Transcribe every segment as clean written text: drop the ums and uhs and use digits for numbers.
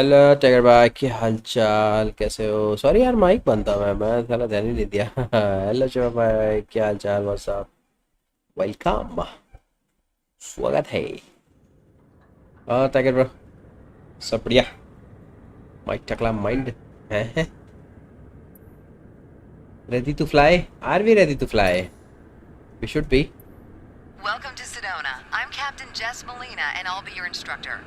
Hello tiger भाई, क्या हाल चाल, कैसे हो? सॉरी यार, माइक बनता मैं साला ध्यान ही नहीं दिया। हेलो शिवा भाई, क्या हाल चाल? व्हाट्सअप? वेलकम, स्वागत है। हाँ टाइगर ब्रो, सब बढ़िया। माइक टकला माइंड है। Ready to fly? Are we ready to fly? We should be. Welcome to Sedona. I'm Captain Jess Molina, and I'll be your instructor.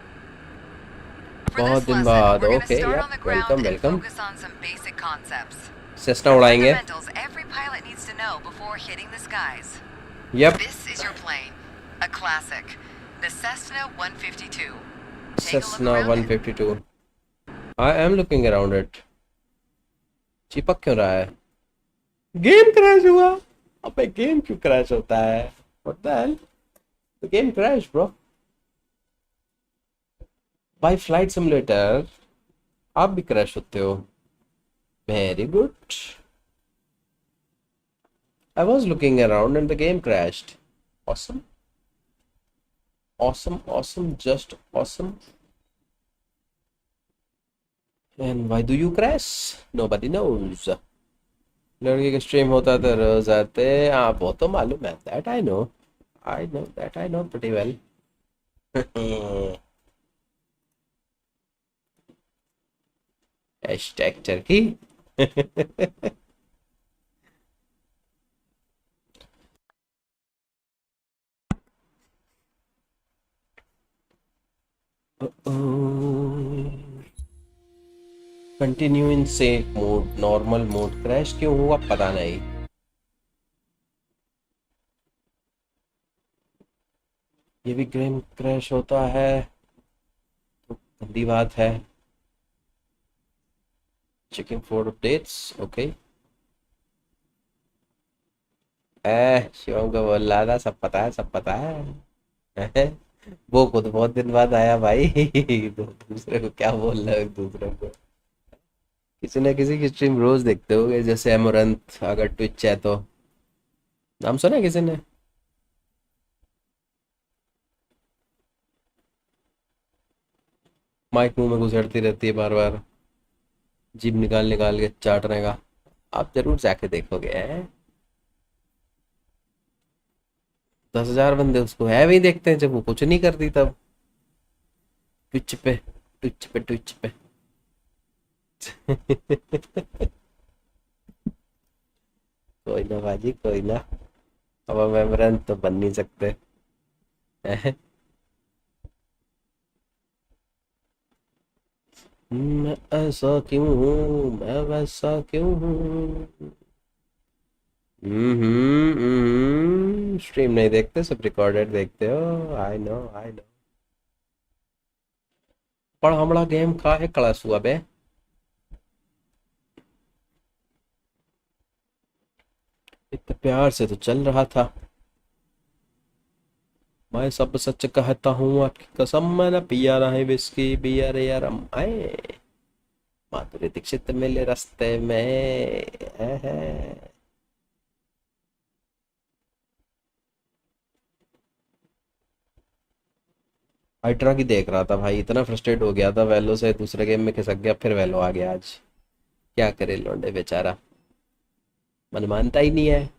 For बहुत this दिन lesson, बाद, we're going to okay start यार, on the ground welcome and welcome. focus on some basic concepts. Cessna The उड़ाएंगे। fundamentals every pilot needs to know before hitting the skies. Yup. This is your plane, a classic, the Cessna 152. Take a look Cessna around it. 152। I am looking around it. चिपक क्यों रहा है? Game crash हुआ। अबे game क्यों crash होता है? What the hell? The game crash bro. भाई फ्लाइट सिमुलेटर, आप भी क्रैश होते हो? Very good. I was looking around and the game crashed. Awesome, awesome awesome, just awesome. And why do you crash? Nobody knows. लड़के के stream होता तो रोज आते। हाँ वो तो मालूम है, that I know. I know that, I know pretty well. Hashtag Turkey. Continue in safe mode, normal mode, crash क्यों हुआ पता नहीं। ये भी गेम क्रैश होता है तो गंदी बात है। Checking for updates, okay. ए शिवम को बोल रहा था, सब पता है सब पता है। वो खुद बहुत दिन बाद आया भाई। दूसरे को क्या बोल रहा है, एक दूसरे को। किसी न किसी की स्ट्रीम रोज देखते होगे, जैसे अमरंत, अगर ट्विच है तो। नाम सुना है किसी ने? माइक मुंह में घुसेड़ती रहती है बार बार, जीभ निकाल निकाल के चाटने का। आप जरूर जाके देखोगे हैं? 10,000 बंदे उसको है भी देखते हैं, जब वो कुछ नहीं करती तब। ट्विच पे, ट्विच पे, ट्विच पे। कोई ना बाजी, कोई ना। अब हम एमरन तो बन नहीं सकते। मैं ऐसा क्यों हूँ, मैं वैसा क्यों हूँ। स्ट्रीम नहीं देखते, सब रिकॉर्डेड देखते हो। I know, I know. पर हमारा गेम का है क्लास हुआ बे। इतने प्यार से तो चल रहा था। मैं सब सच कहता हूँ, आपकी कसम, मैं ना पिया ना है विस्की बियर यार आए। माधुरी दीक्षित मिले रास्ते में। है। हाइड्रा की देख रहा था भाई, इतना फ्रस्ट्रेट हो गया था वेलो से, दूसरे गेम में खिसक गया, फिर वेलो आ गया आज। क्या करे लौंडे बेचारा, मन मानता ही नहीं है।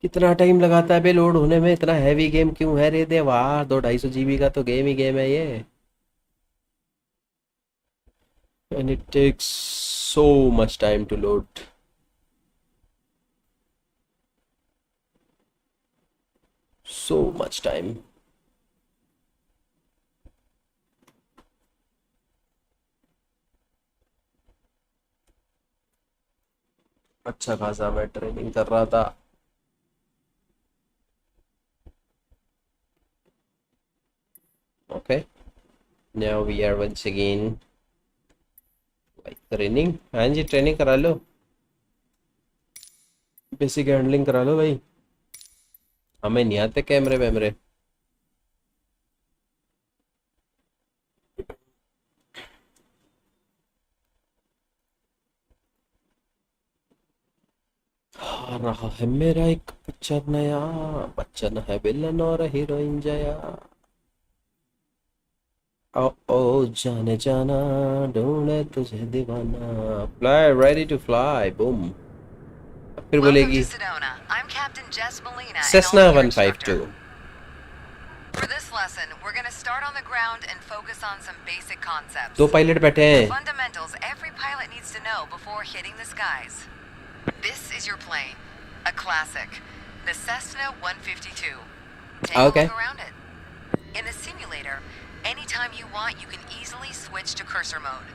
कितना टाइम लगाता है बे लोड होने में, इतना हैवी गेम क्यों है रे देवा? 200-250 GB का तो गेम ही गेम है ये। and it takes so much time to load. So much time. अच्छा खासा मैं ट्रेनिंग कर रहा था। Okay, now we are once again training. हाँ जी, ट्रेनिंग करा लो, बेसिक हैंडलिंग करा लो भाई। हमें नहीं आते कैमरे वैमरे। आ रहा है मेरा एक पिक्चर नया, बच्चन है विलन और हीरोइन जया। ओ ओ जाने जाना, ढूंढे तुझे दीवाना, fly ready to fly, boom. फिर Welcome to बोलेगी Sedona. I'm Captain Jess Molina, and I'll Cessna be your instructor. 152। For this lesson, we're going to start on the ground and focus on some basic concepts. दो pilot बैठे The हैं। fundamentals every pilot needs to know before hitting the skies. This is your plane, a classic, the Cessna 152. Take a Okay. look around it. In the simulator, anytime you want, you can easily switch to cursor mode.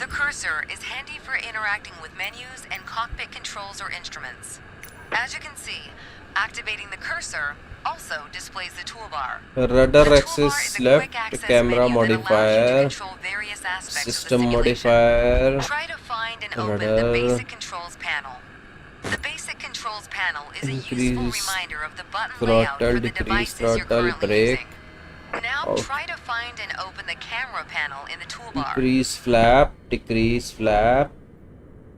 The cursor is handy for interacting with menus and cockpit controls or instruments. As you can see, activating the cursor also displays the toolbar. Rudder The axis toolbar is a left, quick access camera menu that allows you to modifier, control various aspects of the system simulation. Modifier, Try to find and open the rudder, basic controls panel. The basic controls panel is a useful increase reminder of the button throttle, layout for the decrease devices you're throttle, currently brake. using. Now Oh. try to find and open the camera panel in the toolbar. increase flap, decrease flap,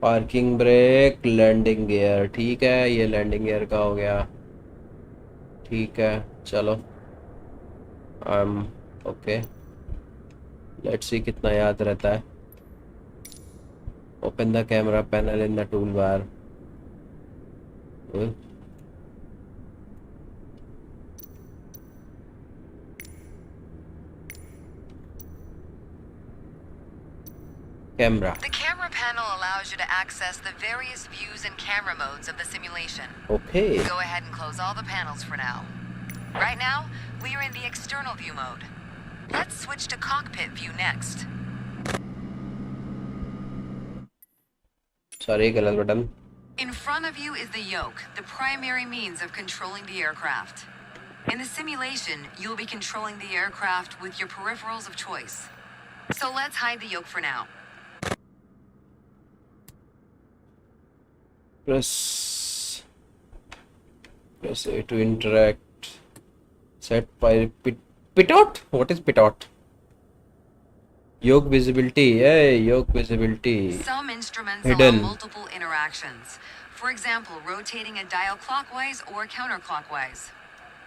parking brake, landing gear. ठीक है, ये landing gear का हो गया। ठीक है, चलो okay, let's see कितना याद रहता है। Open the camera panel in the tool bar. Camera. The camera panel allows you to access the various views and camera modes of the simulation. Okay. Go ahead and close all the panels for now. Right now, we are in the external view mode. Let's switch to cockpit view next. Sorry, गलत button. In front of you is the yoke, the primary means of controlling the aircraft. In the simulation, you'll be controlling the aircraft with your peripherals of choice. So let's hide the yoke for now. Press A to interact. Set pitot. What is pitot? Yoke visibility. Hey, yoke visibility. Some instruments Hidden. allow multiple interactions. For example, rotating a dial clockwise or counterclockwise.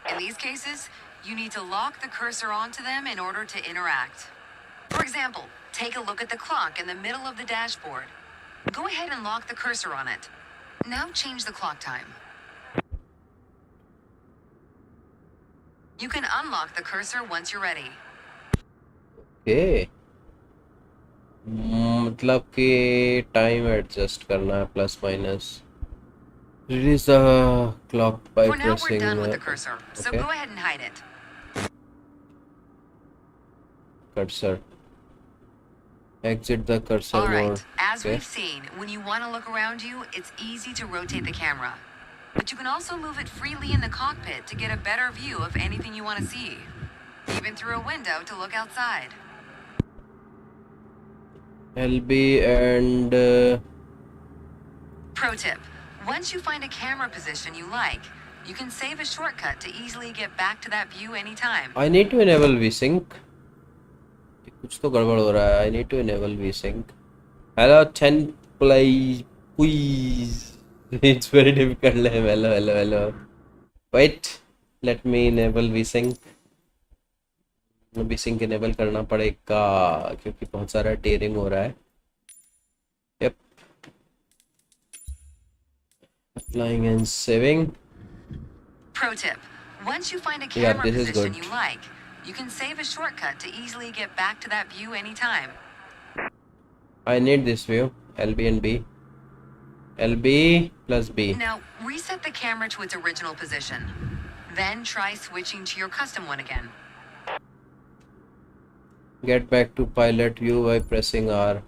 In these cases, you need to lock the cursor onto them in order to interact. For example, take a look at the clock in the middle of the dashboard. Go ahead and lock the cursor on it. Now change the clock time. You can unlock the cursor once you're ready. Okay. मतलब कि time adjust करना है, plus minus. Release the clock by For now, we're pressing done with the cursor, so okay. go ahead and hide it. Cursor. Exit the cursor All right, mode. as Okay. we've seen, when you want to look around you, it's easy to rotate the camera. But you can also move it freely in the cockpit to get a better view of anything you want to see, even through a window to look outside. LB and Pro tip, once you find a camera position you like, you can save a shortcut to easily get back to that view anytime. I need to enable VSync. कुछ तो गड़बड़ हो रहा है। I need to enable VSync. Hello 10 please. It's very difficult. Hello. Wait. Let me enable VSync. VSync enable करना पड़ेगा क्योंकि बहुत सारा टेयरिंग हो रहा है। Yep. Applying and saving. Pro tip, once you find a Yeah, camera this is position good. you like, you can save a shortcut to easily get back to that view anytime. I need this view. LB and B. LB plus B. Now, reset the camera to its original position. Then try switching to your custom one again. Get back to pilot view by pressing R.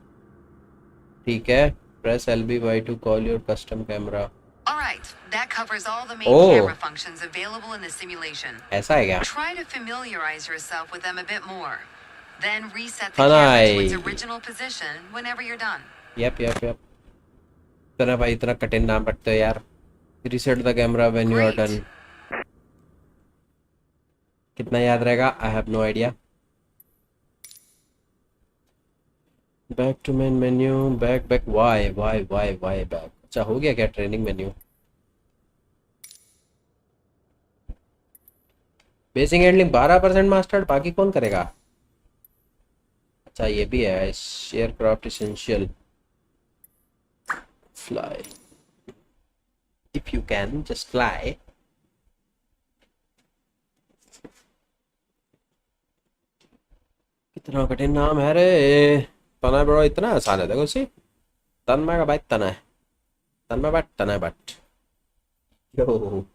ठीक है. Press LB to call your custom camera. Alright, that covers all the main Oh. camera functions available in the simulation. ऐसा है क्या? Try to familiarize yourself with them a bit more. Then reset the Can camera to I- its original position whenever you're done. Yep. इतना भाई इतना कठिन नाम रखते हो यार. Reset the camera when you are Great. done. कितना याद रहेगा? I have no idea. Back to main menu. Back. Why back? अच्छा हो गया क्या training menu? Basic handling 12% mastered, बाकी कौन करेगा? अच्छा ये भी है, aircraft essential, fly if you can just fly. कितना कठिन नाम है रे। तना बड़ा इतना आसान है, देखो सी, तन्मय का भाई तना है, तन्मय बट तना but yo.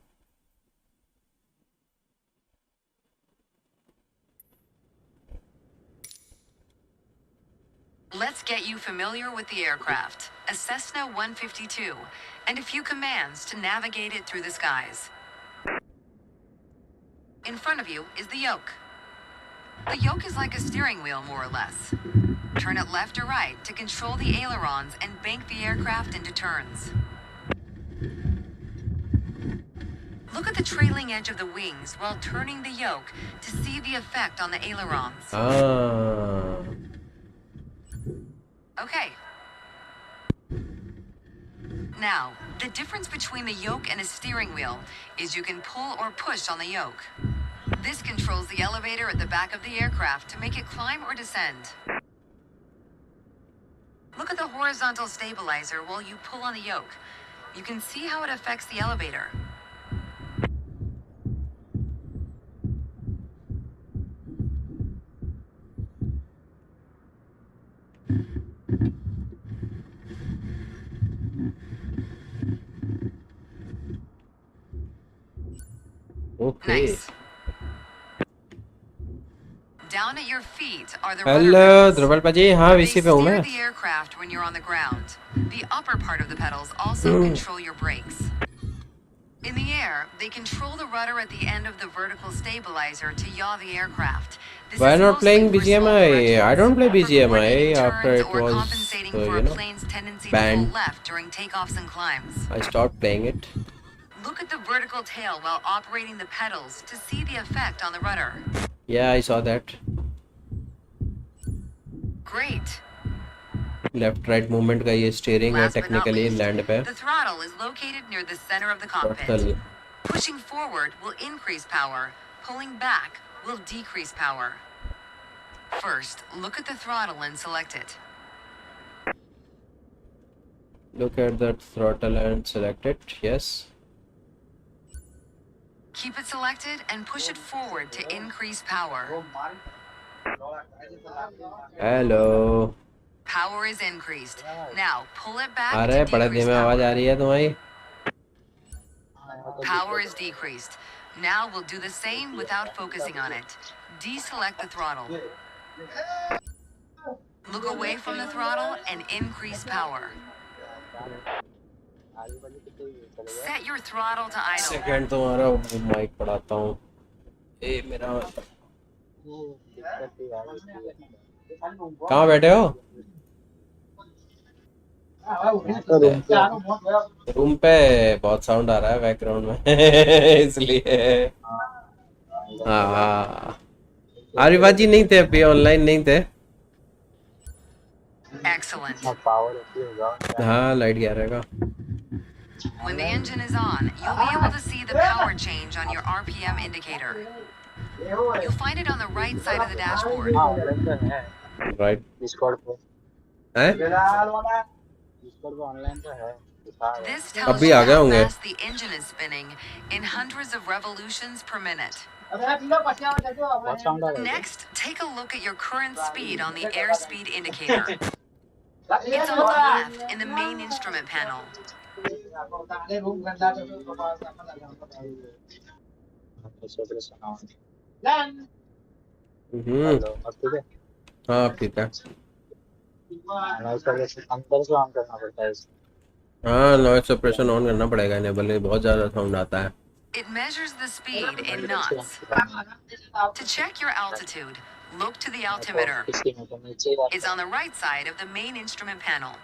Let's get you familiar with the aircraft, a Cessna 152, and a few commands to navigate it through the skies. In front of you is the yoke. The yoke is like a steering wheel, more or less. Turn it left or right to control the ailerons and bank the aircraft into turns. Look at the trailing edge of the wings while turning the yoke to see the effect on the ailerons. Ah. Okay. Now, the difference between the yoke and a steering wheel is you can pull or push on the yoke. This controls the elevator at the back of the aircraft to make it climb or descend. Look at the horizontal stabilizer while you pull on the yoke. You can see how it affects the elevator. Okay. Nice. Down at your feet are the hello rudder pedals. Dhruval पाजी, हाँ They VC पे हूँ steer मैं। the aircraft when you're on the ground. The upper part of the pedals also control your brakes. In the air, they control the rudder at the end of the vertical stabilizer to yaw the aircraft. This Why is not mostly playing for small BGMI? I corrections, don't play for BGMI coordinating after turns it or was, compensating for a plane's tendency to banned. pull left during takeoffs and climbs. I stopped playing it. Look at the vertical tail while operating the pedals to see the effect on the rudder. Yeah, I saw that. Great. Left right movement का ये steering है Last but not technically least, land पे। the throttle is located near the center of the cockpit. Total Pushing forward will increase power. Pulling back will decrease power. First, look at the throttle and select it. look at that throttle and select it. Yes. Keep it selected and push it forward to increase power. Hello. Power is increased. Now, pull it back अरे to बड़े decrease धीमे आवाज आ power. रही है तुम्हारी। Power is decreased. Now we'll do the same without focusing on it. Deselect the throttle. Look away from the throttle and increase power. Set your throttle to idle. Second तुम्हारा mic पढ़ाता हूँ। ए मेरा कहाँ बैठे हो? रूम पे बहुत sound आ रहा है बैकग्राउंड में इसलिए। हाँ आरिफा जी नहीं थे अभी, ऑनलाइन नहीं थे। Excellent. हाँ लाइट गया रहेगा। When the engine is on, you'll be able to see the power change on your RPM indicator. You'll find it on the right side of the dashboard. Right Discord पे है। Discord पे online तो है दिखा रहा है। This tells अभी you आ गए how होंगे। fast the engine is spinning in hundreds of revolutions per minute. बहुत साउंड आ रहा है। Next, take a look at your current speed on the airspeed indicator. It's on the left in the main instrument panel. Hello अब ठीक है। हाँ ठीक है। अंदर से ऑन करना पड़ता है इसको। हाँ नॉइज सप्रेशन ऑन करना पड़ेगा इन्हें, भले बहुत ज्यादा साउंड आता है। It measures the speed in knots. To check your altitude, look to the altimeter. It's on the right side of the main instrument panel.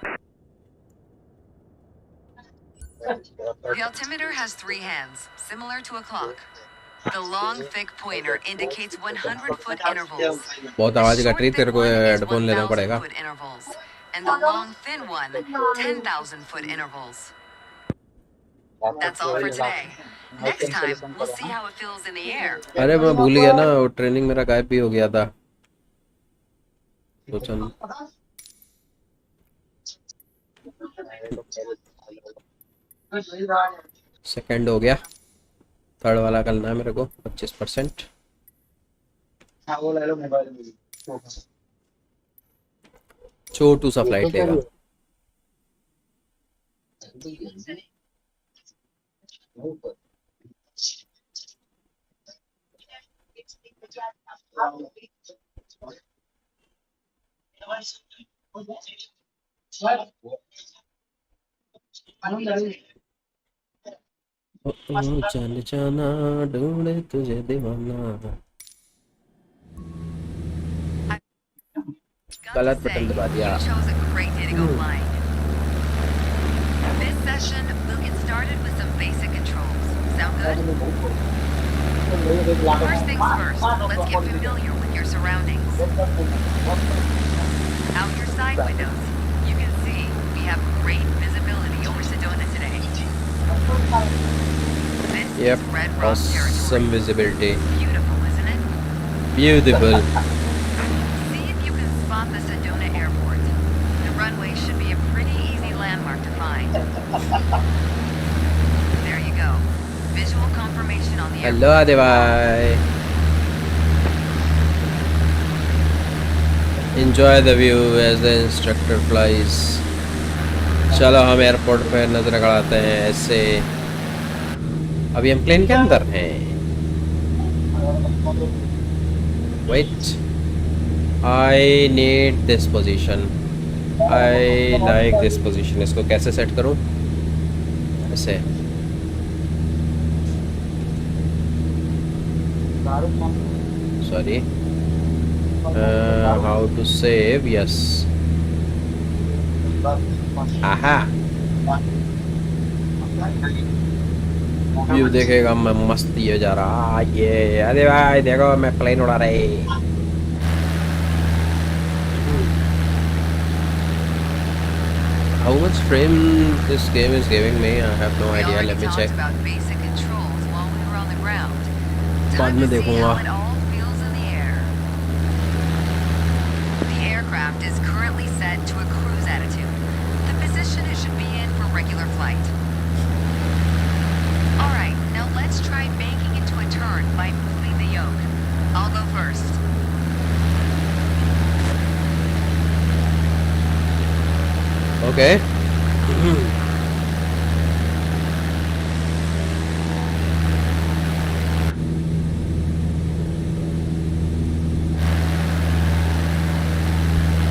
The altimeter has 3 hands, similar to a clock. The long, thick pointer indicates 100-foot intervals. बहुत The आवाज short, cut रही, thick तेरे को one is headphone लेना पड़ेगा। 1,000-foot intervals, and the long, thin one, 10,000-foot intervals. That's all for today. Noise Next time, cancellation we'll करो see ना। how it feels in the air. अरे मैं भूल गया ना, वो ट्रेनिंग मेरा गायब भी हो गया था। तो चल सेकंड हो गया, थर्ड वाला करना है मेरे को 25%। हाँ वो ले लो मोबाइल में। छोटू सा फ्लाइट लेगा। ओ चल जाना ढूंढे तुझे दीवाना। Got to गलत say, बटन दबा you दिया। chose a great day to go flying. This session, we'll get started with some basic controls. Sound good? First things first, let's get familiar with your surroundings. Out your side windows, you can see we have great visibility over Sedona today. This Yep, is Red Rock territory. awesome visibility. Beautiful, isn't it? Beautiful. See if you can spot the Sedona airport. The runway should be a pretty easy landmark to find. There you go. Visual confirmation on the airport. Hello Adi bhai. Enjoy the view as the instructor flies. चलो हम airport पे नजर गड़ाते हैं ऐसे। अभी हम plane के अंदर हैं। Wait, I need this position. I like this position. इसको कैसे सेट करूं? ऐसे। Sorry. How to save? Yes. Aha. View देखेगा मैं मस्ती हो जा रहा। ये अरे भाई देखो मैं प्लेन उड़ा रहे। How much frame this game is giving me? I have no We idea. already Let me talked check. about basic controls while we were on the ground. बाद Time में to see देखूंगा। how it all feels in the air. The aircraft is currently set to a cruise attitude. The position it should be in for regular flight. All right, now let's try banking into a turn by moving the yoke. I'll go first. Okay.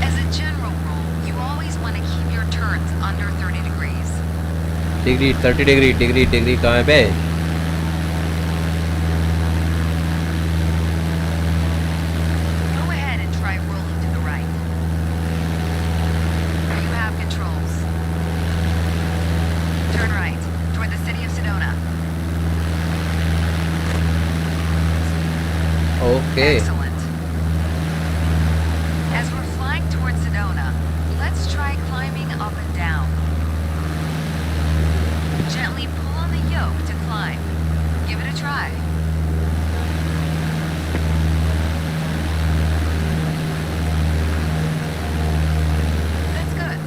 As a general rule, you always want to keep your turns under 30 degrees. Degree 30 degree कहाँ है पे? Go ahead and try rolling to the right. You have controls. Turn right, toward the city of Sedona. Okay. Excellent. As we're flying towards Sedona, let's try climbing up and down. Gently pull on the yoke to climb. Give it a try. That's good.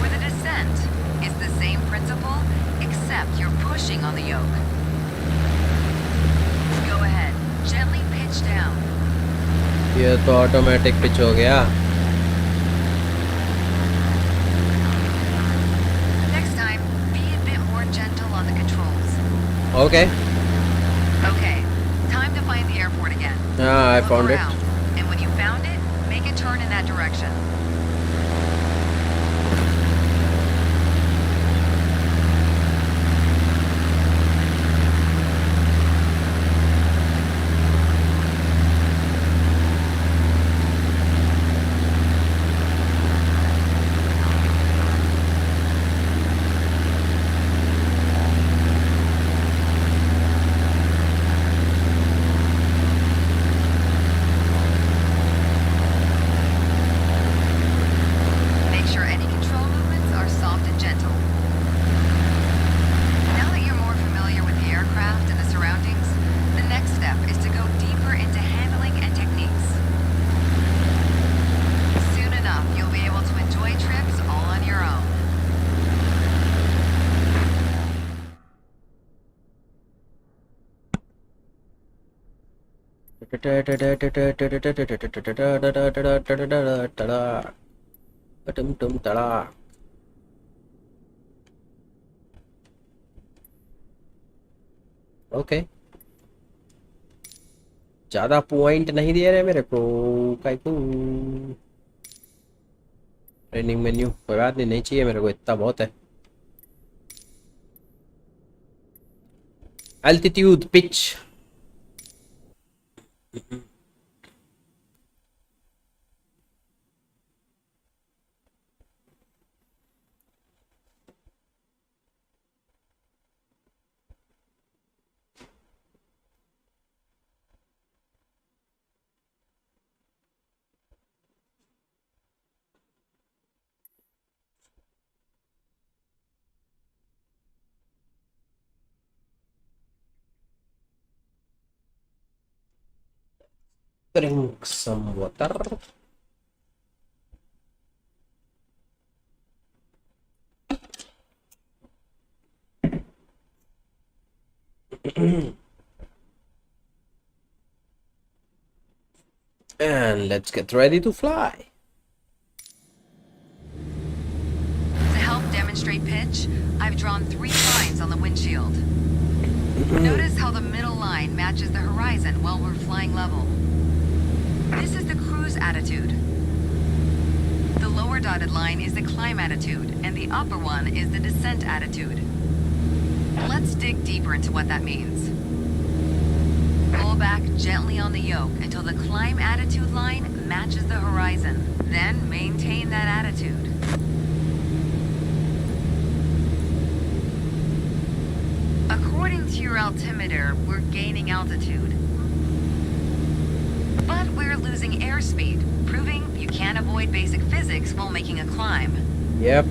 For the descent, it's the same principle, except you're pushing on the yoke. Go ahead. Gently pitch down. ये तो automatic pitch हो गया। Next time, be a bit more gentle on the controls. Okay. Okay, time to find the airport again. Yeah, I Look found it. around, and when you found it, make a turn in that direction. Okay, ज्यादा point नहीं दे रहे मेरे को। काइकू training menu कोई बात नहीं, नहीं चाहिए मेरे को, इतना बहुत है। Altitude pitch, drink some water. And let's get ready to fly. To help demonstrate pitch, I've drawn 3 lines on the windshield. Notice how the middle line matches the horizon while we're flying level. This is the cruise attitude. The lower dotted line is the climb attitude, and the upper one is the descent attitude. Let's dig deeper into what that means. Pull back gently on the yoke until the climb attitude line matches the horizon. Then maintain that attitude. According to your altimeter, we're gaining altitude. But we're losing airspeed, proving you can't avoid basic physics while making a climb. Yep.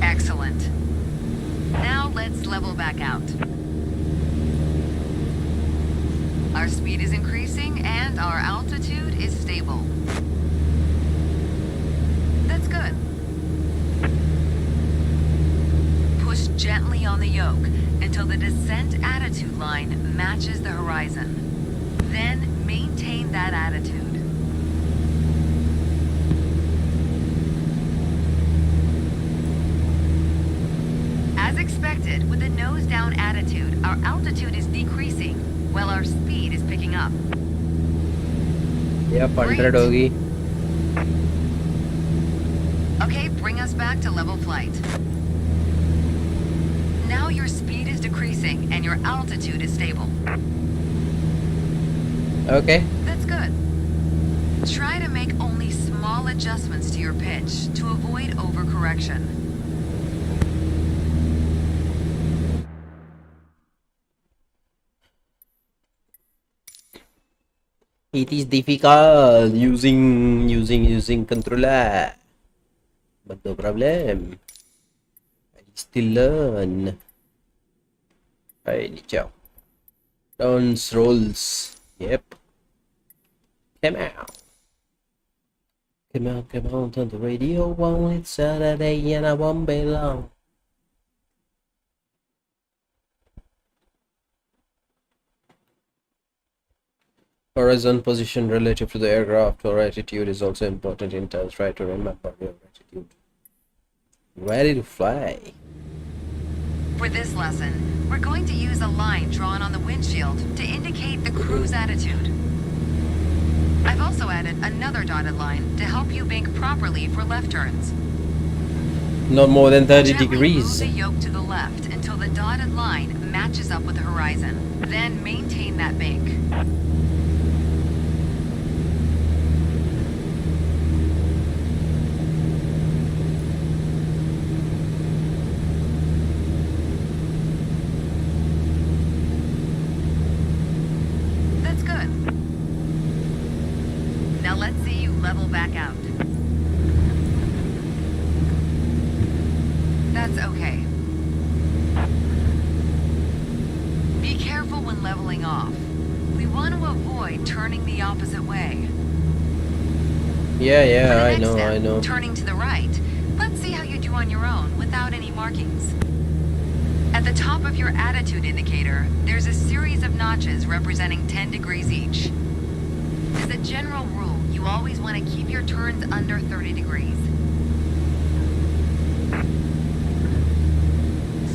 Excellent. Now let's level back out. Our speed is increasing and our altitude is stable. That's good. Push gently on the yoke until the descent attitude line matches the horizon. Then maintain that attitude. As expected, with a nose down attitude, our altitude is decreasing while our speed is picking up. Yep, 100 होगी. Okay, bring us back to level flight. Now your speed is decreasing and your altitude is stable. Okay. That's good. Try to make only small adjustments to your pitch to avoid overcorrection. It is difficult using controller, but no problem. I still learn. Hey, ciao. Dance rolls. Yep. Come out. Come on, turn the radio on. It's Saturday and I won't be long. Horizon position relative to the aircraft or attitude is also important in terms. Try to remember your attitude. Ready to fly. For this lesson, we're going to use a line drawn on the windshield to indicate the cruise attitude. I've also added another dotted line to help you bank properly for left turns. Not more than 30 Gently degrees. Move the yoke to the left until the dotted line matches up with the horizon. Then maintain that bank. That's good. Now let's see you level back out. That's okay. Be careful when leveling off. We want to avoid turning the opposite way. Yeah, For the I next know, step, I know. Turning to the right. Let's see how you do on your own without any markings. At the top of your attitude indicator, there's a series of notches representing 10 degrees each. As a general rule, you always want to keep your turns under 30 degrees.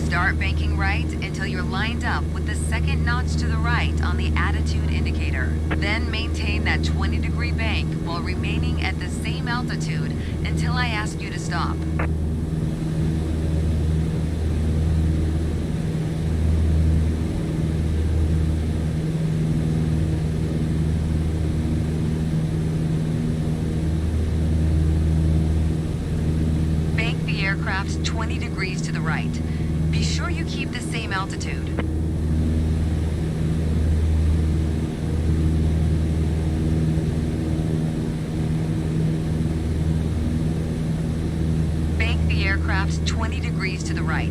Start banking right until you're lined up with the second notch to the right on the attitude indicator. Then maintain that 20-degree bank while remaining at the same altitude until I ask you to stop. Bank the aircraft 20 degrees to the right. Be sure you keep the same altitude. Bank the aircraft 20 degrees to the right.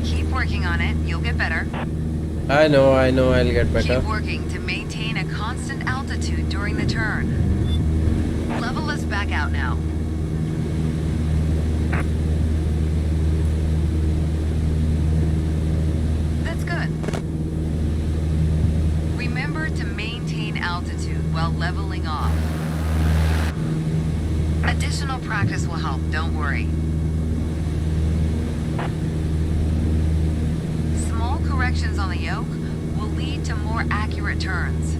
Keep working on it. You'll get better. I know, I'll get better. Keep working to maintain a constant altitude during the turn. Level us back out now. That's good. Remember to maintain altitude while leveling off. Additional practice will help, don't worry. Small corrections on the yoke will lead to more accurate turns.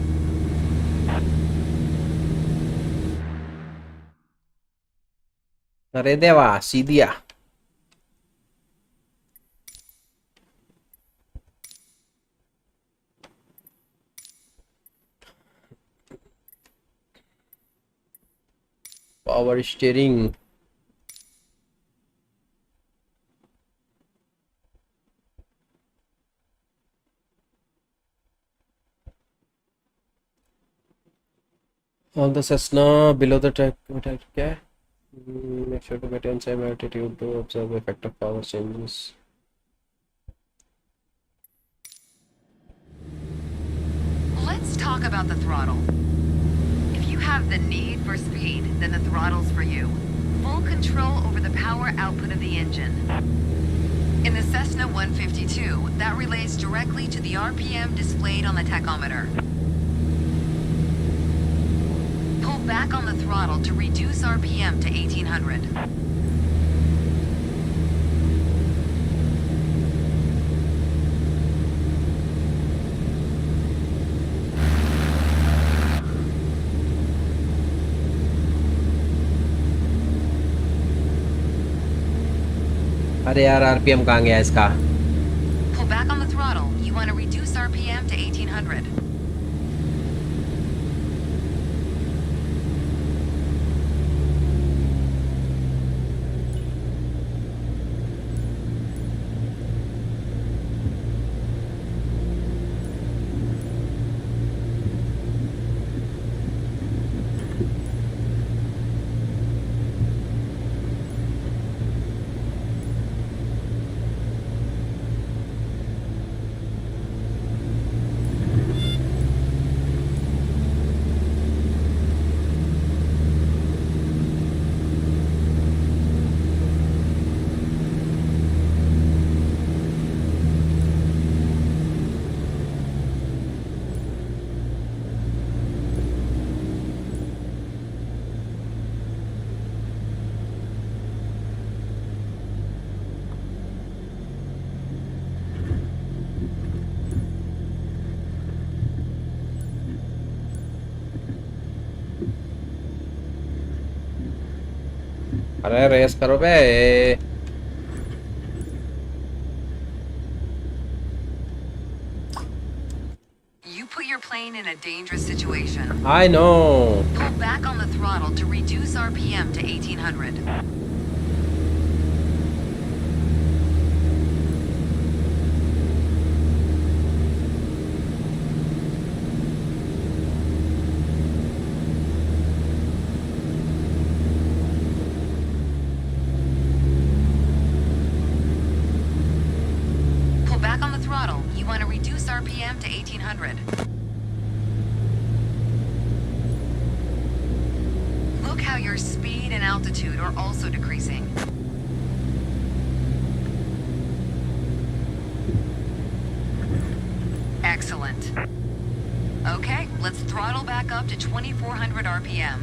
अरे देवा सी दिया. Power steering. On the Cessna below the track, क्या? Make sure to maintain same altitude to observe the effect of power changes. Let's talk about the throttle. If you have the need for speed, then the throttle's for you. Full control over the power output of the engine. In the Cessna 152, that relates directly to the RPM displayed on the tachometer. Pull back on the throttle to reduce RPM to 1800. अरे यार RPM कहाँ गया इसका? Pull back on the throttle. You want to reduce RPM to 1800. अरे race करो बे. You put your plane in a dangerous situation. I know. Pull back on the throttle to reduce RPM to 1800. Pull back on RPM to 1800. Look how your speed and altitude are also decreasing. Excellent. Okay, let's throttle back up to 2400 RPM.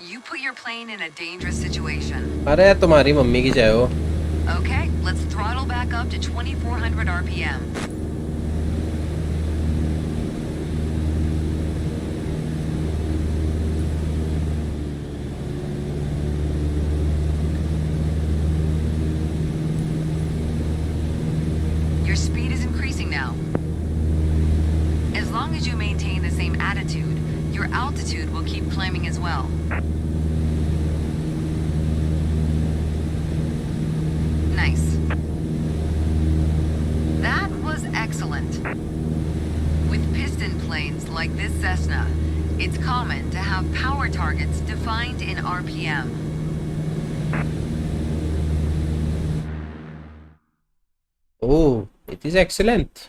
You put your plane in a dangerous situation. अरे तुम्हारी mummy की जय हो। Okay, let's throttle back up to 2400 RPM. Your speed is increasing now. As long as you maintain the same attitude, your altitude will keep climbing as well. Nice. That was excellent. With piston planes like this Cessna, it's common to have power targets defined in RPM. Oh, it is excellent.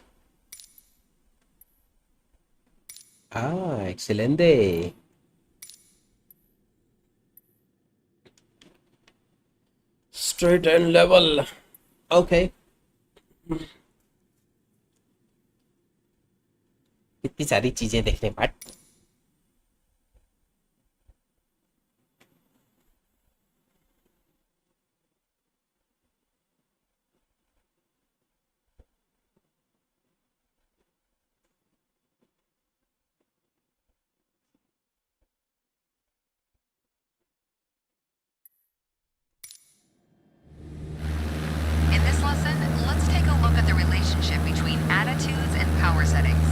Ah, excelente. Straight and level. Okay. इतनी सारी चीजें देखने but In this lesson, let's take a look at the relationship between attitudes and power settings.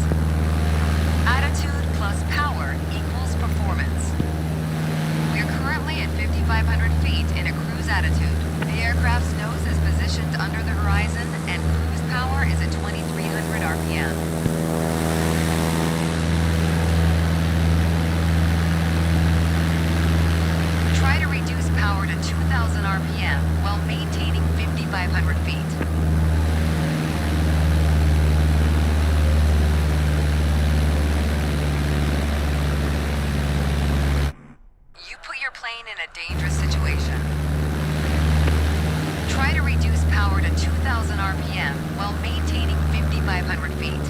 Attitude plus power equals performance. We are currently at 5,500 feet in a cruise attitude. The aircraft's nose is positioned under the horizon and cruise power is at 2,300 RPM. Try to reduce power to 2,000 RPM while maintaining 5,500 feet. You put your plane in a dangerous situation. Try to reduce power to 2,000 RPM while maintaining 5,500 feet.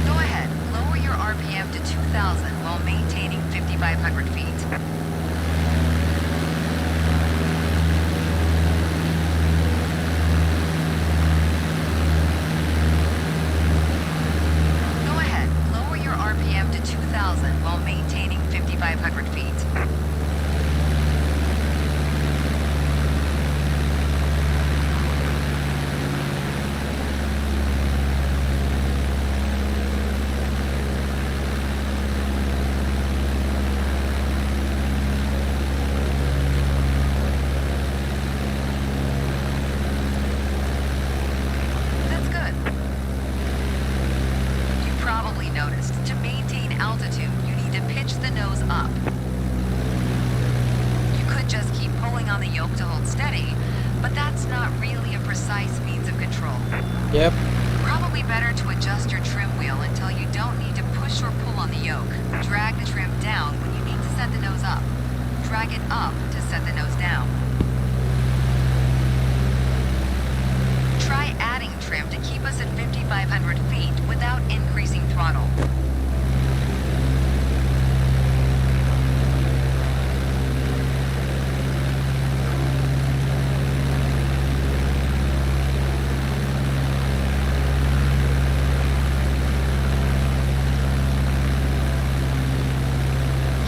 Go ahead, lower your RPM to 2,000 while maintaining 5,500 feet. Go ahead, lower your RPM to 2,000 while maintaining 5,500 feet. That's good. You probably noticed to maintain altitude, you need to pitch the nose up. You could just keep pulling on the yoke to hold steady, but that's not really a precise means of control. Yep. Probably better to adjust your trim wheel until you don't need to push or pull on the yoke. Drag the trim down when you need to set the nose up. Drag it up to set the nose down. Try adding trim to keep us at 5,500 feet without increasing throttle.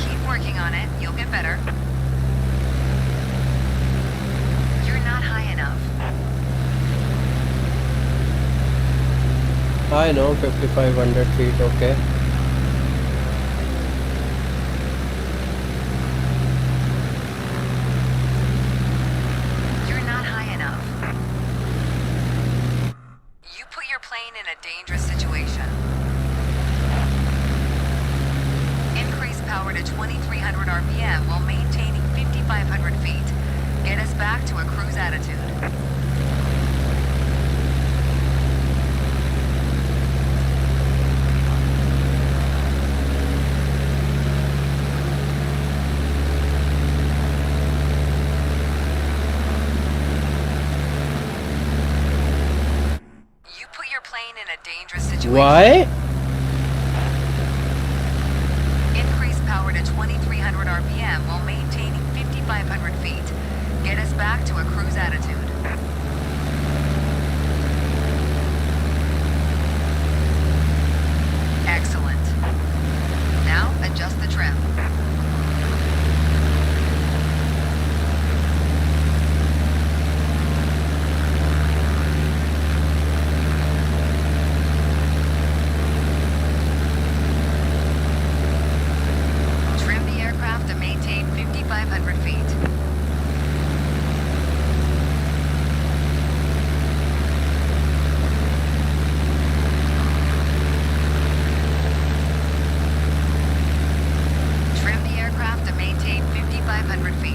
Keep working on it, you'll get better. You're not high enough. I know, 5500 feet, okay. You're not high enough. You put your plane in a dangerous situation. Increase power to 2300 RPM while maintaining 5500 feet. Get us back to a cruise attitude. You put your plane in a dangerous situation. Why? Increase power to 2300 RPM while maintaining 5500 feet. Get us back to a cruise attitude. Excellent. Now adjust the trim. Trim the aircraft to maintain 5500 feet. Trim the aircraft to maintain 5500 feet.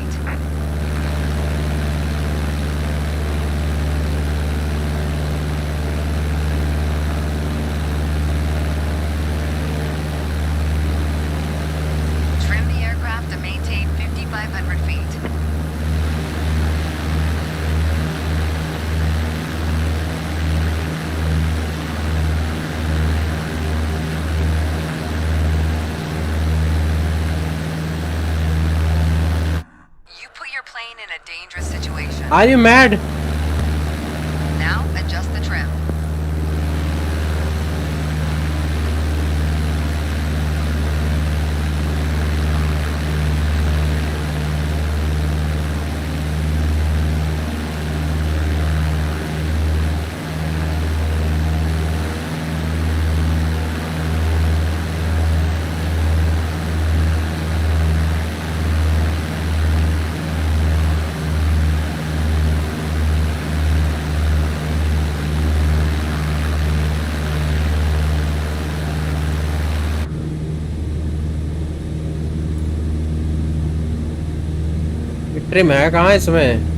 Trim the aircraft to maintain 5500 feet. You put your plane in a dangerous situation. Are you mad? Now adjust the trim. Trim है कहाँ इसमें?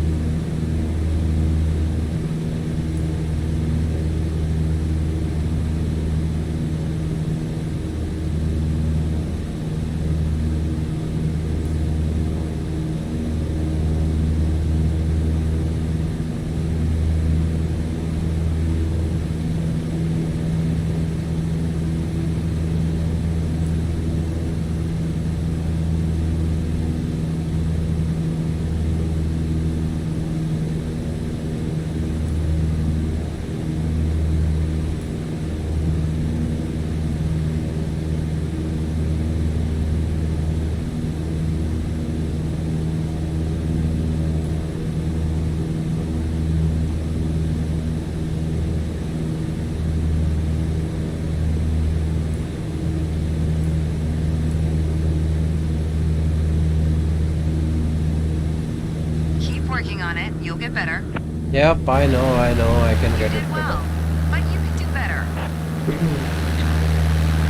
Keep working on it. You'll get better. Yep, I know, I can You get did it well, better. but you can do better.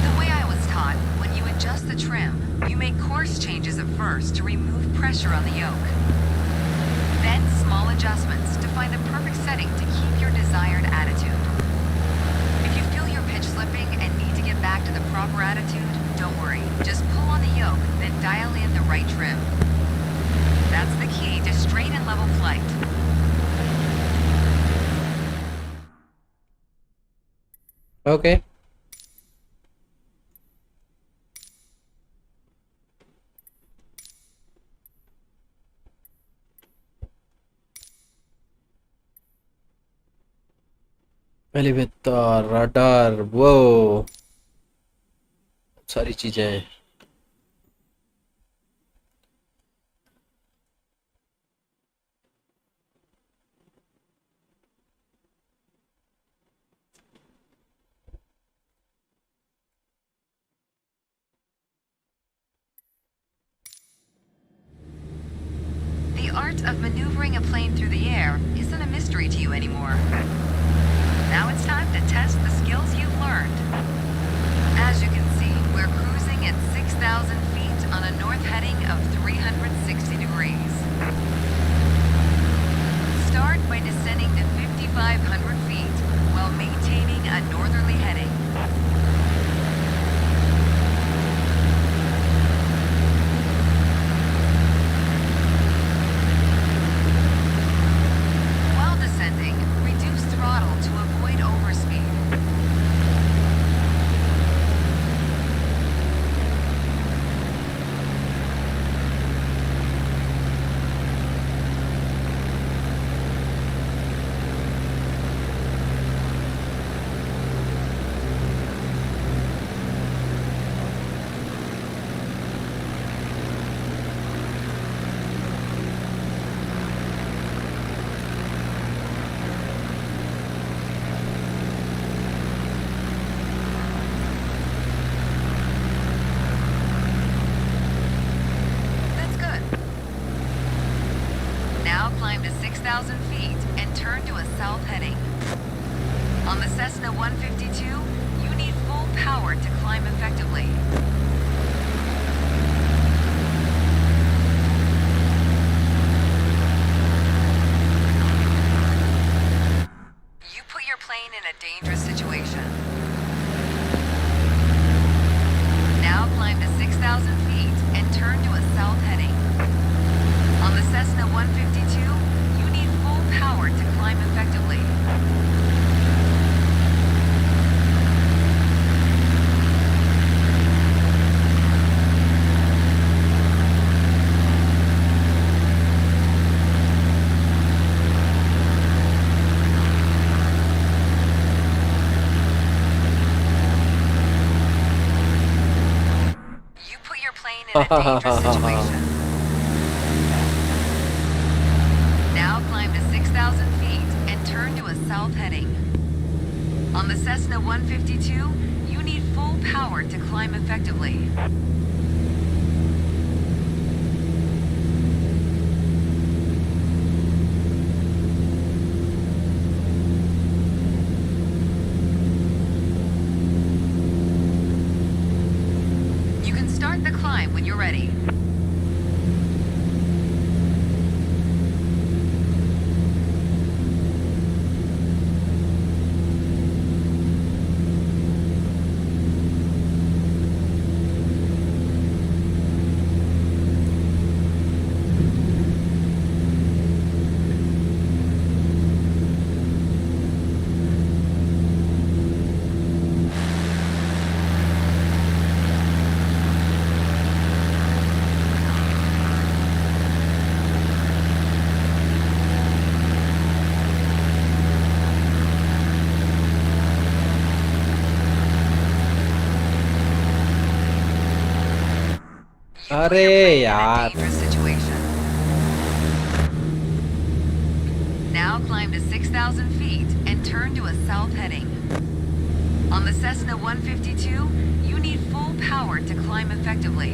The way I was taught, when you adjust the trim, you make course changes at first to remove pressure on the yoke. Then small adjustments to find the perfect setting to keep your desired attitude. If you feel your pitch slipping and need to get back to the proper attitude, don't worry. Just pull on the yoke, then dial in the right trim. That's the key to straight and level flight. Okay. Elevator, radar, वो सारी चीजें हैं। art of maneuvering a plane through the air isn't a mystery to you anymore. Now it's time to test the skills you've learned. As you can see, we're cruising at 6,000 feet on a north heading of 360 degrees. Start by descending to 5,500 feet while maintaining a northerly heading. While descending, reduce throttle to avoid overspeed. That's good. Now climb to 6,000 feet and turn to a south heading. On the Cessna 152, you need full power to climb effectively. You put your plane in a dangerous situation. Now climb to 6,000 feet and turn to a south heading. On the Cessna 152, you need full power to climb effectively. You put your plane in a dangerous situation. Now climb to 6,000 feet and turn to a south heading. On the Cessna 152, you need full power to climb effectively. You can start the climb when you're ready. You put अरे your plane in a यार dangerous situation. Now climb to 6,000 feet and turn to a south heading. On the Cessna 152, you need full power to climb effectively.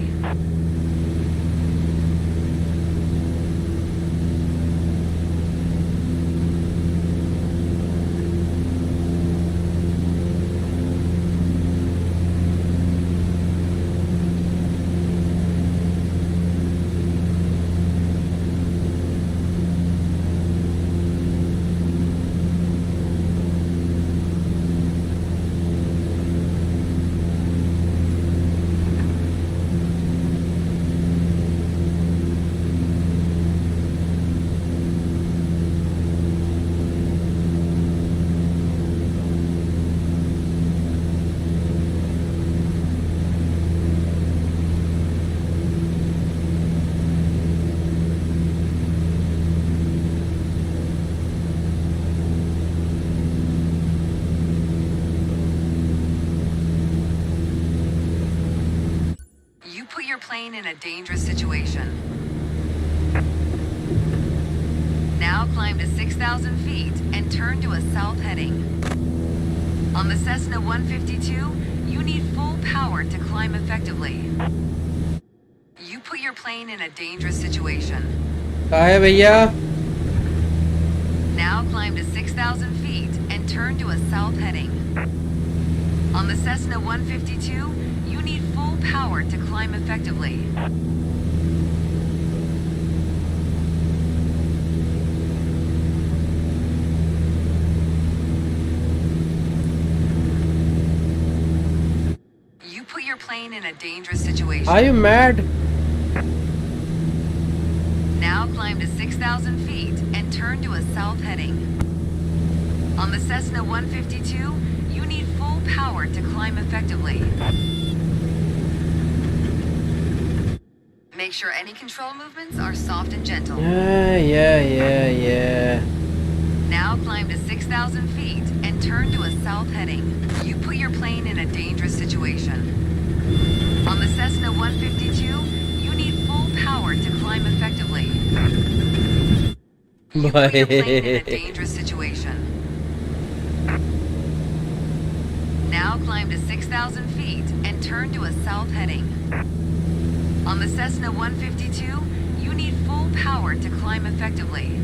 You put your plane in a dangerous situation. Now climb to 6,000 feet and turn to a south heading. On the Cessna 152, you need full power to climb effectively. You put your plane in a dangerous situation. कहाँ है भैया? Now climb to 6,000 feet and turn to a south heading. On the Cessna 152, you need full power to climb effectively. You put your plane in a dangerous situation. Are you mad? Now climb to 6,000 feet and turn to a south heading. On the Cessna 152, you need full power to climb effectively. Make sure any control movements are soft and gentle. Yeah. Now climb to 6,000 feet and turn to a south heading. You put your plane in a dangerous situation. On the Cessna 152, you need full power to climb effectively. You put your plane in a dangerous situation. Now climb to 6,000 feet and turn to a south heading. On the Cessna 152, you need full power to climb effectively.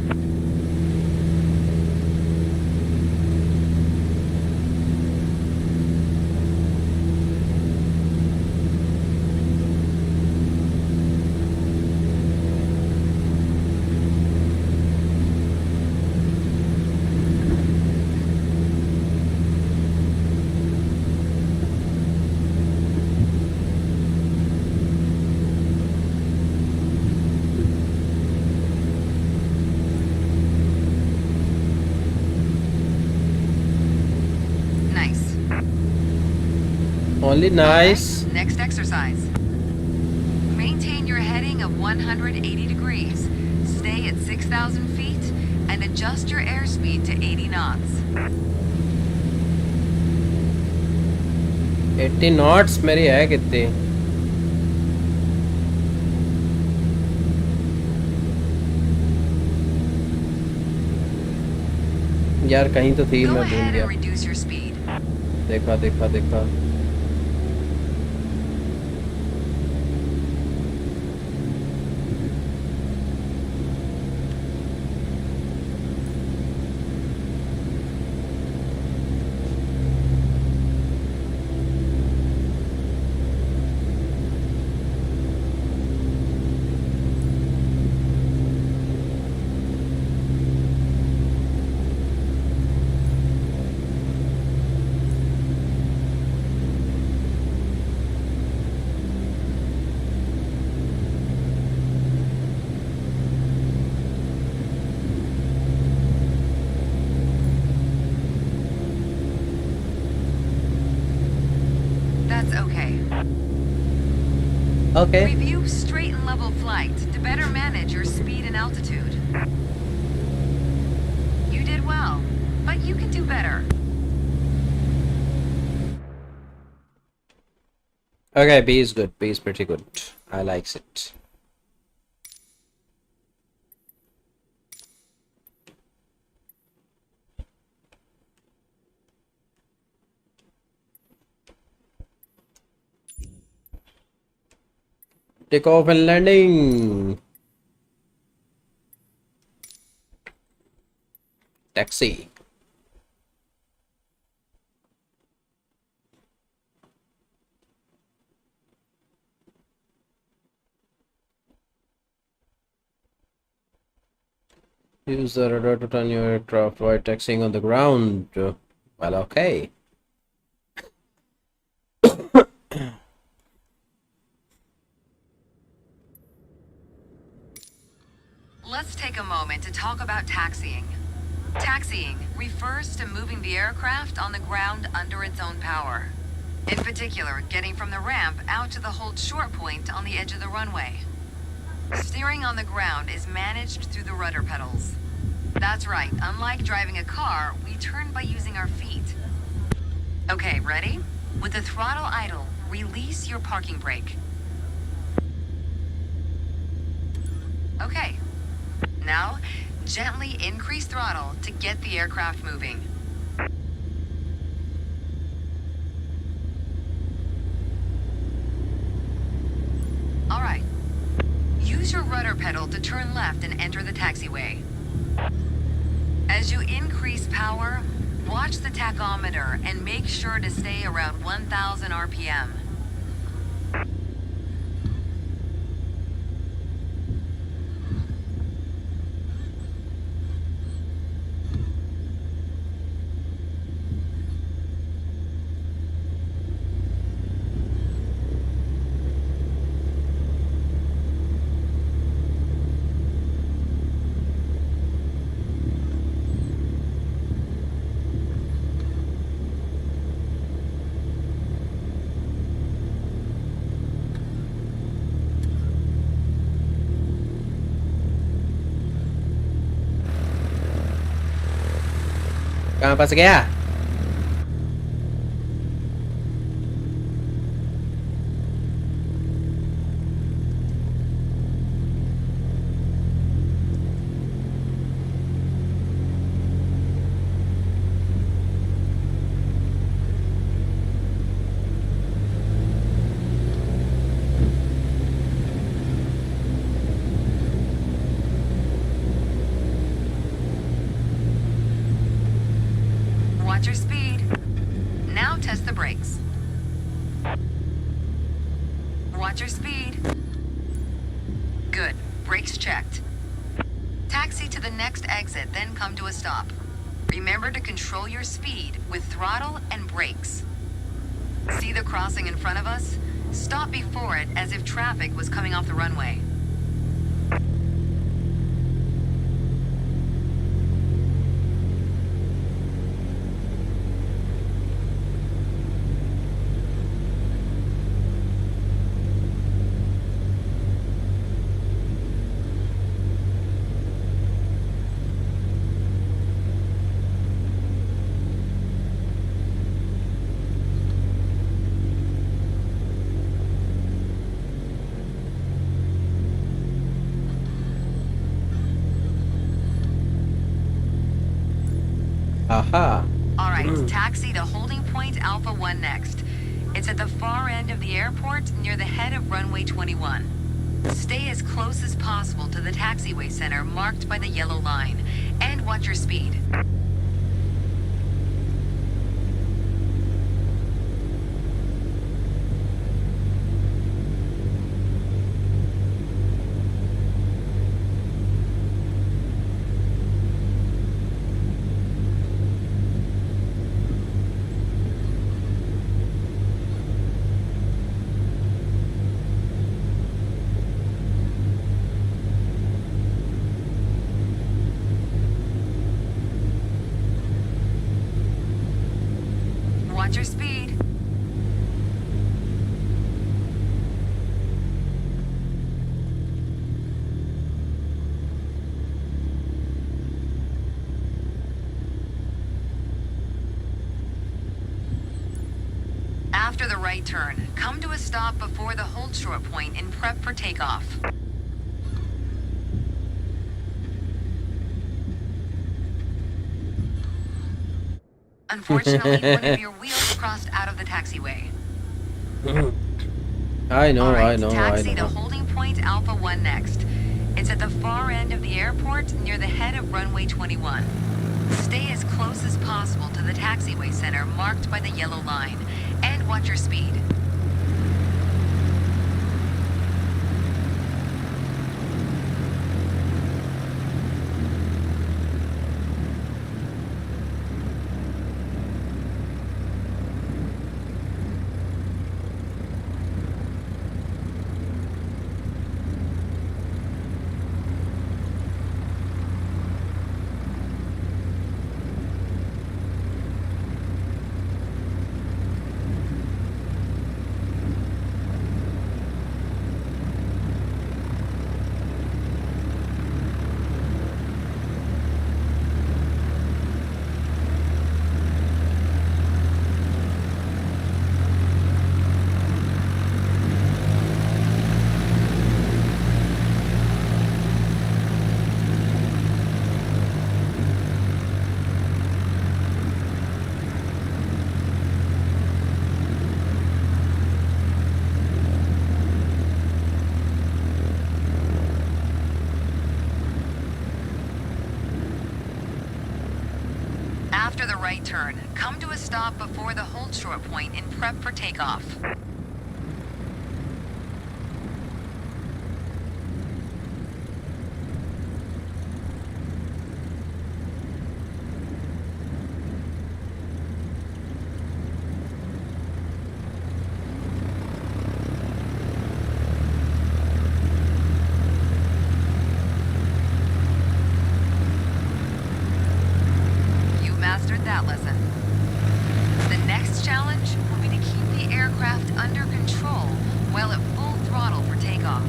Only nice. Alright, next exercise. Maintain your heading of 180 degrees. Stay at 6,000 feet and adjust your airspeed to 80 knots. 80 knots मेरी है कितनी? यार कहीं तो थी, Go मैं भूल ahead गया. and reduce your speed. देखा. That's okay. Okay. Review straight and level flight to better manage your speed and altitude. You did well, but you can do better. Okay, B is good. B is pretty good. I likes it. Take off and landing. Taxi. Use the radar to turn your aircraft while taxiing on the ground. Well, okay. Let's take a moment to talk about taxiing. Taxiing refers to moving the aircraft on the ground under its own power. In particular, getting from the ramp out to the hold short point on the edge of the runway. Steering on the ground is managed through the rudder pedals. That's right, unlike driving a car, we turn by using our feet. Okay, ready? With the throttle idle, release your parking brake. Okay. Now, gently increase throttle to get the aircraft moving. All right. Use use your rudder pedal to turn left and enter the taxiway. As you increase power, watch the tachometer and make sure to stay around 1,000 RPM. कहाँ फंस गया? Watch your speed. Now test the brakes. Watch your speed. Good. Brakes checked. Taxi to the next exit, then come to a stop. Remember to control your speed with throttle and brakes. See the crossing in front of us? Stop before it as if traffic was coming off the runway. Aha. All right, taxi to holding point Alpha 1 next. It's at the far end of the airport near the head of runway 21. Stay as close as possible to the taxiway center marked by the yellow line, and watch your speed. Watch your speed. After the right turn, come to a stop before the hold short point and prep for takeoff. Unfortunately, one of your wheels crossed out of the taxiway. I know, All right, I know, I taxi to know. holding point Alpha 1 next. It's at the far end of the airport near the head of runway 21. Stay as close as possible to the taxiway center marked by the yellow line, and watch your speed. turn, come to a stop before the hold short point and prep for takeoff. You mastered that lesson. The next challenge will be to keep the aircraft under control while at full throttle for takeoff.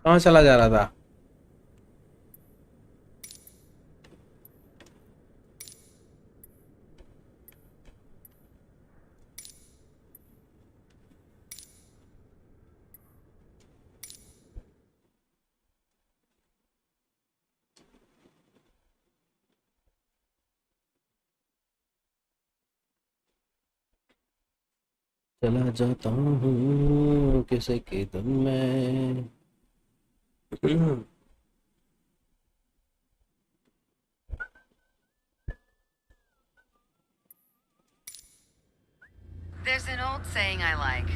कहाँ चला जा रहा था? चला जाता हूँ किसी की धुन में। There's an old saying I like.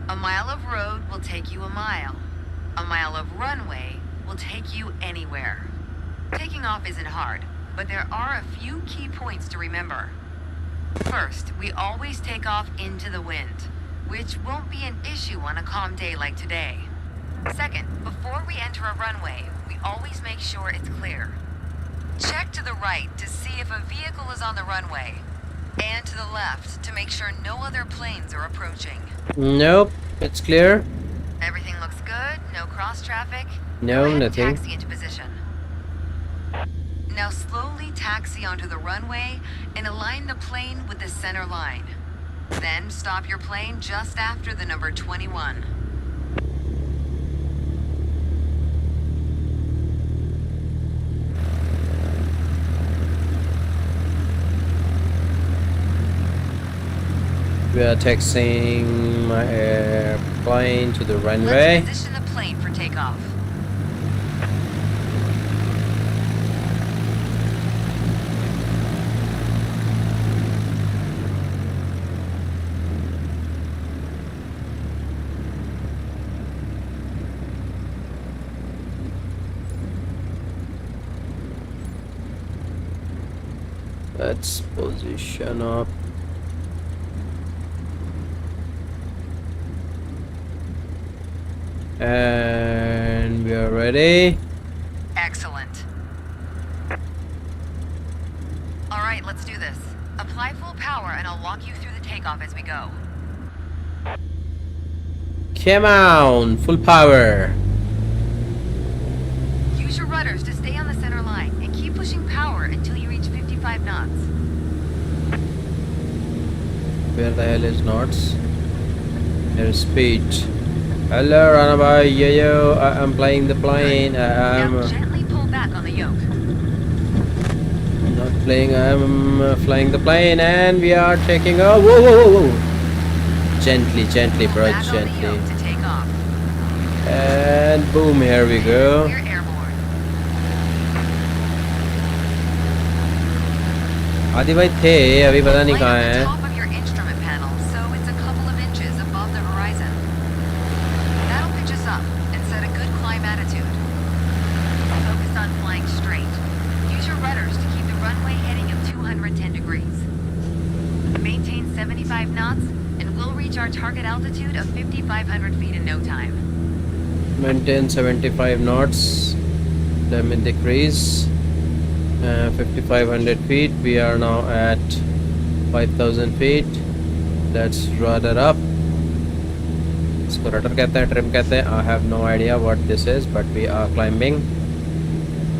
A mile of road will take you a mile. A mile of runway will take you anywhere. Taking off isn't hard, but there are a few key points to remember. First, we always take off into the wind, which won't be an issue on a calm day like today. Second, before we enter a runway, we always make sure it's clear. Check to the right to see if a vehicle is on the runway, and to the left to make sure no other planes are approaching. Nope, it's clear. Everything looks good, no cross traffic. No, Go ahead and nothing. taxi into position. Now slowly taxi onto the runway and align the plane with the center line. Then stop your plane just after the number 21. We are taxiing my airplane to the runway. Let's position the plane for takeoff. Let's position up. And we are ready. Excellent. All right, let's do this. Apply full power and I'll walk you through the takeoff as we go. Come on, full power. Use your rudders to stay on the center line and keep pushing power until you reach 55 knots. Where the hell is knots? Airspeed. Hello, Ranabai. Yo, I am flying the plane. I am Now gently pull back on the yoke. not playing. I am flying the plane, and we are taking off. Whoa, whoa, whoa, whoa! Gently, gently, Pull bro, back on the yoke gently. to take off. And boom, here we go. We're airborne. आदि भाई थे अभी पता नहीं Lay कहाँ on the हैं. top of your instrument panel so it's a couple of inches above the horizon. That'll pitch us up and set a good climb attitude. Focus on flying straight. Use your rudders to keep the runway heading of 210 degrees. Maintain 75 knots and we'll reach our target altitude of 5,500 feet in no time. Maintain 75 knots. Let me decrease. 5,500 feet. We are now at 5,000 feet. Let's rudder up. इसको rudder कहते हैं, trim कहते हैं. I have no idea what this is, but we are climbing.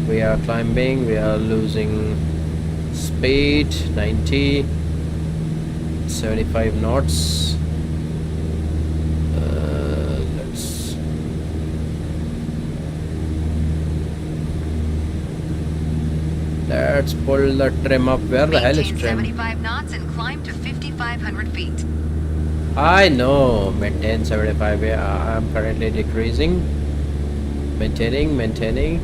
We are climbing. We are losing speed. 90, 75 knots. Let's. Let's pull the trim up. Where the hell is Maintain trim? 75 knots and climb to 5,500 feet. I know. Maintain 75. Yeah, I'm currently decreasing. Maintaining.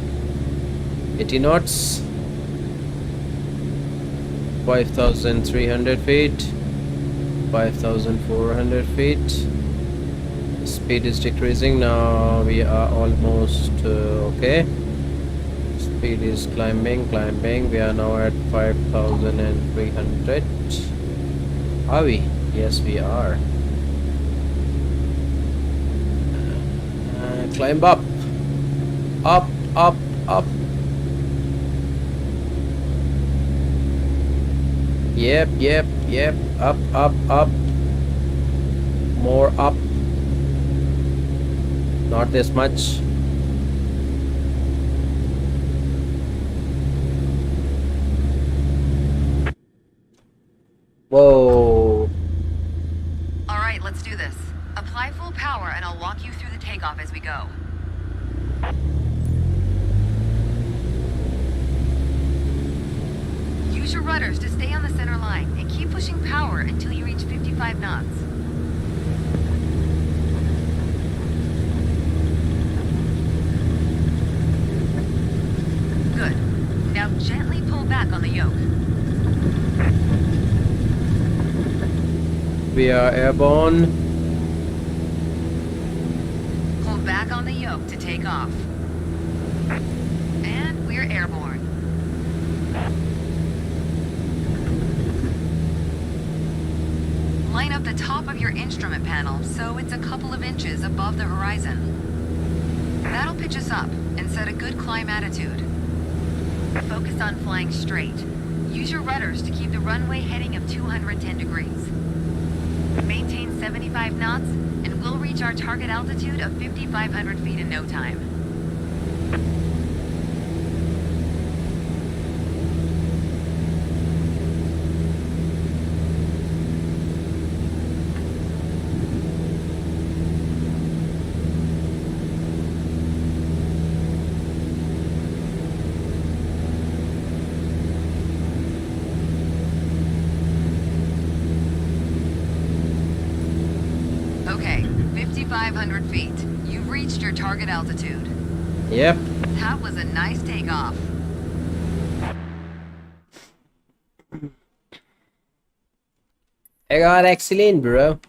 80 knots. 5,300 feet, 5,400 feet. Speed is decreasing now. We are almost okay. Speed is climbing. We are now at 5,300. Are we? Yes, we are. Climb up, up, up, up. Yep. Up, up, up. More up. Not this much. Whoa. All right, let's do this. Apply full power and I'll walk you through the takeoff as we go. Use your rudders to stay on the center line and keep pushing power until you reach 55 knots. Good. Now gently pull back on the yoke. We are airborne. Pull back on the yoke to take off. And we're airborne. Line up the top of your instrument panel so it's a couple of inches above the horizon. That'll pitch us up and set a good climb attitude. Focus on flying straight. Use your rudders to keep the runway heading of 210 degrees. Maintain 75 knots and we'll reach our target altitude of 5,500 feet in no time. Okay, 5,500 feet. You've reached your target altitude. Yep. That was a nice takeoff. I got excellent, bro.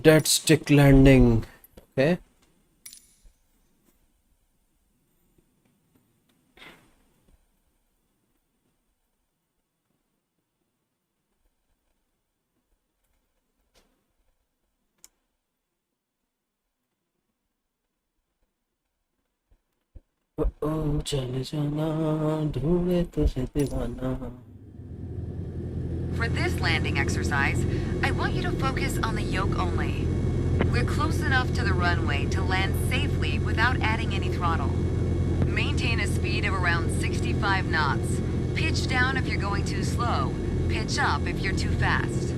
Dead stick landing. Okay. चले जाना ढूंढे तुझे दीवाना. For this landing exercise, I want you to focus on the yoke only. We're close enough to the runway to land safely without adding any throttle. Maintain a speed of around 65 knots. Pitch down if you're going too slow. Pitch up if you're too fast.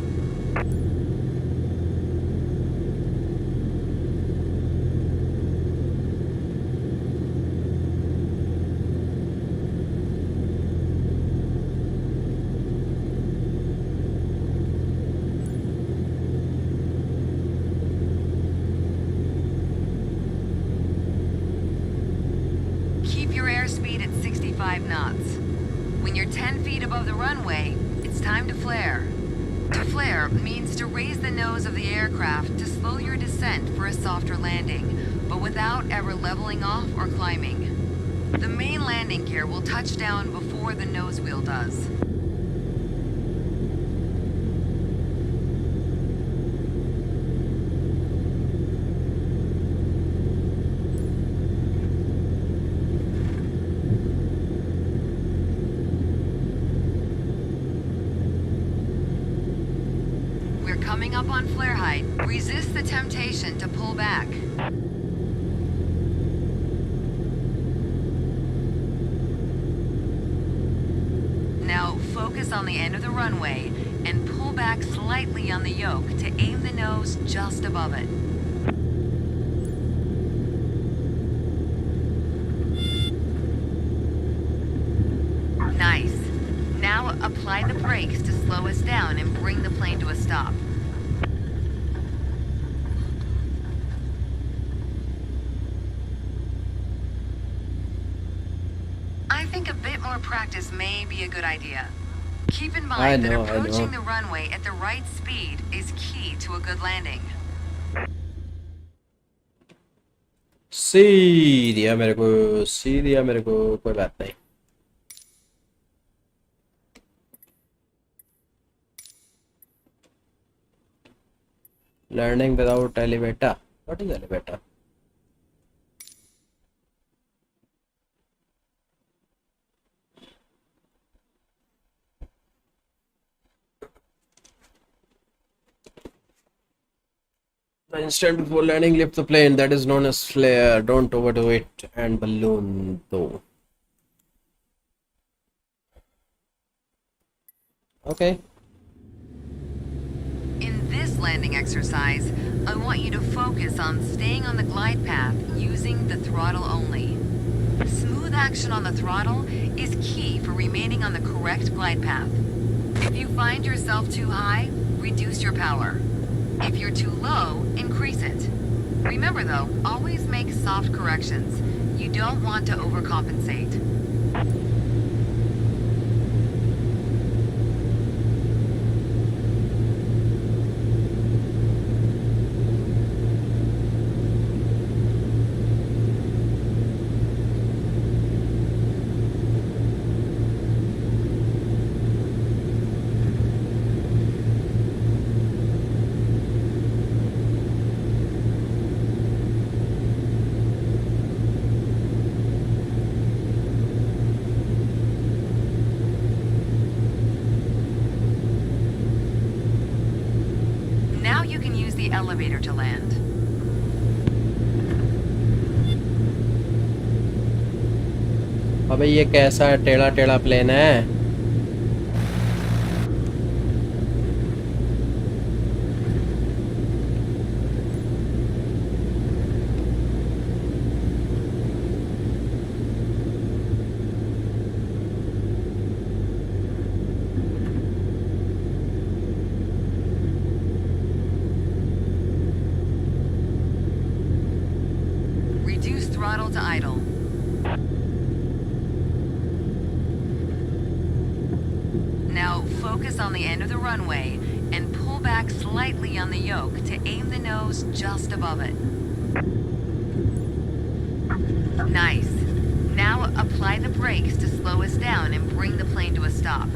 Keep your airspeed at 65 knots. When you're 10 feet above the runway, it's time to flare. To flare means to raise the nose of the aircraft to slow your descent for a softer landing, but without ever leveling off or climbing. The main landing gear will touch down before the nose wheel does. Coming up on flare height, resist the temptation to pull back. Now focus on the end of the runway and pull back slightly on the yoke to aim the nose just above it. Nice. Now apply the brakes to slow us down and bring the plane to a stop. think a bit more practice may be a good idea. Keep in I mind that know, I approaching know. the runway at the right speed is key to a good landing. सी दिया मेरे को, कोई बात नहीं. Learning without elevator. What is elevator? The instant before landing, lift the plane. That is known as flare. Don't overdo it. And balloon, though. Okay. In this landing exercise, I want you to focus on staying on the glide path using the throttle only. Smooth action on the throttle is key for remaining on the correct glide path. If you find yourself too high, reduce your power. If you're too low, increase it. Remember though, always make soft corrections. You don't want to overcompensate. Now you can use the elevator to land. अबे ये कैसा टेढ़ा टेढ़ा plane है? Reduce throttle to idle. Now focus on the end of the runway and pull back slightly on the yoke to aim the nose just above it. Nice. Now apply the brakes to slow us down and bring the plane to a stop.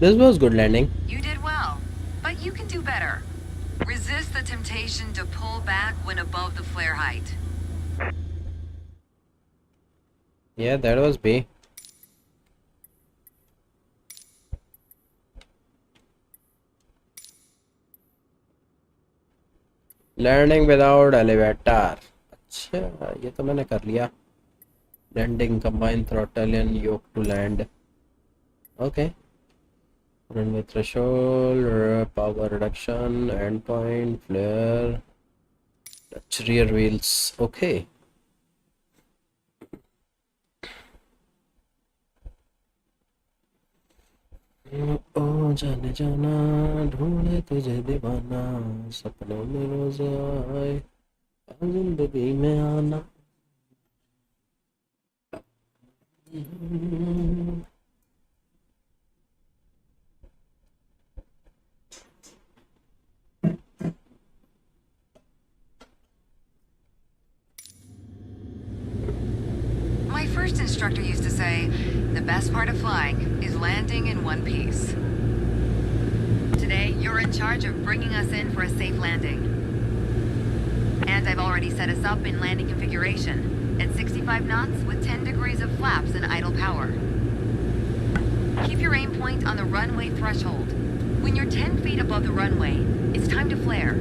This was good landing. You did well, but you can do better. Resist the temptation to pull back when above the flare height. Yeah, that was B. Landing without elevator. अच्छा, ये तो मैंने कर लिया. Landing, combine throttle and yoke to land. Okay. Runway threshold, power reduction, endpoint, flare, touch rear wheels. Okay. ओ जाने जाना ढूंढे तुझे दीवाना सपनों में रोज आए जिंदगी में आना. My first instructor used to say, the best part of flying is landing in one piece. Today, you're in charge of bringing us in for a safe landing. And I've already set us up in landing configuration at 65 knots with 10 degrees of flaps and idle power. Keep your aim point on the runway threshold. When you're 10 feet above the runway, it's time to flare.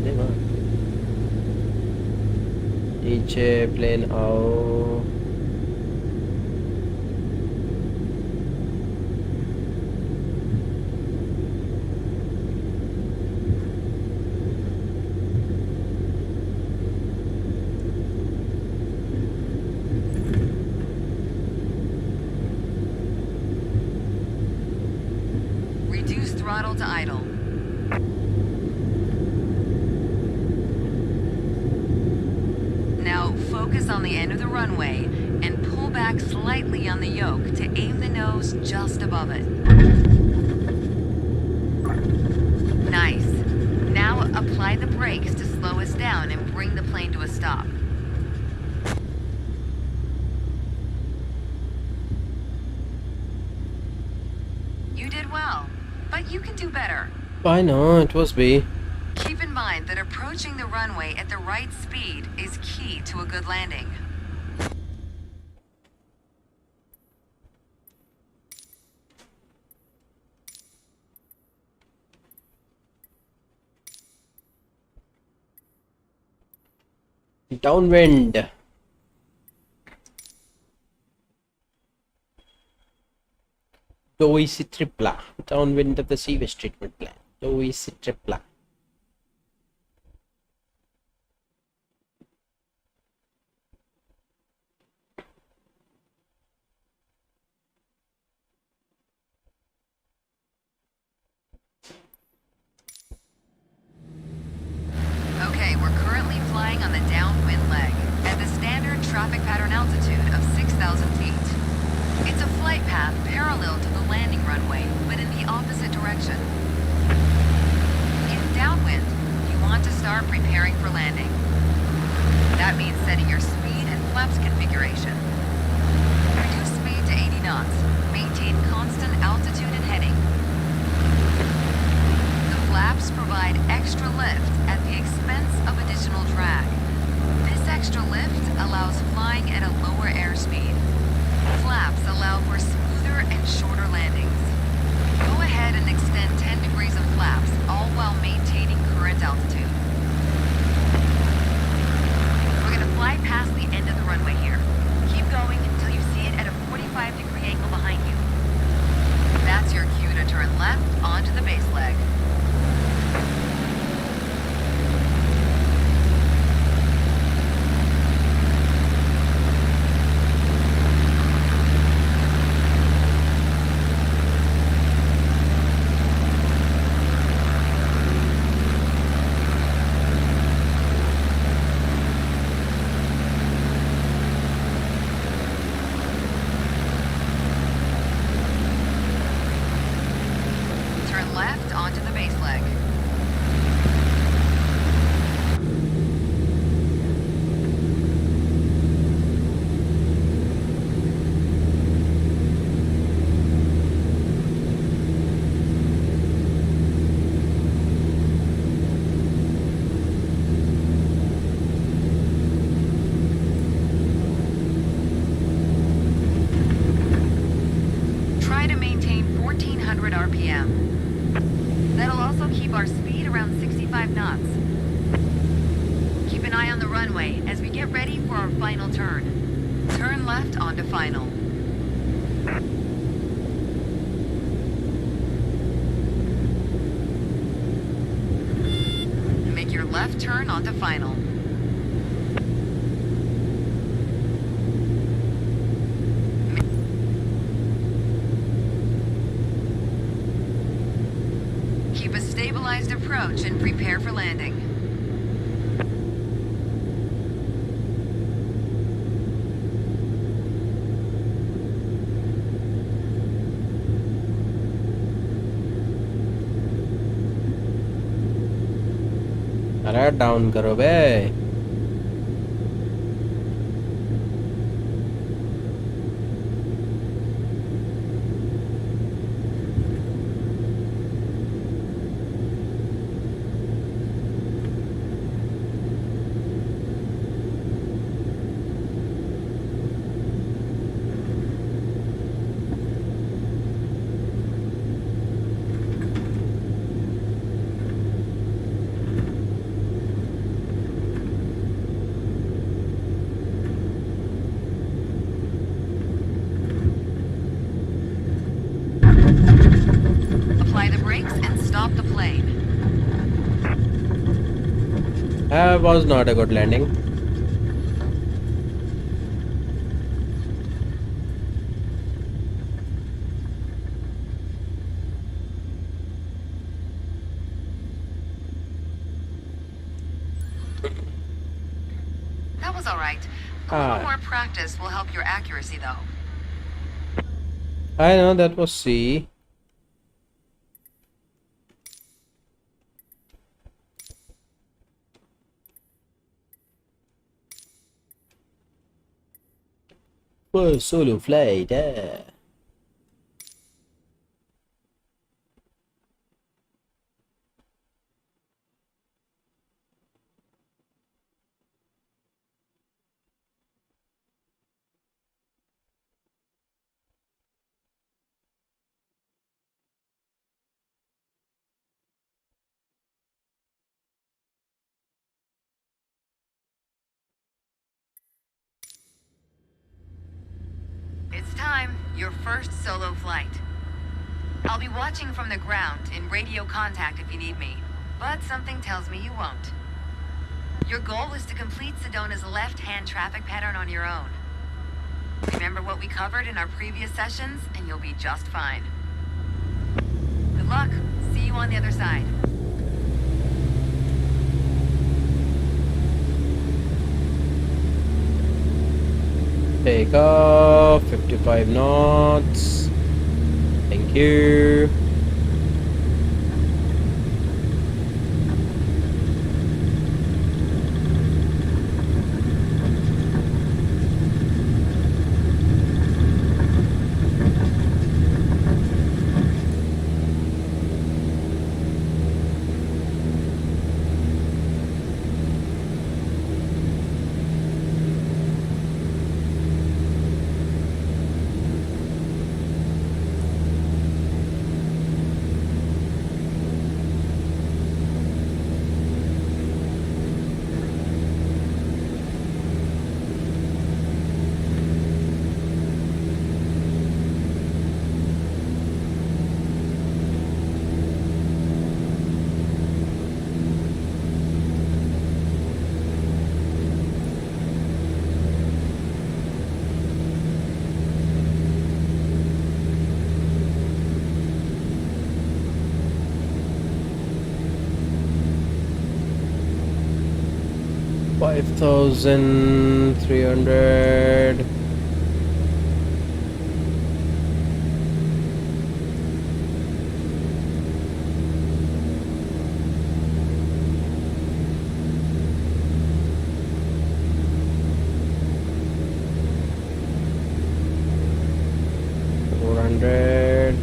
दीवान नीचे plane आओ Reduce throttle to idle. Now focus on the end of the runway and pull back slightly on the yoke to aim the nose just above it. Nice. Now apply the brakes to slow us down and bring the plane to a stop. You did well, but you can do better. I know it was B. Keep in mind that approaching the runway at the right speed is key to a good landing. Downwind. Doisi tripla. Downwind of the sewage treatment plant. Doisi tripla. Okay, we're currently flying on the downwind leg at the standard traffic pattern altitude of 6,000 feet. It's a flight path parallel to the landing runway, but in the opposite direction. In downwind, you want to start preparing for landing. That means setting your speed and flaps configuration. Reduce speed to 80 knots. Maintain constant altitude and heading. The flaps provide extra lift at the expense of additional drag. This extra lift allows flying at a lower airspeed. Flaps allow for smoother and shorter landings. Go ahead and extend 10 degrees of flaps, all while maintaining current altitude. We're going to fly past the end of the runway here. Keep going until you see it at a 45-degree angle behind you. That's your cue to turn left onto the base leg. Turn left onto the base leg. Try to maintain 1400 RPM. That'll also keep our speed around 65 knots. Keep an eye on the runway as we get ready for our final turn. Turn left onto final. Make your left turn onto final. Keep a stabilized approach and prepare for landing. अरे down करो बे Was not a good landing. That was all right. A little Ah, more practice will help your accuracy, though. I know that was C. Oh, solo flight. It's time. Your first solo flight. I'll be watching from the ground in radio contact if you need me, but something tells me you won't. Your goal is to complete Sedona's left-hand traffic pattern on your own. Remember what we covered in our previous sessions, and you'll be just fine. Good luck. See you on the other side. Take off. 55 knots. Thank you. $5,300. $400.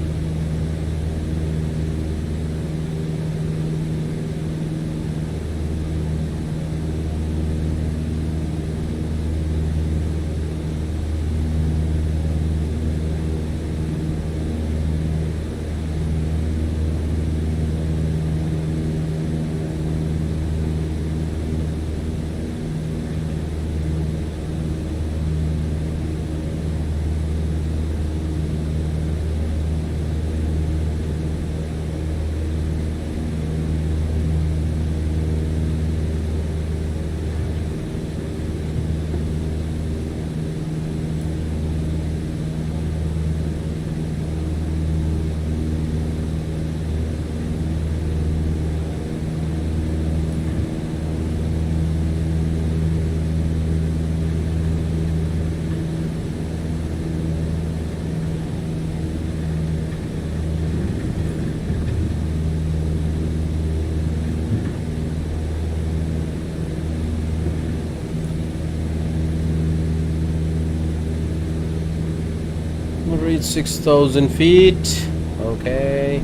We'll reach 6,000 feet. Okay.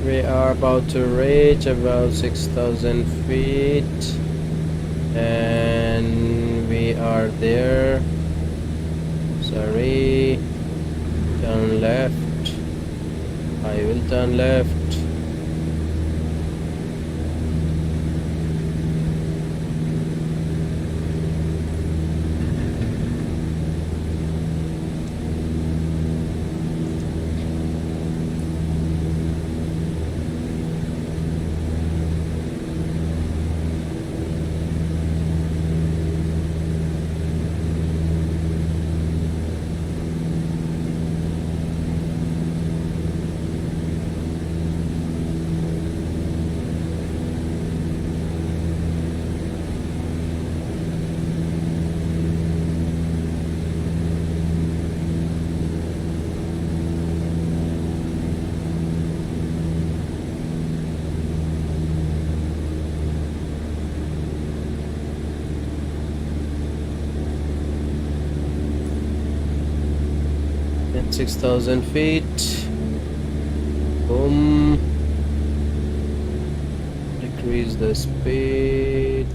We are about to reach about 6,000 feet. And we are there. Sorry. Turn left. I will turn left. 6,000 feet. Boom. Decrease the speed.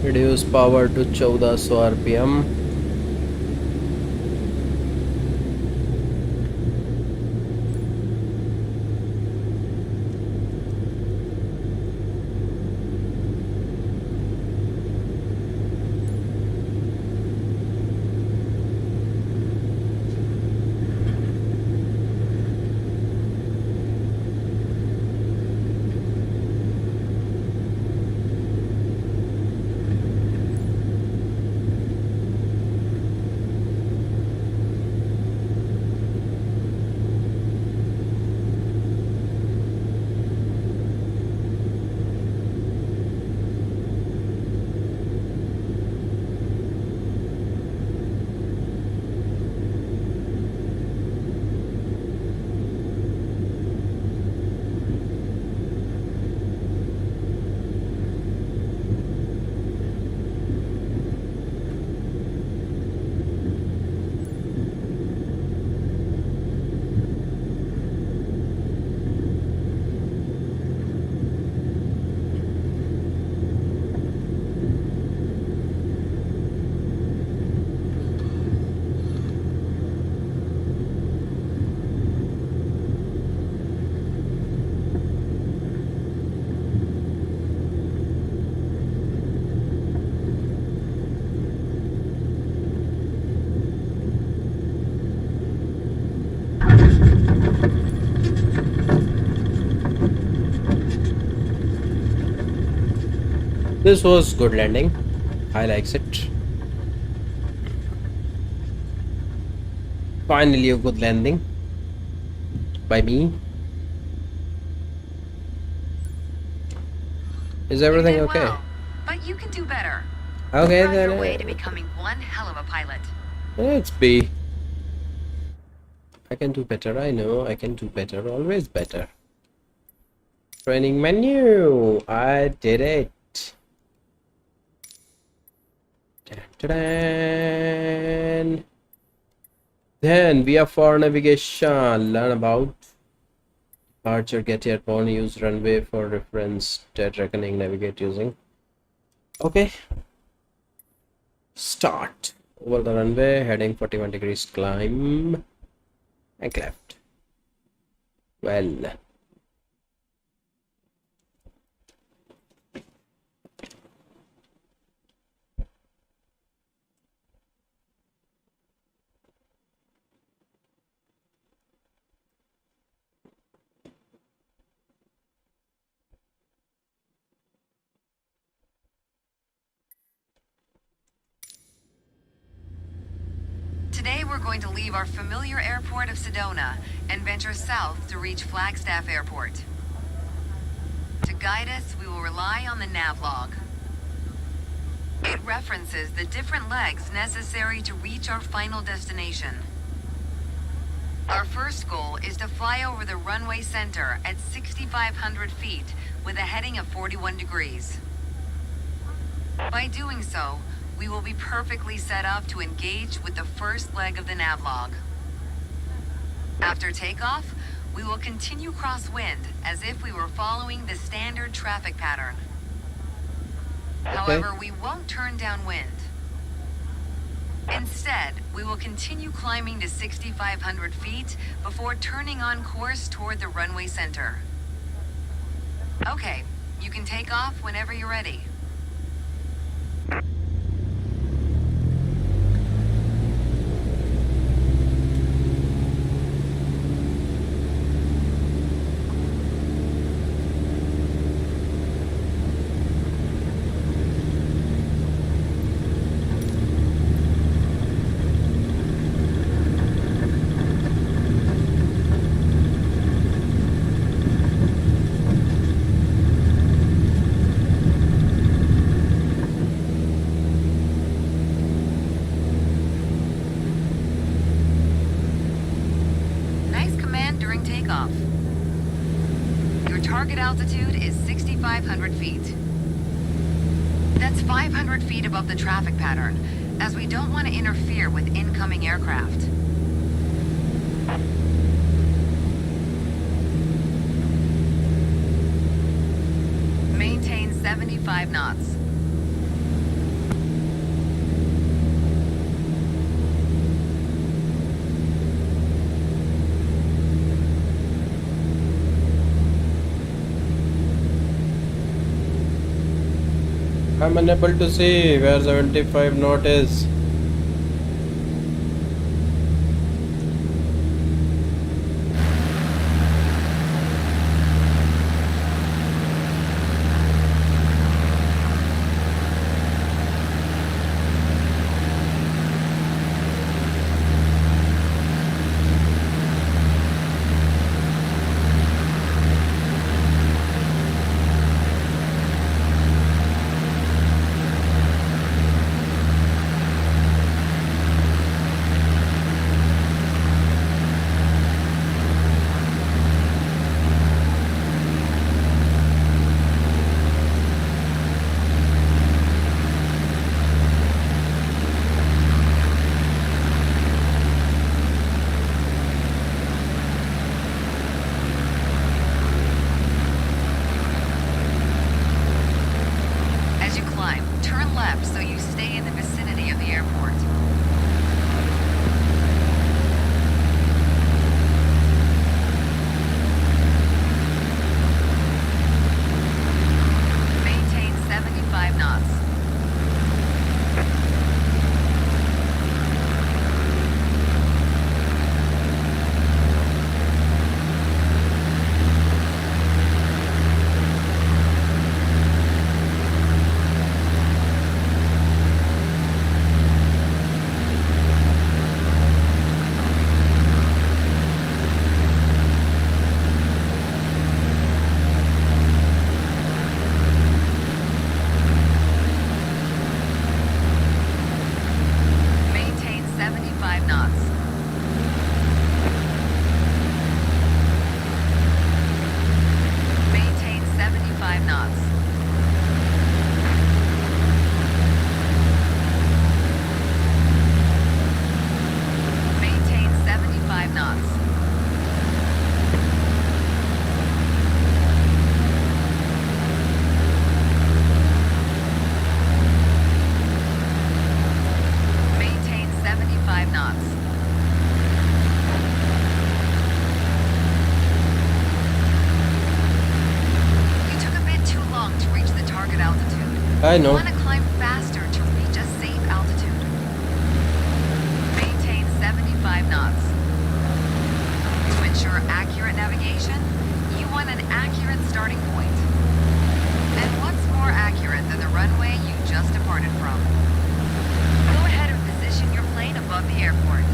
Reduce power to 1400 RPM. This was good landing. I likes it. Finally a good landing by me. Is You everything did okay? well, but you can do better. Okay You're on then. your way to becoming one hell of a pilot. It's B. I can do better. I know I can do better. Always better. Training menu. I did it. Ta-da. Then we are for navigation. Learn about Archer, get airborne, use runway for reference, dead reckoning, navigate using. Okay. Start. Over the runway, heading 41 degrees, climb and left. Well. we're going to leave our familiar airport of Sedona and venture south to reach Flagstaff Airport. To guide us, we will rely on the navlog. It references the different legs necessary to reach our final destination. Our first goal is to fly over the runway center at 6,500 feet with a heading of 41 degrees. By doing so, we will be perfectly set up to engage with the first leg of the navlog. After takeoff, we will continue crosswind as if we were following the standard traffic pattern. However, we won't turn downwind. Instead, we will continue climbing to 6,500 feet before turning on course toward the runway center. Okay, you can take off whenever you're ready. Nice command during takeoff. Your target altitude is 6,500 feet. That's 500 feet above the traffic pattern, as we don't want to interfere with incoming aircraft. Maintain 75 knots. I'm unable to see where 75 knot is. As you climb, turn left so you stay in the vicinity of the airport. Maintain 75 knots. Maintain 75 knots. Maintain 75 knots. Maintain 75 knots. Maintain 75 knots. You took a bit too long to reach the target altitude. I know. You want to climb faster to reach a safe altitude. Maintain 75 knots. To ensure accurate navigation, you want an accurate starting point. And what's more accurate than the runway you just departed from? Go ahead and position your plane above the airport.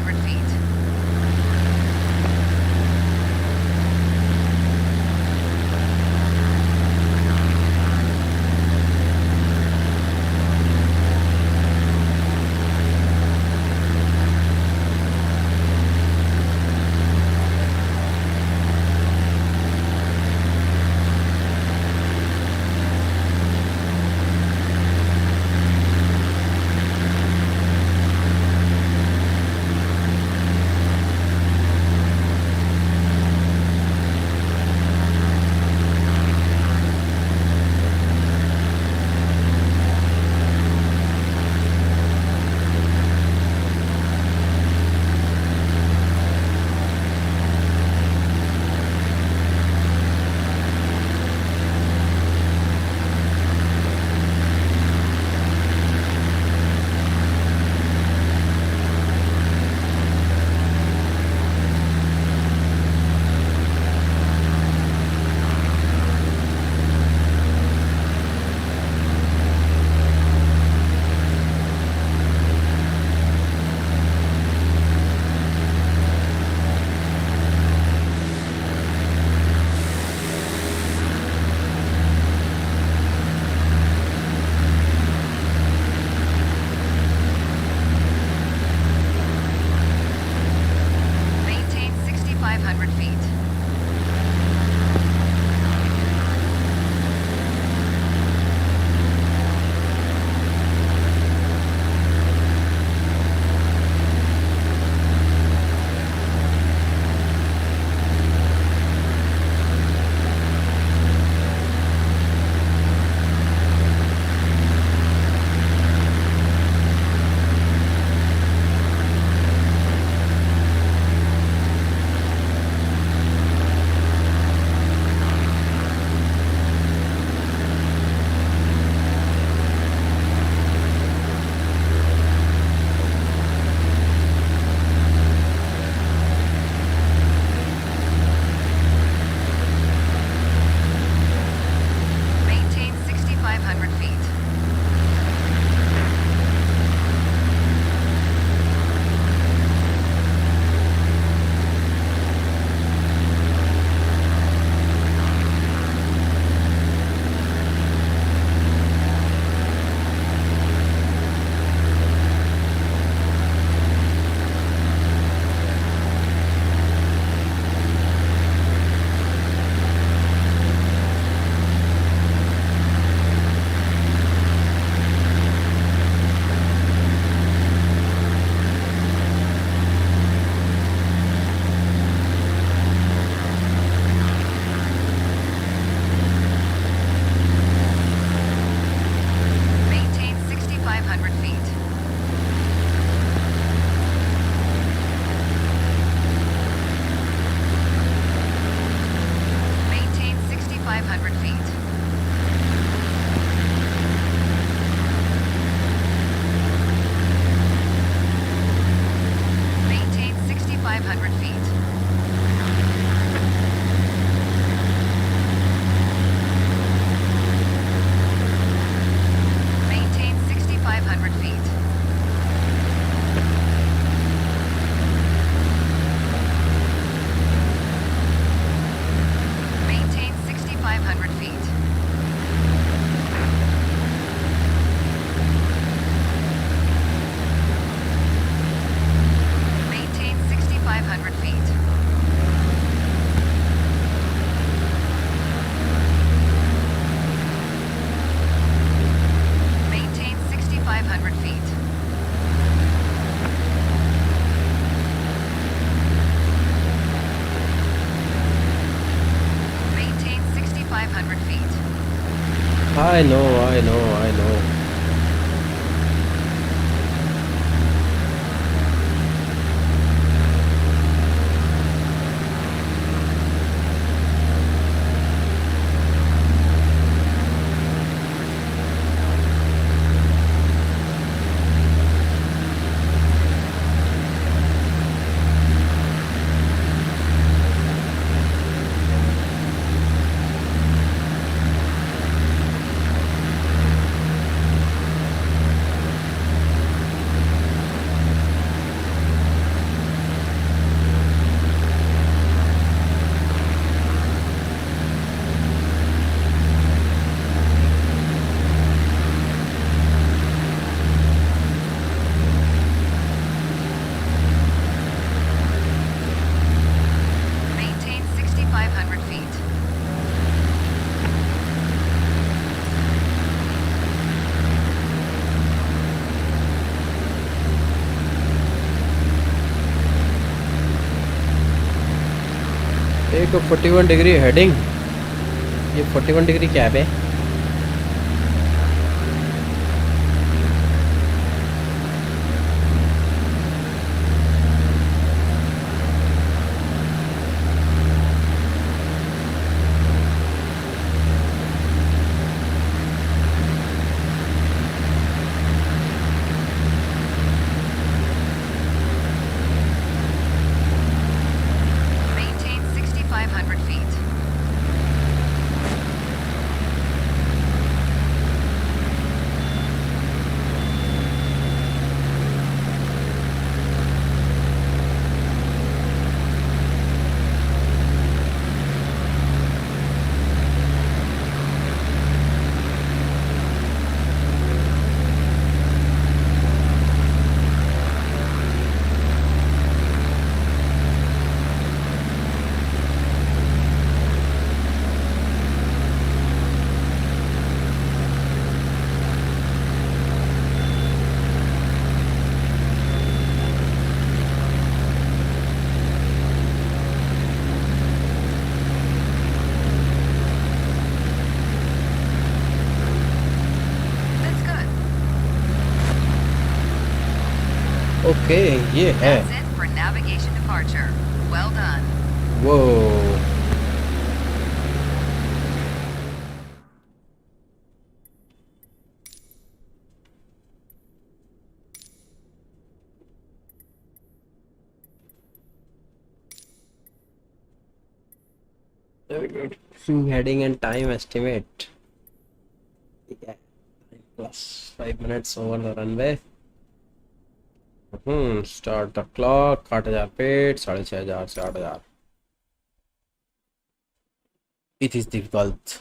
6,500 feet. Maintain 6,500 feet. Maintain 6,500 feet. Maintain 6,500 feet. Maintain 6,500 feet. Maintain 6,500 feet. Maintain 6,500 feet. Maintain 6,500 feet. Maintain 6,500 feet. Maintain 6,500 feet. Maintain 6,500 feet. I know. एक 41 degree heading, ये 41 degree क्या है? Maintain 6,500 feet. That's good. Okay, ये है That's it for navigation departure. Well done. वो। Heading and time estimate, ठीक है, plus 5 minutes over the runway. Start the clock, 8,000 feet, 6,500 से 8,000। It is difficult.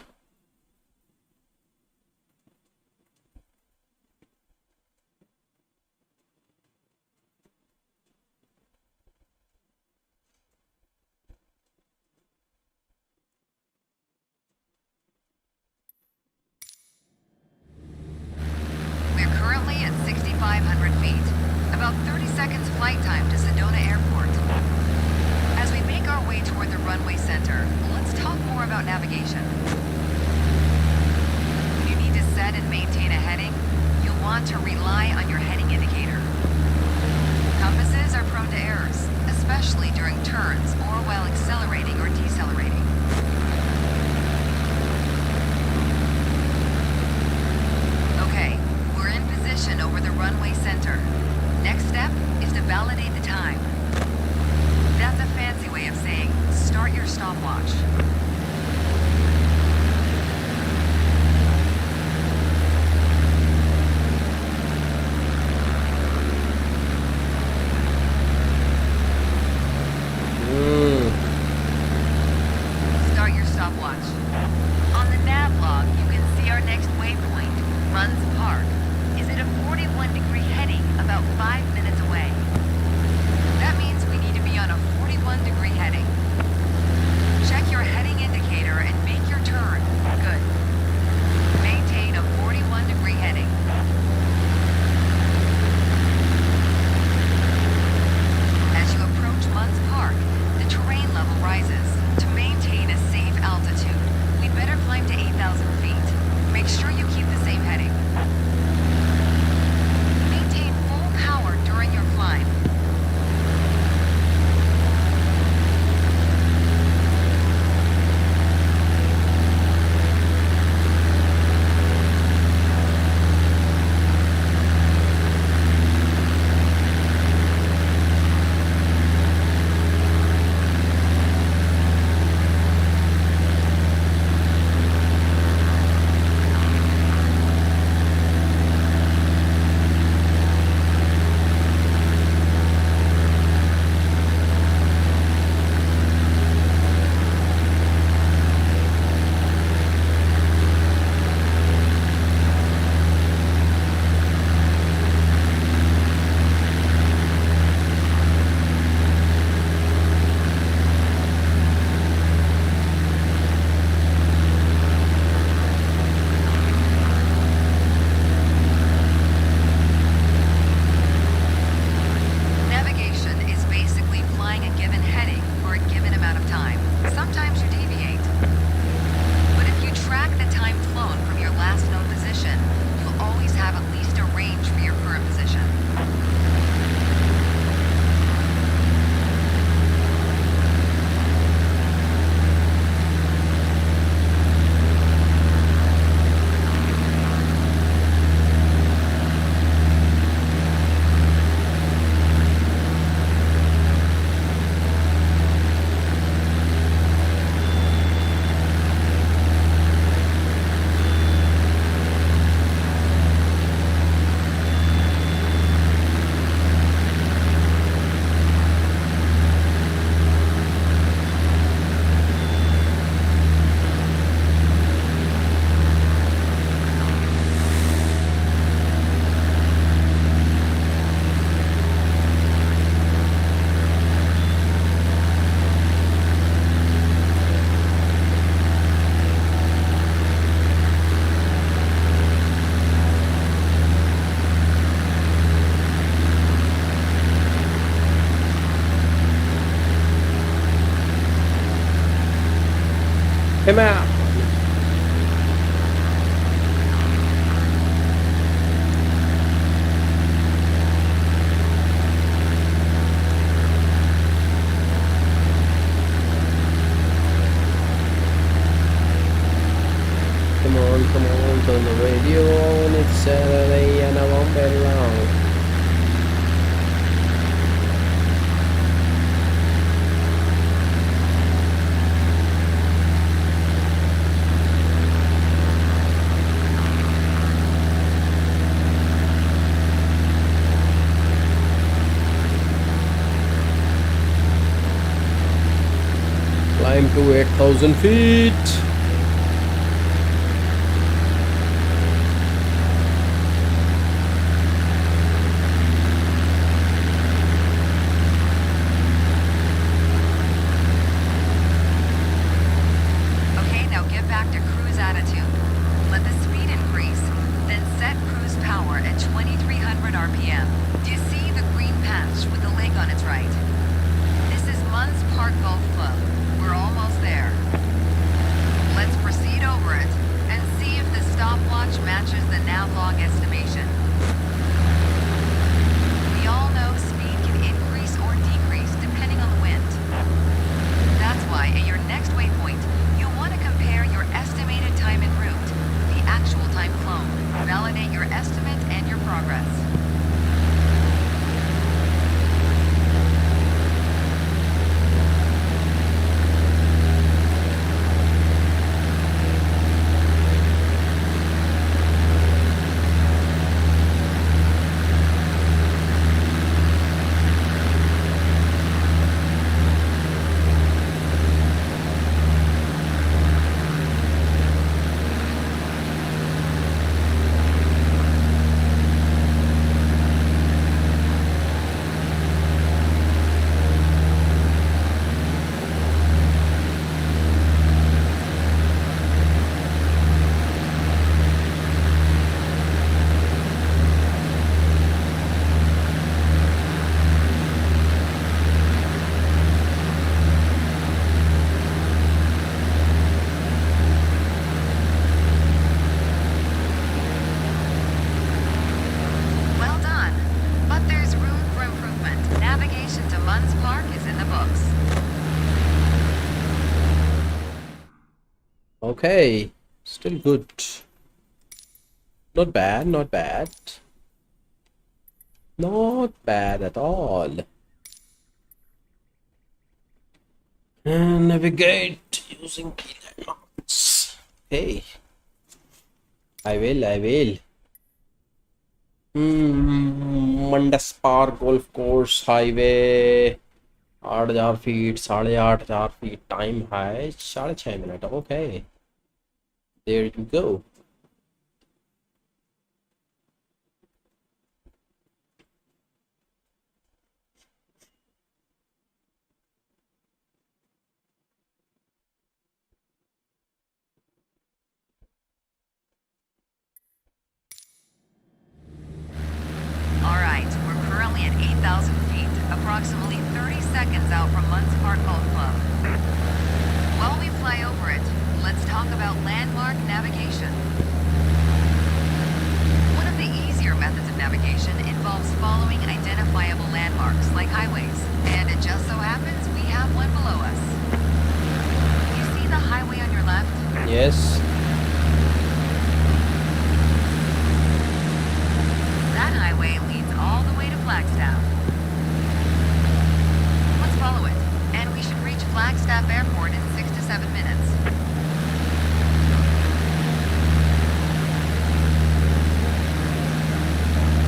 We're currently at 6,500 feet. About 30 seconds flight time to Sedona Airport. As we make our way toward the runway center, let's talk more about navigation. When you need to set and maintain a heading, you'll want to rely on your heading indicator. Compasses are prone to errors, especially during turns or while accelerating or decelerating. Okay, we're in position over the runway center. Next step is to validate the time. That's a fancy way of saying start your stopwatch. Start your stopwatch. On the nav log, you can see our next waypoint, Runs Park, is at a 41-degree heading about 5 minutes away. That means we need to be on a 41-degree heading. Check your heading him out. Come on, turn the radio on. It's Saturday and I won't be long. Climb to 8,000 feet. Okay, now get back to cruise attitude. Let the speed increase, then set cruise power at 2300 RPM. Do you see the green patch with the lake on its right? This is Munns Park Golf Club. We're almost there. Let's proceed over it and see if the stopwatch matches the navlog estimation. We all know speed can increase or decrease depending on the wind. That's why at your next waypoint, you'll want to compare your estimated time en route, the actual time flown. Validate your estimate and your progress. Well done. But there's room for improvement. Navigation to Munns Park is in the books. Okay, still good. Not bad, not bad. Not bad at all. And navigate using key landmarks. Hey, I will. Mandus park golf course highway 8,000 feet 8,500 feet time है 6.5 minute okay there you go All right, we're currently at 8,000 feet, approximately 30 seconds out from Munns Park Golf Club. While we fly over it, let's talk about landmark navigation. One of the easier methods of navigation involves following identifiable landmarks like highways, and it just so happens we have one below us. You see the highway on your left? yes That highway leads all the way to Flagstaff. Let's follow it, and we should reach Flagstaff Airport in 6 to 7 minutes.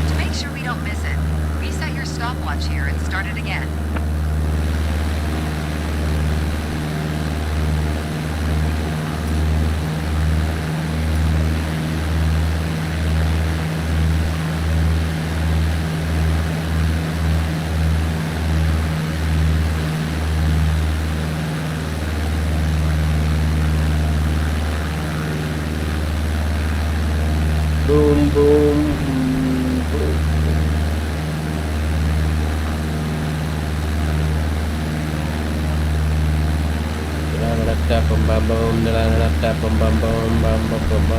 To make sure we don't miss it, reset your stopwatch here and start it again.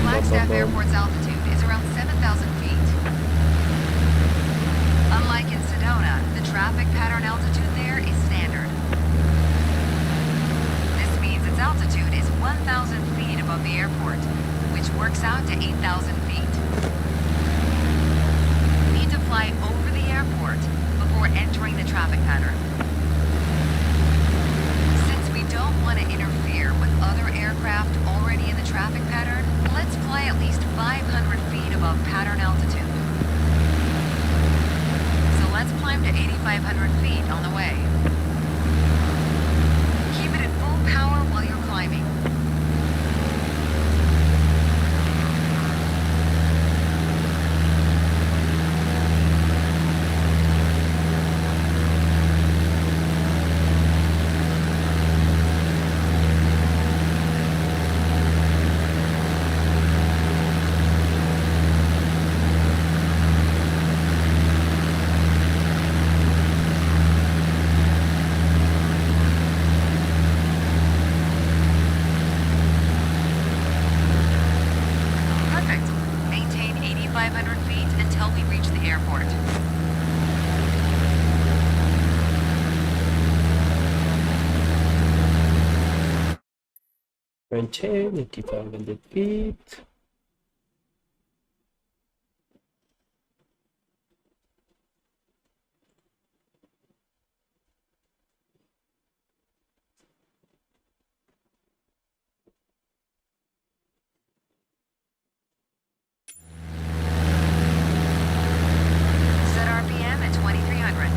Flagstaff Airport's altitude is around 7,000 feet. Unlike in Sedona, the traffic pattern altitude there is standard. This means its altitude is 1,000 feet above the airport, which works out to 8,000 feet. You need to fly over the airport before entering the traffic pattern. Since we don't want to interfere with other aircraft already in the traffic pattern, let's fly at least 500 feet above pattern altitude. So let's climb to 8,500 feet on the way. Keep it at full power while you're climbing. Perfect. Maintain 8,500 feet until we reach the airport. Maintain 8,500 feet. Set RPM at 2,300.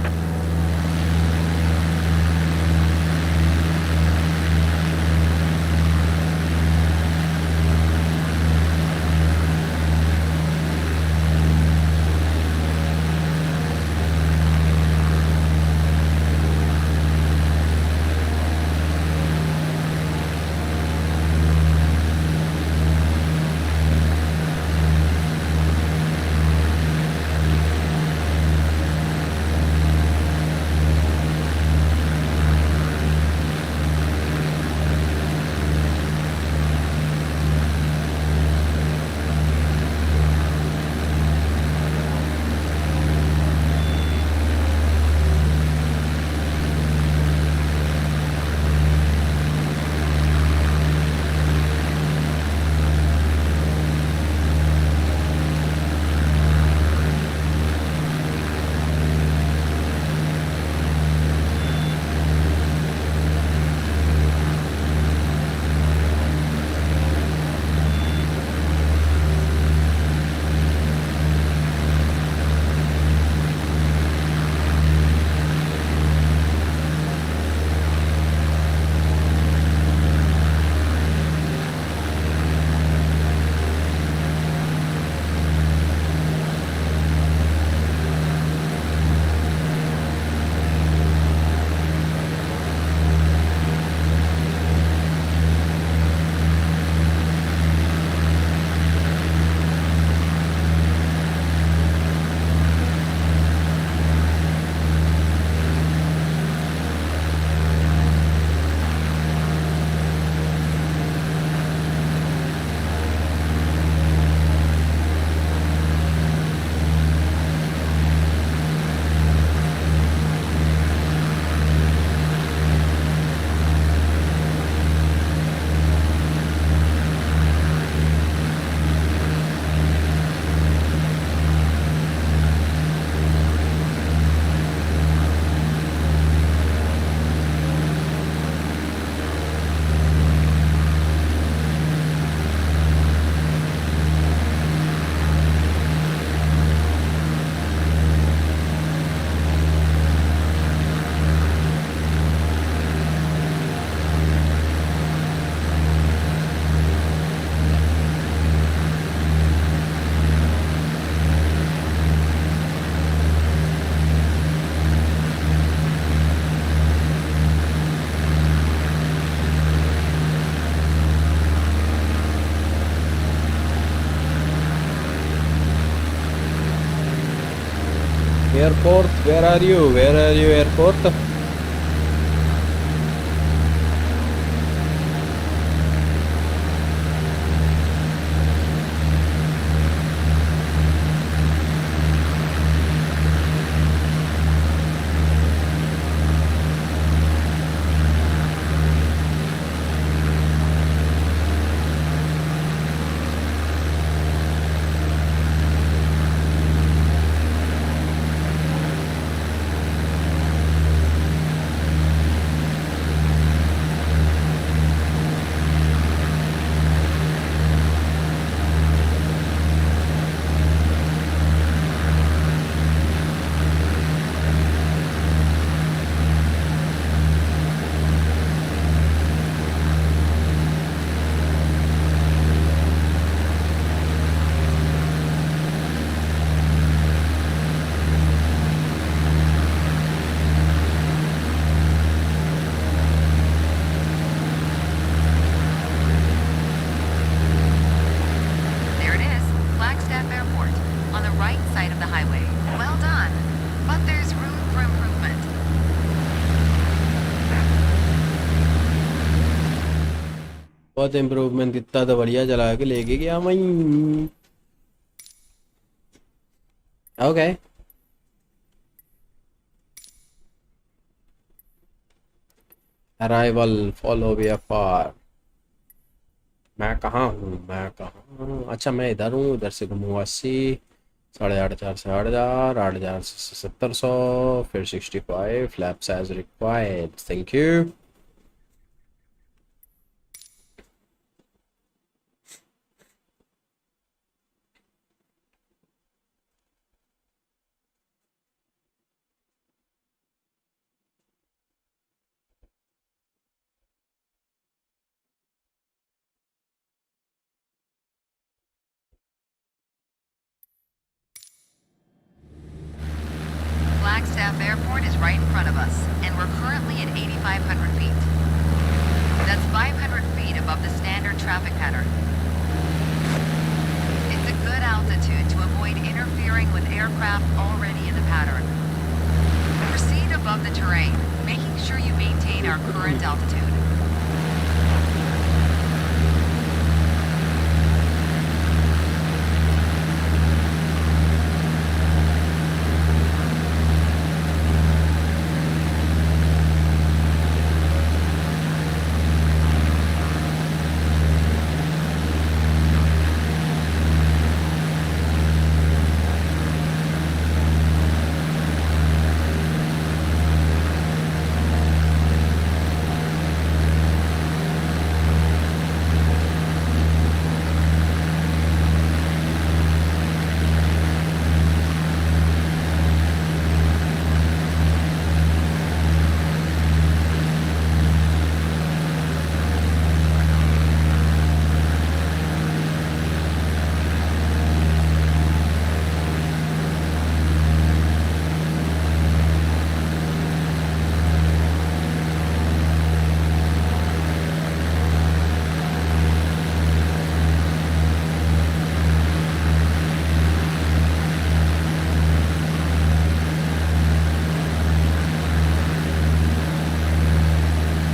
Airport, where are you? Where are you, airport? बहुत improvement, कितना तो बढ़िया चला के लेके गया मैं। Okay, arrival follow VFR. मैं कहाँ हूँ, मैं कहाँ हूँ? अच्छा मैं इधर हूँ, इधर से घूमूंगा 80, 8,500 से 8,000, 8,000 से 7,700, फिर 65 flaps as required, thank you. Flagstaff Airport is right in front of us, and we're currently at 8,500 feet. That's 500 feet above the standard traffic pattern. It's a good altitude to avoid interfering with aircraft already in the pattern. Proceed above the terrain, making sure you maintain our current altitude.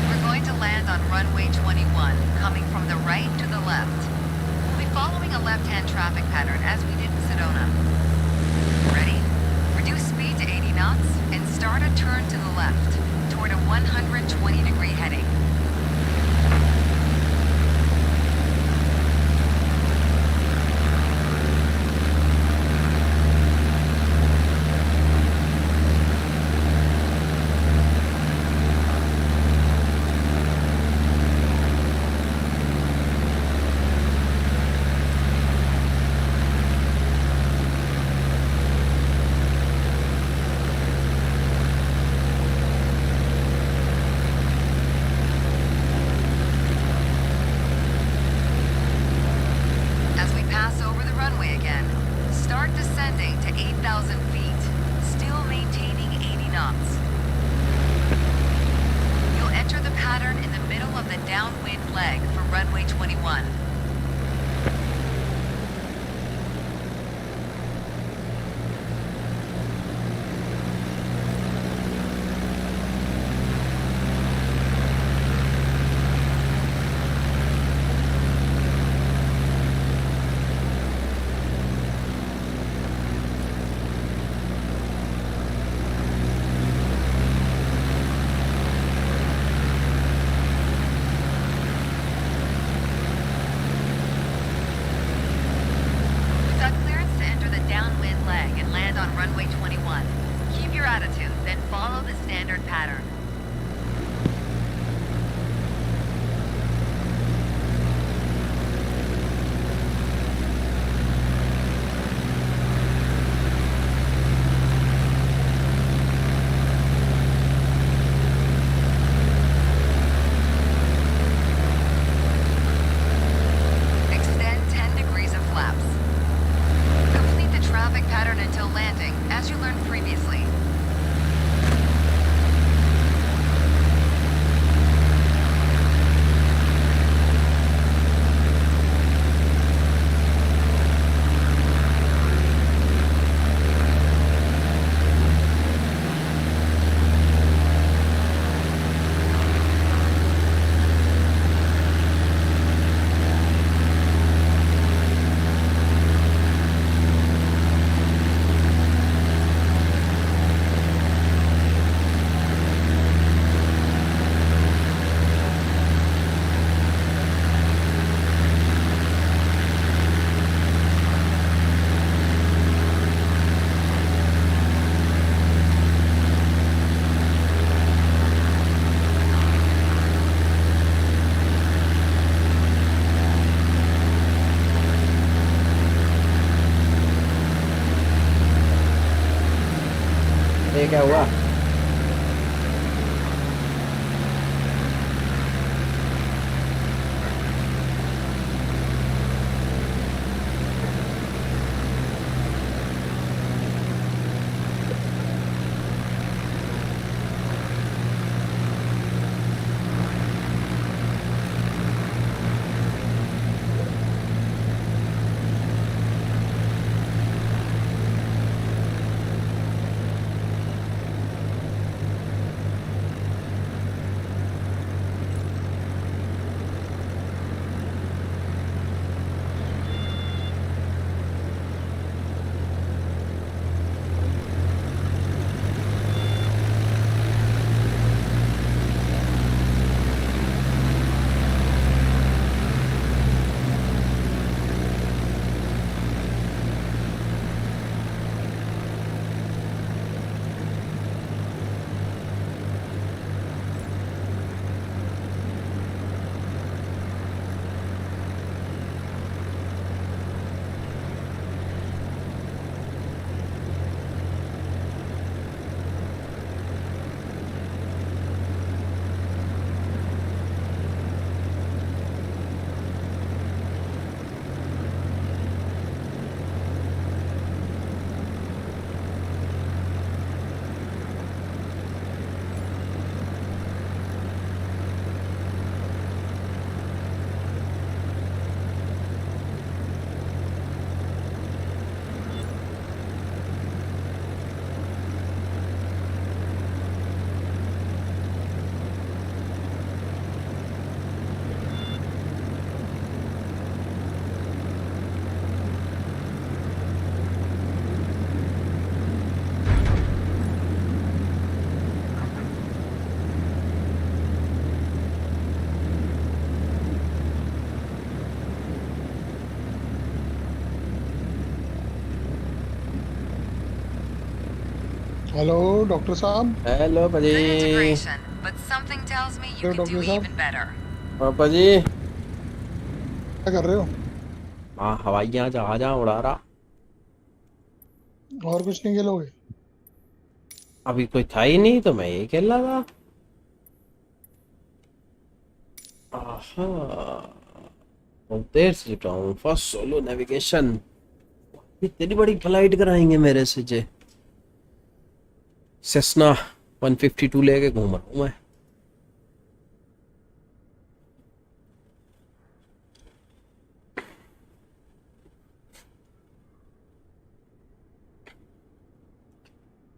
We're going to land on runway 21, coming from the right to the left. We'll be following a left-hand traffic pattern as we did in Sedona. Ready? Reduce speed to 80 knots and start a turn to the left toward a 120-degree heading. As we pass over the runway again, start descending to 8,000 feet, still maintaining 80 knots. You'll enter the pattern in the middle of the downwind leg for runway 21. क्या हुआ? Hello doctor साहब। Hello पाजी। Good integration, but something tells me you hello can do doctor साहब, even better. पापा जी। क्या कर रहे हो? हाँ, हवाइयाँ जहाजा उड़ा रहा। और कुछ नहीं खेलोगे? अभी कोई था ही नहीं तो मैं यही खेल रहा था। आहा, बहुत देर से जुटा हूँ। First solo navigation. इतनी बड़ी फ्लाइट कराएंगे मेरे से जे। सेस्ना 152 लेके घूम रहा हूँ मैं।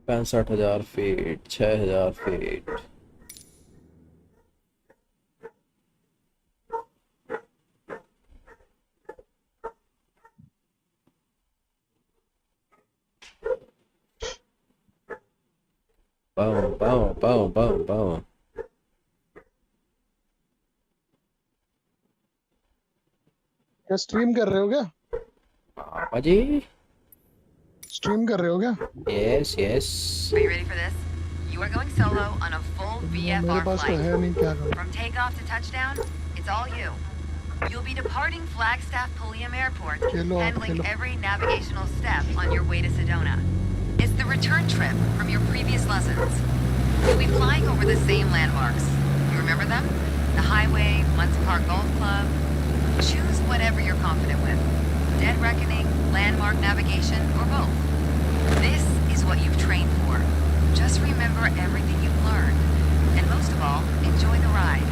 ₹65,000, 6,000 फीट। बाओ बाओ बाओ बाओ बाओ। क्या स्ट्रीम कर रहे हो क्या? पापा जी। स्ट्रीम कर रहे हो क्या? Yes yes. Are you ready for this? You are going solo on a full मेरे VFR पास तो flight. है नहीं, क्या करूं? From takeoff to touchdown, it's all you. You'll be departing Flagstaff Pulliam Airport, खेलो आप, handling Khelo. every navigational step on your way to Sedona. It's the return trip from your previous lessons. You'll be flying over the same landmarks. You remember them? The highway, Muncie Park Golf Club. Choose whatever you're confident with. Dead reckoning, landmark navigation, or both. This is what you've trained for. Just remember everything you've learned. And most of all, enjoy the ride.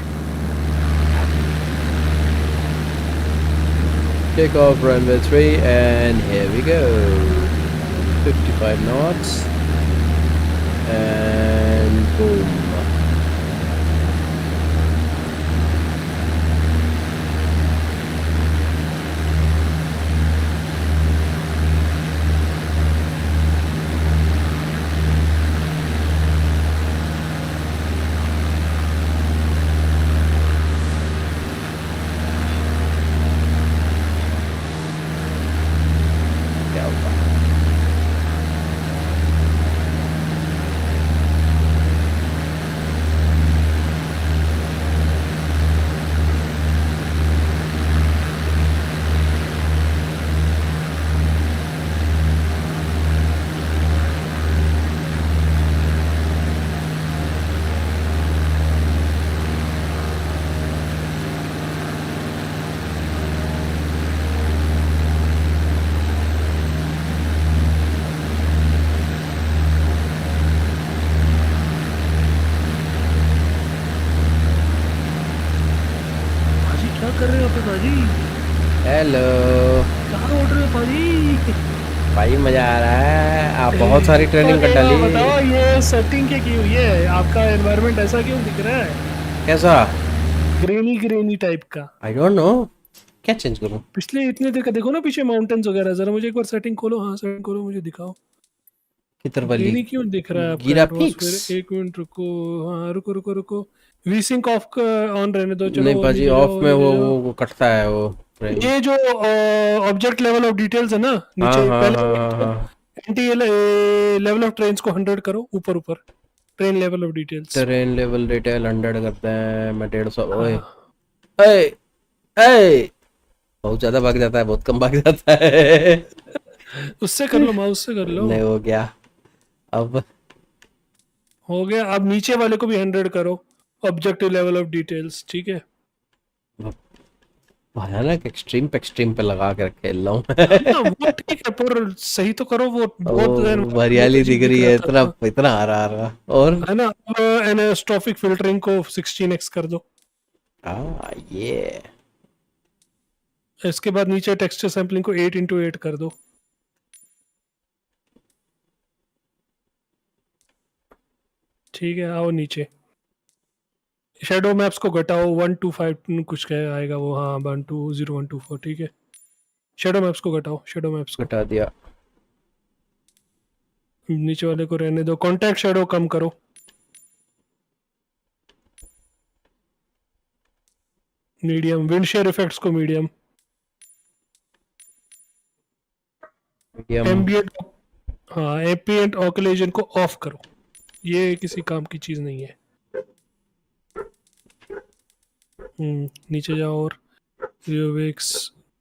Take off runway 3 and here we go. 55 knots. And boom. क्या हुआ? कर रहे हो पे भाजी? Hello कहाँ उड़ रहे हो भाजी? भाई, मजा आ रहा है। आप बहुत सारी ट्रेनिंग कर डाली। बताओ ये सेटिंग क्या की हुई है? आपका एनवायरनमेंट ऐसा क्यों दिख रहा है? कैसा? ग्रेनी ग्रेनी टाइप का। आई डोंट नो, क्या चेंज करूं? पिछले इतने देर का देखो ना पीछे माउंटेन्स वगैरह, जरा मुझे एक बार सेटिंग खोलो। हाँ सेटिंग खोलो, मुझे दिखाओ। किधर वाली? ग्रेनी क्यों दिख रहा है आपका गिराफिक्स? एटमॉस्फेयर? एक मिनट रुको। हाँ रुको रुको रुको। वीसिंक ऑफ ऑन रहने दो। चलो नहीं और पाजी, नीचे ऑफ जाओ, में नीचे वो जाओ। वो कटता है वो फ्रेम। ये जो ऑब्जेक्ट लेवल ऑफ डिटेल्स है ना हाँ नीचे, हाँ हाँ हाँ पहले हाँ। एंटी लेवल ऑफ ट्रेन्स को 100 करो, ऊपर ऊपर। Train level of details. Train level detail 100 करते हैं, मैं 150। ओए हाँ ओए ओए, बहुत ज्यादा भाग जाता है, बहुत कम भाग जाता है। उससे कर लो, माउस से कर लो। नहीं हो गया अब। हो गया। अब नीचे वाले को भी 100 करो, ऑब्जेक्टिव लेवल ऑफ डिटेल्स। ठीक है। भयानक एक्सट्रीम पे लगा कर खेल रहा हूँ। हाँ वो ठीक है, पर सही तो करो। वो ओ, बहुत बहुत हरियाली अजीब दिख दिख रही रहा है, था इतना ना। इतना हरा हरा। और है ना। अब एनोस्ट्रॉफिक फिल्टरिंग को 16x कर दो। ये इसके बाद नीचे टेक्सचर सैम्पलिंग को 8x8 कर दो। ठीक है, आओ नीचे। शेडो मैप्स को घटाओ 125 कुछ क्या आएगा वो। हाँ 120124। ठीक है। शेडो मैप्स को घटाओ, शेडो मैप्स को। हटा दिया। नीचे वाले को रहने दो। कॉन्टैक्ट शेडो कम करो। मीडियम। विंडशेयर इफेक्ट्स को मीडियम। मीडियम। एम्बिएंट, हाँ एम्बिएंट ऑक्यूलेशन को ऑफ करो। ये किसी काम की चीज नहीं है। नीचे जाओ और विक्स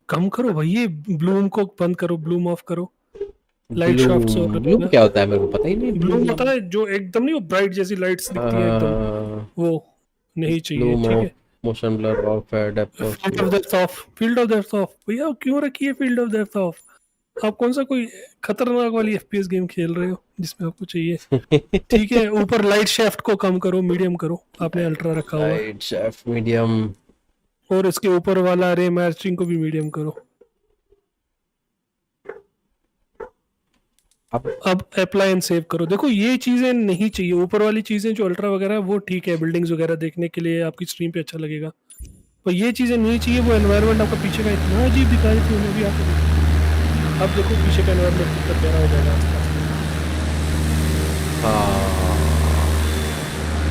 कम करो भाई। ये ब्लूम को बंद करो, ब्लूम ऑफ करो। लाइट शॉफ्ट्स ब्लूम और ब्लूम ना, क्या होता है? मेरे को पता ही नहीं ब्लूम ब्लूम। होता है जो एकदम नहीं, वो ब्राइट जैसी लाइट्स दिखती है एकदम, वो नहीं चाहिए। ब्लूम ठीक ऑफ, है। मोशन ब्लर ऑफ है, depth of field of field. Depth of, field of depth of. भैया क्यों रखी है फील्ड ऑफ डेप्थ ऑफ? आप कौन सा कोई खतरनाक वाली एफपीएस गेम खेल रहे हो जिसमें आपको चाहिए? ठीक है। ऊपर लाइट शेफ्ट को कम करो, मीडियम करो। आपने अल्ट्रा रखा हुआ है। Light shaft medium. और इसके ऊपर वाला रे मैचिंग को भी मीडियम करो। अब अप्लाई एंड सेव करो। देखो ये चीजें नहीं चाहिए, ऊपर वाली चीजें जो अल्ट्रा वगैरह है वो ठीक है, बिल्डिंग्स वगैरह देखने के लिए आपकी स्ट्रीम पे अच्छा लगेगा। पर ये चीजें नहीं चाहिए। वो एनवायरनमेंट आपका पीछे का इतना अजीब दिखा रही थी, भी आपको देखो। अब देखो पीछे का एनवायरनमेंट कितना प्यारा हो जाएगा आसपास। हाँ,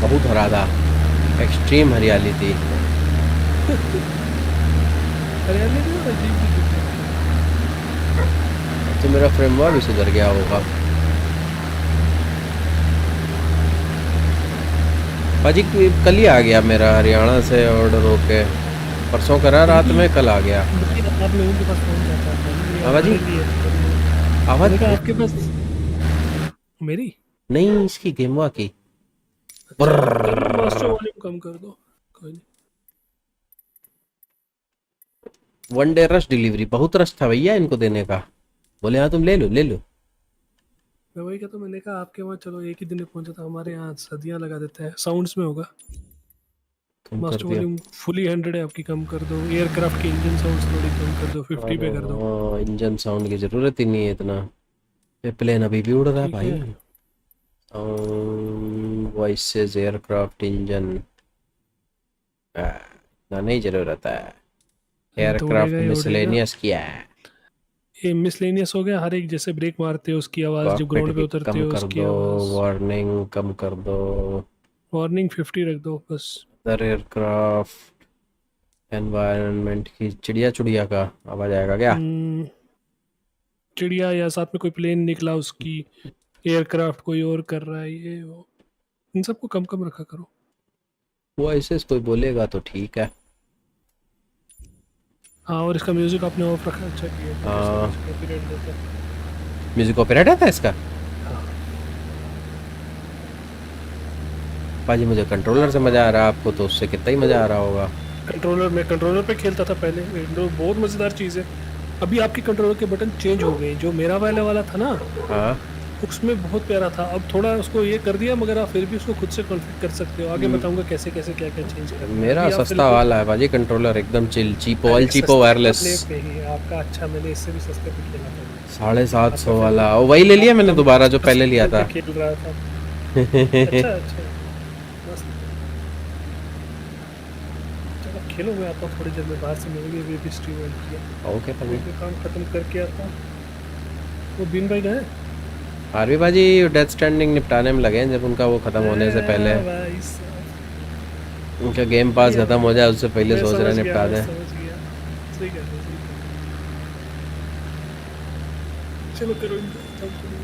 बहुत हरा था, एक्सट्रीम हरियाली थी। हरियाली भी और अजीब भी दिख रही तो मेरा फ्रेमवर्क भी सुधर गया होगा। पाजी कल ही आ गया मेरा हरियाणा से ऑर्डर होके। परसों करा रात में, कल आ गया। है। आप लोगों के पास फोन जाता है, हाँ बाजी, आवाज मैंने कहा आपके पास मेरी नहीं, इसकी गेमवा की। मास्टर वॉल्यूम कम कर दो। कोई नहीं। वन डे रश डिलीवरी, बहुत रश था भैया इनको देने का। बोले हाँ तुम ले लो ले लो। मैं वही कहता हूँ, मैंने कहा आपके वहाँ चलो एक ही दिन में पहुंचा था, हमारे यहाँ सदियाँ लगा देते हैं। साउंड्स में होगा। कम कर मास्टर दिया। वॉल्यूम फुली 100 है आपकी, कम कर दो। एयरक्राफ्ट के इंजन साउंड्स थोड़ी कम कर दो, 50 पे कर दो। इंजन साउंड की जरूरत ही नहीं है इतना। ये प्लेन अभी भी उड़ रहा है ठीक भाई। है। वॉइसेस एयरक्राफ्ट इंजन, ना नहीं जरूरत है। तो एयरक्राफ्ट उड़ेगा ही उड़ेगा। मिसलेनियस किया है। ये मिसलेनियस हो गया। हर एक जैसे ब्रेक मारते हो उसकी आवाज़, जब कॉकपिट ग्राउंड पे की उतरते कम हो कर उसकी दो, आवाज़। वार्निंग कम कर दो। वार्निंग 50 रख दो बस। अदर एयरक्राफ्ट एनवायरनमेंट की चिड़िया चुड़िया का आवाज आएगा क्या? चिड़िया या साथ में कोई प्लेन निकला उसकी, एयरक्राफ्ट कोई और कर रहा है, ये वो, इन सबको कम कम रखा करो। वॉइसेस कोई बोलेगा तो ठीक है। हाँ और इसका म्यूजिक आपने ऑफ रखा, अच्छा किया। हाँ। कॉपीराइट देता है। म्यूजिक कॉपीराइट आता है इसका? पाजी मुझे कंट्रोलर से मजा आ रहा है, आपको तो उससे कितना ही मजा आ रहा होगा। कंट्रोलर में, कंट्रोलर पे खेलता था पहले। विंडो बहुत मज़ेदार चीज़ है। अभी आपके कंट्रोलर के बटन चेंज हो गए। जो मेरा वाला था ना, हाँ उसमें बहुत प्यारा था। अब थोड़ा उसको ये कर दिया, मगर आप फिर भी उसको खुद से कॉन्फ़िगर कर सकते हो। आगे बताऊंगा कैसे कैसे क्या क्या चेंज करना है। मेरा अभी आप सस्ता फिलहाल वाला है भाजी कंट्रोलर, एकदम चिल, चीपो, ऑल अरे चीपो सस्ता वायरलेस। अपने पे ही है आपका। अच्छा, मैंने इससे भी सस्ते पे खेला था। 750 आपका फिर वाला, और वही ले लिया आप मैंने कम दोबारा जो पहले लिया लेवल पे था। खेल रहा था। अच्छा अच्छा, मस्त। चलो खेलो, मैं आता हूँ थोड़ी देर में, बाहर से मिलेंगे। भी स्ट्रीम एंड किया, ओके भाजी। मैं भी काम खत्म करके आता हूँ। वो बीन भाई गए? आरवी भाजी डेथ स्टैंडिंग निपटाने में लगे हैं, जब उनका वो खत्म होने से पहले, भाई साहब, उनका गेम पास बढ़िया खत्म हो बढ़िया। जाए उससे पहले मैं सोच रहे समझ हैं गया, निपटा मैं दें। समझ गया। सही कह रहे हो, सही कह रहे हो। चलो करो enjoy, काम करो।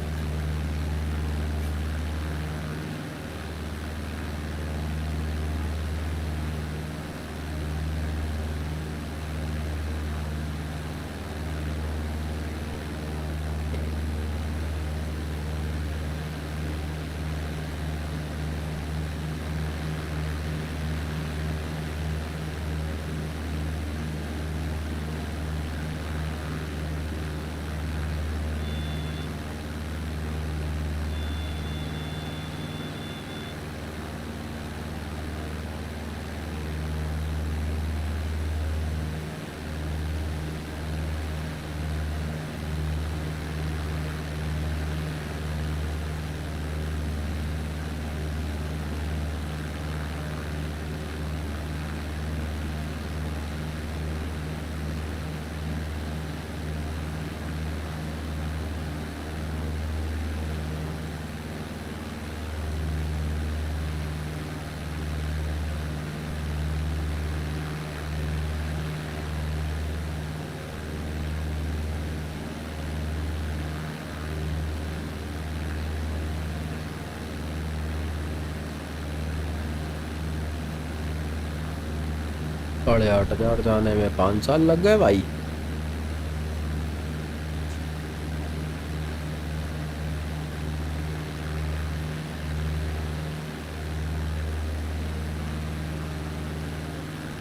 साढ़े 8,000 जाने में 5 साल लग गए भाई।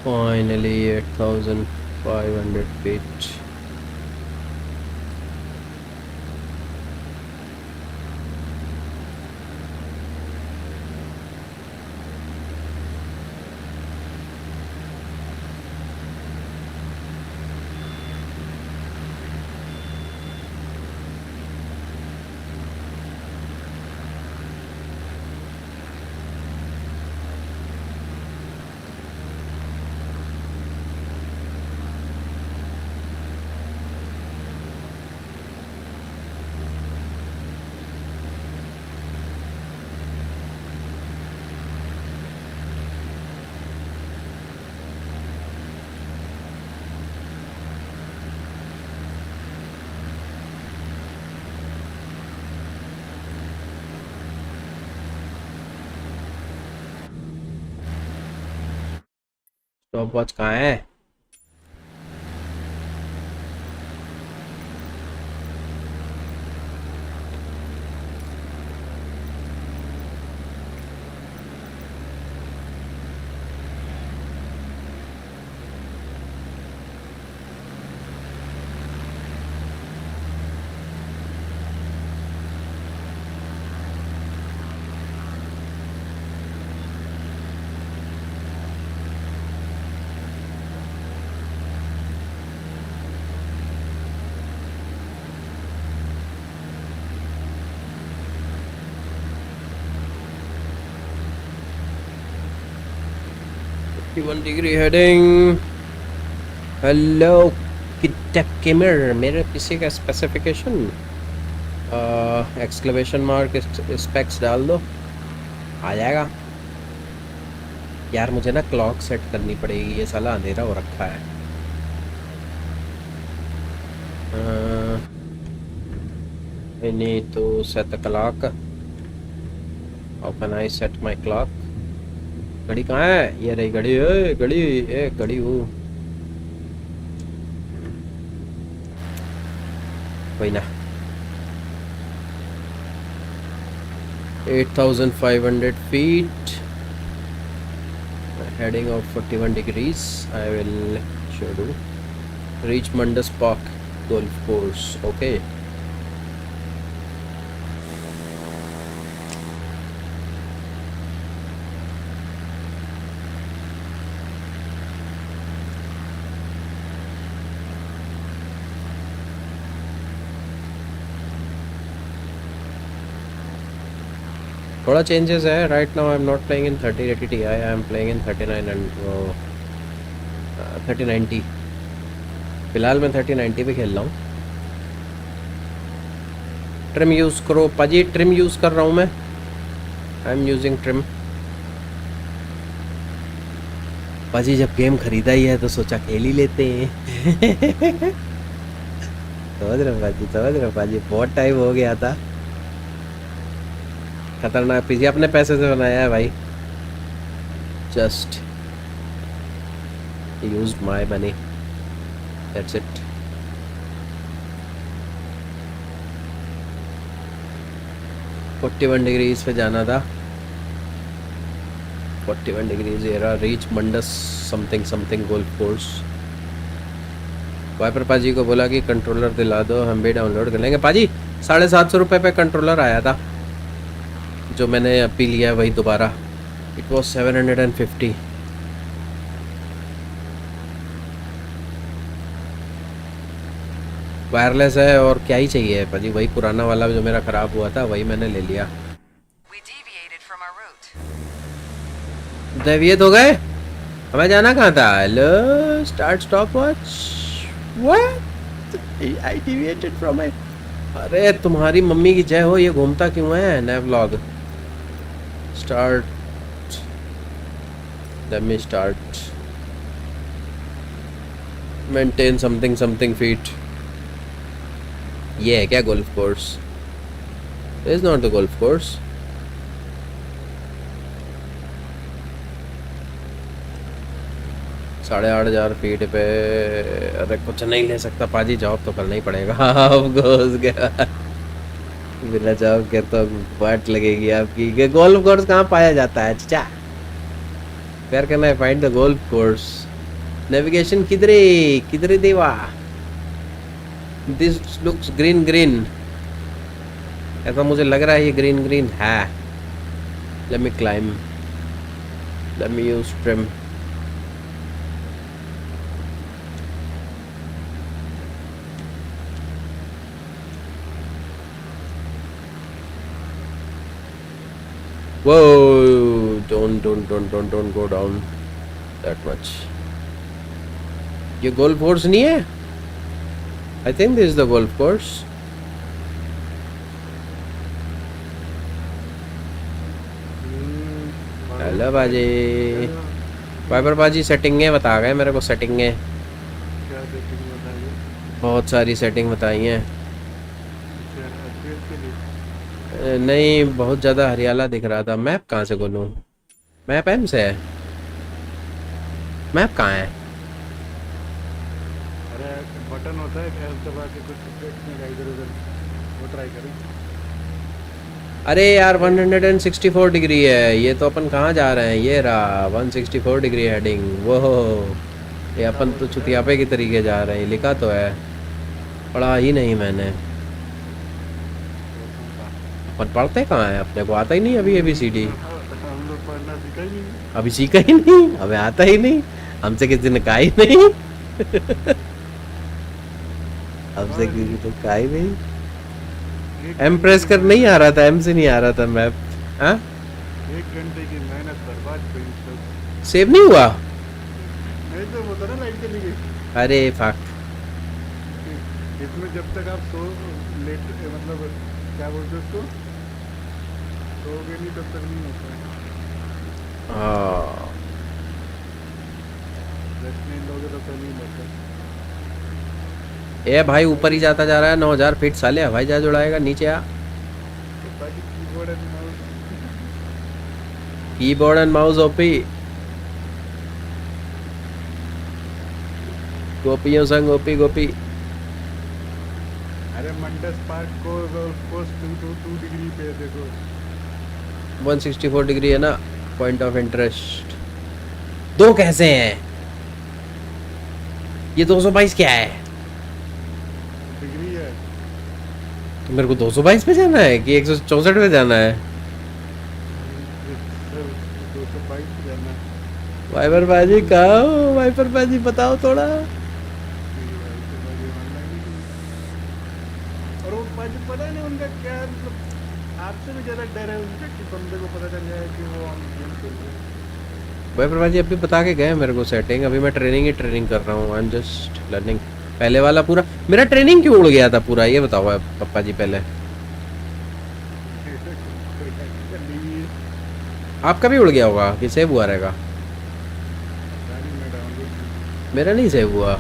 Finally 8,500 feet. स्टॉप वॉच कहाँ है? One degree heading. हेलो किटैप गेमर, मेरे पीसी का स्पेसिफिकेशन एक्सक्लेमेशन मार्क स्पेक्स डाल दो, आ जाएगा। यार मुझे ना क्लॉक सेट करनी पड़ेगी, ये साला अंधेरा हो रखा है। I need to set the clock. How can I set my clock? घड़ी कहाँ है? ये रही घड़ी। ए घड़ी, ए घड़ी वो वही ना। 8,500 feet, heading of 41 degrees. I will show you. Reach Mundus Park Golf Course. Okay. थोड़ा चेंजेस है. Right now I am not playing in 3080 Ti. I am playing in 39 and 3090. फिलहाल मैं 3090 पे खेल रहा हूँ. ट्रिम यूज़ करो पाजी. ट्रिम यूज़ कर रहा हूँ मैं. I am using trim. पाजी जब गेम खरीदा ही है तो सोचा खेल ही लेते हैं. समझ रहे हो पाजी बहुत टाइम हो गया था. खतरनाक पीसी अपने पैसे से बनाया है भाई. Just used my money. That's it. $41 पे जाना था. 41 degrees area reach Mandus something something golf course. Viper पाजी को बोला कि कंट्रोलर दिला दो हम भी डाउनलोड कर लेंगे. पाजी 750 रुपये पे कंट्रोलर आया था जो मैंने अभी लिया वही दोबारा. It was 750. वायरलेस है और क्या ही चाहिए पाजी. वही पुराना वाला जो मेरा ख़राब हुआ था वही मैंने ले लिया. We deviated from our route. देवियत हो गए. हमें जाना कहाँ था. Hello start stop watch. What I deviated from my. अरे तुम्हारी मम्मी की जय हो. ये घूमता क्यों है नया vlog. Start. Let me start. Maintain something something feet. ये है क्या golf course. Is not the golf course. $8,500 feet पे. अरे कुछ नहीं ले सकता पाजी. जॉब तो करना ही पड़ेगा. बिना जॉब के तो वाट लगेगी आपकी. गोल्फ कोर्स कहाँ पाया जाता है चाचा. Where can I find the golf course. Navigation किधरे किधरे देवा. This looks green green. ऐसा मुझे लग रहा है ये ग्रीन ग्रीन है. Let me climb. Let me use trim. Whoa! Don't go down that much. ये गोल्फ कोर्स नहीं है. I think this is the golf course. Hello बाजी. वाइपर बाजी सेटिंगें बता गए मेरे को. सेटिंगें क्या सेटिंग बताइए. बहुत सारी सेटिंग बताई हैं. FPS के लिए नहीं बहुत ज़्यादा हरियाला दिख रहा था. मैप कहाँ से खोलूँ. मैप एम से है. मैप कहाँ है. अरे बटन होता है F दबा के कुछ देखने का इधर उधर. वो ट्राई करें. अरे यार 164 डिग्री है. ये तो अपन कहाँ जा रहे हैं. ये रहा 164 डिग्री हेडिंग. वो ये अपन तो चुतियापे की तरीके जा रहे हैं. लिखा तो है. पढ़ा ही नहीं मैंने. अपन पढ़ते कहाँ है. अपने को आता ही नहीं अभी ABCD. हम लोग पढ़ना सीखा ही नहीं. अभी सीखा ही नहीं. हमें आता ही नहीं. हमसे किसी ने कहा ही नहीं. हमसे किसी ने कहा ही नहीं. एम प्रेस कर नहीं आ रहा था. एम से नहीं आ रहा था मैप. हाँ 1 घंटे की मेहनत बर्बाद हुई. सब सेव नहीं हुआ. नहीं तो वो तो ना लाइट चली गई. अरे फक. इसमें जब तक आप सो लेट मतलब क्या बोलते हैं उसको सोओगे नहीं तब तक नहीं होता है. हाँ रेस्ट नहीं लोगे तो पहले ही लगता है. ए भाई ऊपर ही जाता जा रहा है. 9000 फीट. साले हवाई जहाज उड़ाएगा. नीचे आ. तो ताकि keyboard and mouse keyboard and mouse OP. गोपियों संग गोपी गोपी. अरे मंडस पार्क को कोर्स 2 डिग्री पे देखो. 164 डिग्री है ना. Point of interest. दो कैसे हैं. ये 222 क्या है. डिग्री है. तो मेरे को 222 पे जाना है कि 164 पे जाना है. 222 पे जाना है. वाइपर बाजी कहाँ हो. वाइपर बाजी बताओ थोड़ा. और वो पता नहीं उनका क्या मतलब आपसे भी ज्यादा डर है उनका कि बंदे को पता चल जाए कि वो हम गेम खेल रहे हैं। भाई प्रभात जी अभी बता के गए मेरे को सेटिंग, अभी मैं ट्रेनिंग कर रहा हूँ, आई एम जस्ट लर्निंग। पहले वाला पूरा मेरा ट्रेनिंग क्यों उड़ गया था पूरा, ये बताओ आप पप्पा जी पहले। आपका भी उड़ गया होगा कि सेव हुआ रहेगा? मेरा नहीं सेव हुआ,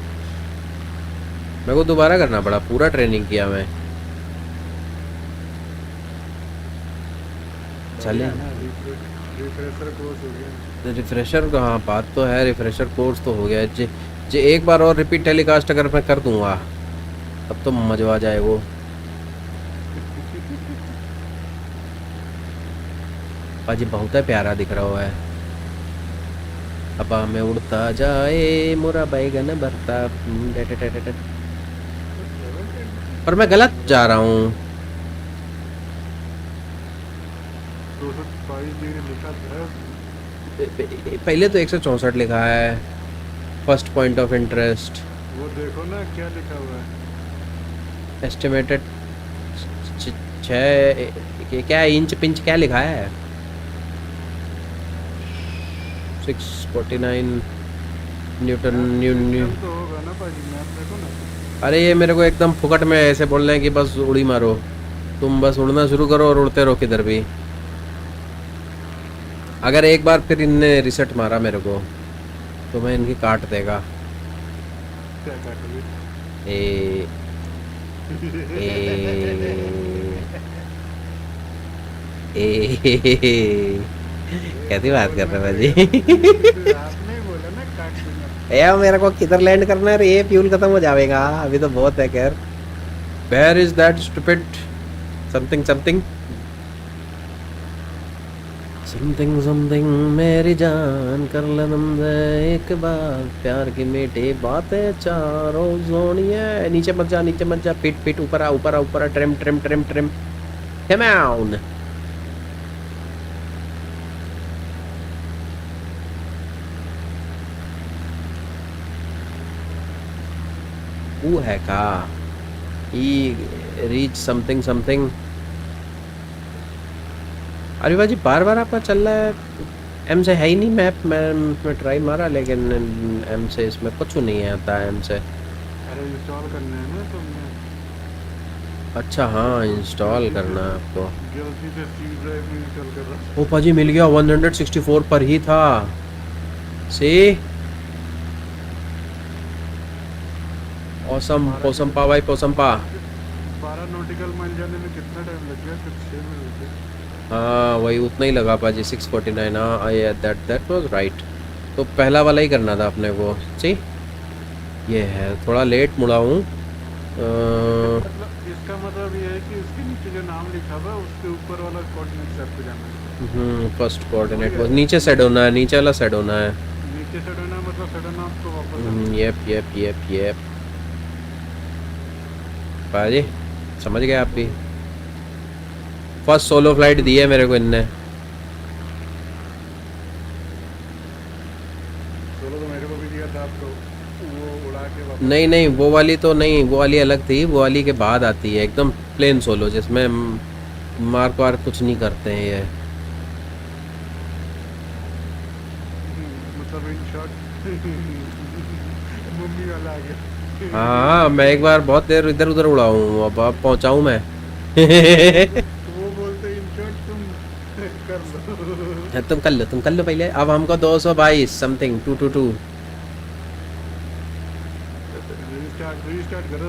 मेरे को दोबारा करना पड़ा, पूरा ट्रेनिंग किया मैं। चले रिफ्रेशर कोर्स हो गया। रिफ्रेशर का, हाँ बात तो है, रिफ्रेशर कोर्स तो हो गया। जे जे एक बार और रिपीट टेलीकास्ट अगर मैं कर दूंगा तब तो मजा आ जाए वो। पाजी बहुत है प्यारा दिख रहा हुआ है। हवा में उड़ता जाए मोरा बैगन भरता। पर मैं गलत जा रहा हूँ। 222 डिग्री लिखा था। पहले तो 164 लिखा है, फर्स्ट पॉइंट ऑफ इंटरेस्ट वो देखो ना क्या लिखा हुआ है। एस्टिमेटेड 6 क्या इंच पिंच क्या लिखा है? 649 न्यूटन न्यू। तो होगा ना भाई, मैप देखो ना। अरे ये मेरे को एकदम फुकट में ऐसे बोल रहे हैं कि बस उड़ी मारो, तुम बस उड़ना शुरू करो और उड़ते रहो किधर भी। अगर एक बार फिर इनने रिसेट मारा मेरे को तो मैं इनकी काट देगा। क्या काटोगे? ए ए कैसी बात कर रहे हो जी? आपने ही बोला ना काट दूंगा। यार मेरे को किधर लैंड करना है रे, ये फ्यूल खत्म हो जाएगा, अभी तो बहुत है। खैर where is that stupid something something something something मेरी जान कर लनम दे एक बार प्यार की मीठी बातें चारों जोनिया। नीचे मत जा, नीचे मत जा, पीट पीट ऊपर आ, ऊपर आ, ऊपर आ, trim trim trim trim down. वो है का ई रीच समथिंग समथिंग। अरे भाई बार बार आपका चल रहा है, एम से है ही नहीं मैप। मैं ट्राई मारा लेकिन एम से इसमें कुछ नहीं आता है एम से। अरे इंस्टॉल करना है ना तुमने। अच्छा हाँ इंस्टॉल करना है आपको। गलती से सी ड्राइव में इंस्टॉल कर रहा। ओ पाजी मिल गया, 164 पर ही था। सी ओसम पोसम पा भाई पोसम पा। 12 नॉटिकल माइल जाने में कितना टाइम लग गया? कुछ 6 मिनट लग गए। हाँ वही उतना ही लगा पाजी, 649। हाँ आई दैट वाज राइट। तो पहला वाला ही करना था अपने को। सी ये है थोड़ा लेट मुड़ा हूँ। मतलब इसका मतलब ये है कि उसके नीचे जो नाम लिखा हुआ है उसके ऊपर वाला कोऑर्डिनेट सेट पे जाना है। फर्स्ट कोऑर्डिनेट वो नीचे सेट होना है, नीचे वाला सेट होना है। नीचे सेट होना मतलब सेट होना आपको वापस आना। येप पाजी समझ गए आप भी। फर्स्ट सोलो फ्लाइट दी है मेरे को इनने। सोलो तो मेरे को भी दिया था आपको, वो उड़ा के वापस। नहीं नहीं वो वाली तो नहीं, वो वाली अलग थी, वो वाली के बाद आती है एकदम प्लेन सोलो जिसमें मार्क वार्क कुछ नहीं करते हैं ये। मतलब इन शॉर्ट मम्मी वाला आ गया। हाँ मैं एक बार बहुत देर इधर उधर उड़ा हूँ, अब पहुँचाऊँ मैं। तो वो बोलते इन शॉर्ट तुम कर लो। तुम कर लो पहले। अब हमको 222 समथिंग 222 रीस्टार्ट करो।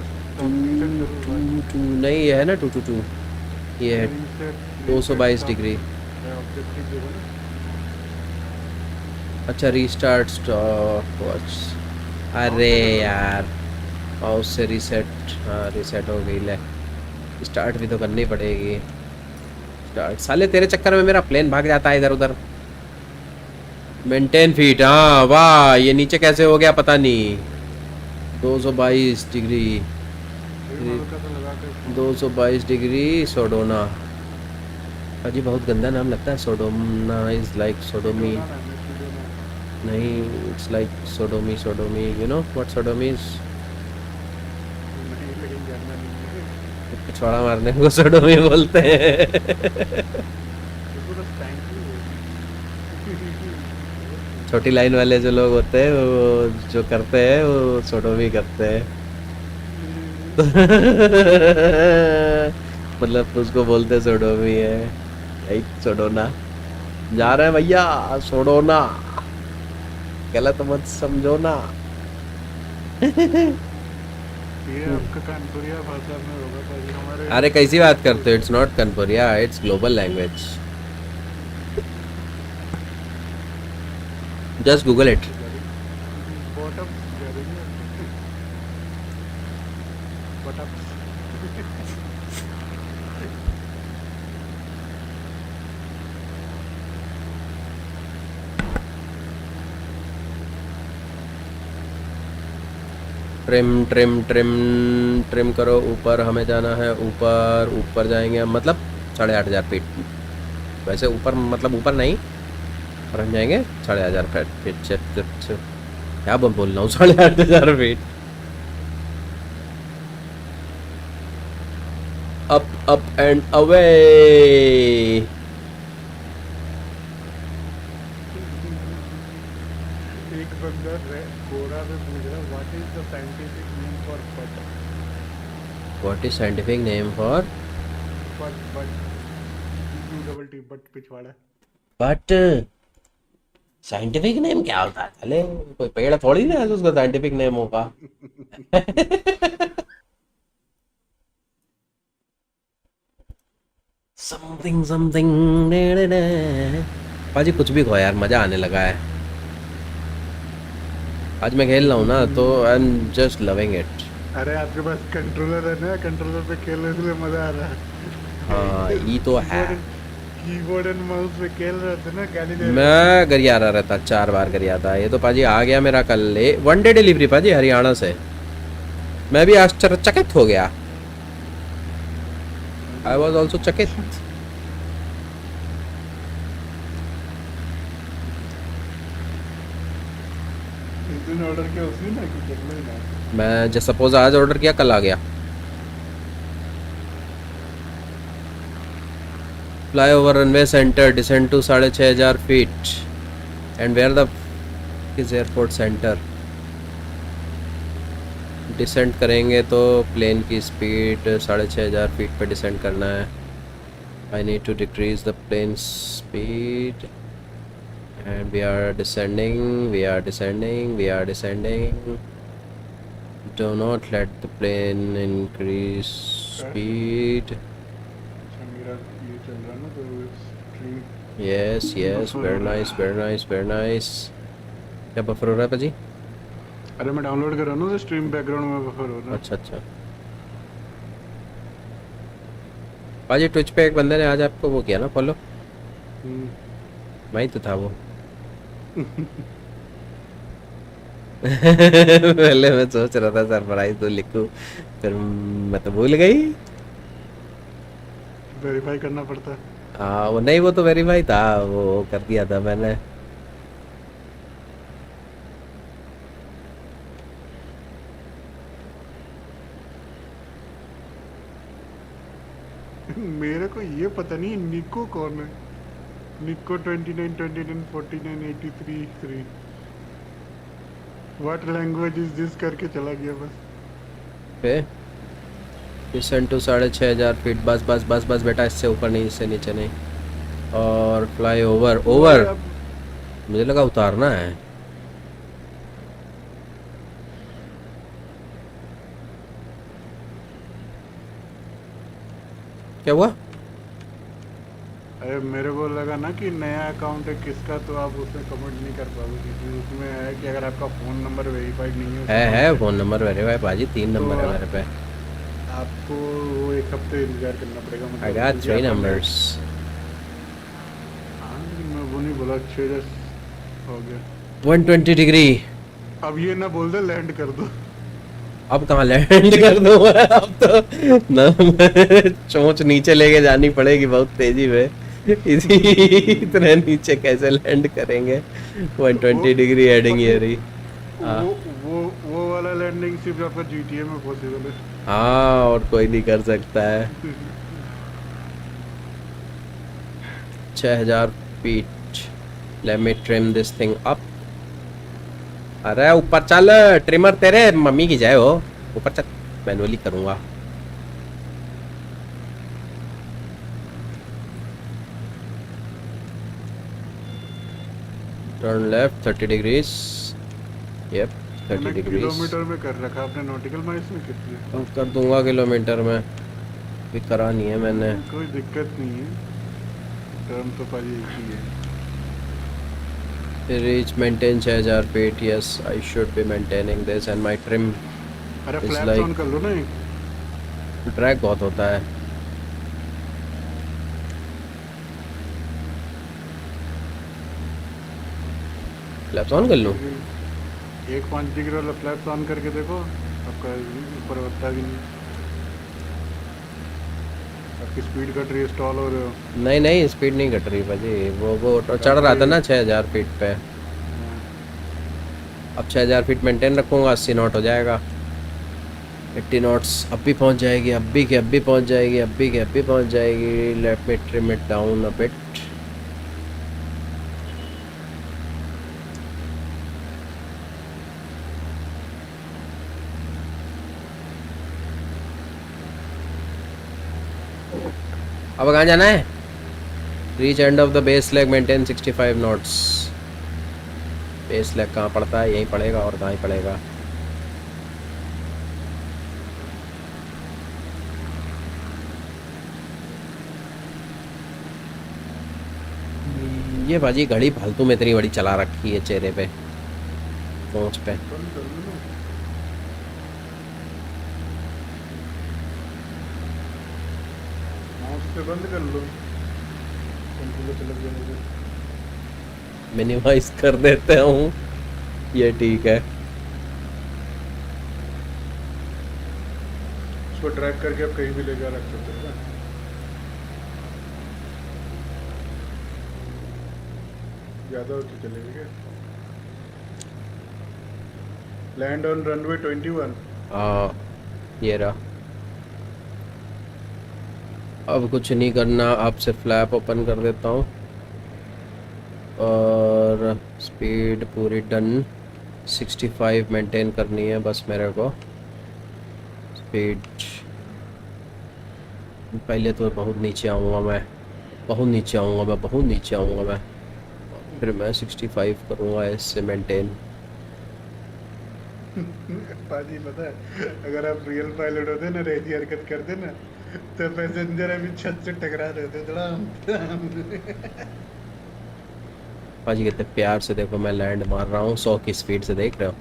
नहीं ये है ना 222, ये है 222 डिग्री। अच्छा रीस्टार्ट स्टॉप वॉच। अरे यार माउस से रीसेट, हाँ रीसेट हो गई। ले स्टार्ट भी तो करनी पड़ेगी। स्टार्ट साले तेरे चक्कर में मेरा प्लेन भाग जाता है इधर उधर। मेंटेन फीट, हाँ वाह ये नीचे कैसे हो गया पता नहीं। 222 डिग्री 222 डिग्री सोडोना। अजी बहुत गंदा नाम लगता है सोडोना। Is like sodomy. नहीं it's like sodomy you know what sodomy is. पिछवाड़ा मारने को सोडोमी बोलते हैं। देखो तो टैंक ही है। छोटी लाइन वाले जो लोग होते हैं वो जो करते हैं वो सोडोमी करते हैं। मतलब उसको बोलते हैं सोडोमी है, यही सोडोना। जा रहे हैं भैया सोडोना, गलत मत समझो ना। ये आपका कानपुरिया भाषा में होगा भाई, हमारे अरे कैसी बात करते हो, इट्स नॉट कनपुरिया, it's global language. Just Google it. Bottom bottom trim trim trim trim करो, ऊपर हमें जाना है, ऊपर ऊपर जाएंगे हम, मतलब 8,500 फीट। वैसे ऊपर मतलब ऊपर नहीं, पर हम जाएंगे 8,500 फीट। क्या बोल रहा हूँ 8,500 फीट। Up and away. एक बंदा गोरा में पूछ रहा what is the scientific name for butt what is scientific name for butt double T butt पिछवाड़ा। बट साइंटिफिक नेम क्या होता है? चले कोई पेड़ थोड़ी ना है जो उसका साइंटिफिक नेम होगा। Something something. पाजी कुछ भी कहो यार, मजा आने लगा है। आज मैं खेल रहा हूँ ना तो I am just loving it. अरे आपके पास कंट्रोलर है ना, कंट्रोलर पे खेलने के लिए मजा आ रहा है। हाँ ये तो है। कीबोर्ड एंड माउस पे खेल रहे थे ना, गाली दे रहे मैं गरिया रहा रहता, 4 बार गरिया था। ये तो पाजी आ गया मेरा कल, 1 डे डिलीवरी पाजी हरियाणा से। मैं भी आश्चर्यचकित हो गया। आई वॉज ऑल्सो चकित। थे। इस दिन ऑर्डर किया उसने ना कि चलो ही ना। मैं जैसे सपोज आज ऑर्डर किया, कल आ गया। Fly over runway center, descend to 6,500 feet. And where the is airport center. Descend करेंगे तो प्लेन की स्पीड 6,500 फीट पे डिसेंड करना है। I need to decrease the plane speed and we are descending, we are descending, we are descending. Do not let the plane increase speed. अच्छा मेरा ये चल रहा ना तो stream. Yes, yes, very nice, very nice, very nice. क्या buffer हो रहा है पाजी? अरे मैं डाउनलोड कर रहा हूँ ना तो स्ट्रीम बैकग्राउंड में बफर हो रहा है। अच्छा अच्छा। पाजी ट्विच पे एक बंदे ने आज आपको वो किया ना फॉलो? मैं ही तो था वो। पहले मैं सोच रहा था सरप्राइज तो लिखूं, फिर मैं तो भूल गई। वेरीफाई करना पड़ता है। हाँ वो नहीं, वो तो वेरीफाई था, वो कर दिया था मैंने। मेरे को ये पता नहीं निको कौन है। निको 29 29 49 83 3 व्हाट लैंग्वेज इज दिस करके चला गया बस। पे डिसेंड टू 6,500 फीट। बस बस बस बस बेटा, इससे ऊपर नहीं, इससे नीचे नहीं। और फ्लाई ओवर ओवर, मुझे लगा उतारना है। क्या हुआ? अरे मेरे को लगा ना कि नया अकाउंट है किसका, तो आप उसमें कमेंट नहीं कर पाओगे क्योंकि उसमें है कि अगर आपका फ़ोन नंबर वेरीफाइड नहीं है फ़ोन नंबर वेरीफाई बाजी, 3 नंबर है मेरे पे। आपको वो 1 हफ्ते इंतजार करना पड़ेगा। मतलब आई गॉट 3 नंबर्स। हाँ मैं वो नहीं बोला, 6 हो गया। 120 डिग्री। अब ये ना बोल दे लैंड कर दो। अब कहाँ लैंड कर दूँ मैं? अब तो ना चोंच नीचे लेके जानी पड़ेगी बहुत तेजी में। इसी इतने नीचे कैसे लैंड करेंगे? 120 डिग्री हेडिंग ये रही। हाँ वो वाला लैंडिंग सिर्फ आपका GTA में पॉसिबल है। हाँ, और कोई नहीं कर सकता है। 6000 feet. Late me trim this thing up. अरे ऊपर चल, ट्रिमर तेरे मम्मी की जाए हो। ऊपर चल, मैनुअली करूँगा। Turn left 30 degrees. यप 30 मैंने डिग्रीज। किलोमीटर में कर रखा, आपने नॉटिकल माइल्स में कितने? अब कर दूंगा किलोमीटर में, भी करा नहीं है मैंने। कोई दिक्कत नहीं है, टर्न तो पाजी एक ही है। Reach maintain 6000 feet. Yes, I should be maintaining this and my trim अरे is फ्लैप्स like ऑन कर लो ना एक। drag बहुत होता है। फ्लैप्स ऑन कर लूँ? 1.5 डिग्री वाला फ्लैप्स ऑन करके देखो, आपका ऊपर होता भी नहीं। आपकी स्पीड घट रही है, स्टॉल हो रहे हो। नहीं नहीं, स्पीड नहीं घट रही भाजी। वो चढ़ रहा था ना 6000 फीट पे। अब 6000 फीट मेंटेन रखूँगा, 80 नॉट हो जाएगा। 80 नॉट्स अब भी पहुँच जाएगी, अब भी पहुँच जाएगी, अब भी पहुँच जाएगी। Let me trim it down a bit. अब कहाँ जाना है? Reach end of the base leg, maintain 65 knots. Base leg कहाँ पड़ता है? यहीं पड़ेगा, और कहाँ ही पड़ेगा। ये भाजी घड़ी फालतू में इतनी बड़ी चला रखी है चेहरे पे, पहुँच पे। बंद कर लो ना। माउस पे बंद कर लो, कंट्रोल से लग जाने दो। मिनिमाइज कर देते हूँ, ये ठीक है। उसको ड्रैग करके आप कहीं भी ले जा रख सकते हो ना। ज़्यादा होती चलेगी क्या? Land on runway 21। ये रहा। अब कुछ नहीं करना, आपसे फ्लैप ओपन कर देता हूँ और स्पीड पूरी डन। 65 मेंटेन करनी है बस मेरे को। स्पीड पहले तो बहुत नीचे आऊँगा मैं, बहुत नीचे आऊँगा मैं, फिर मैं 65 करूँगा इससे मेंटेन। पाजी पता है, अगर आप रियल पायलट होते ना, रेजी हरकत करते ना, तो पैसेंजर अभी छत से टकरा देते थोड़ा। पाजी कितने प्यार से देखो मैं लैंड मार रहा हूँ, 100 की स्पीड से, देख रहे हो?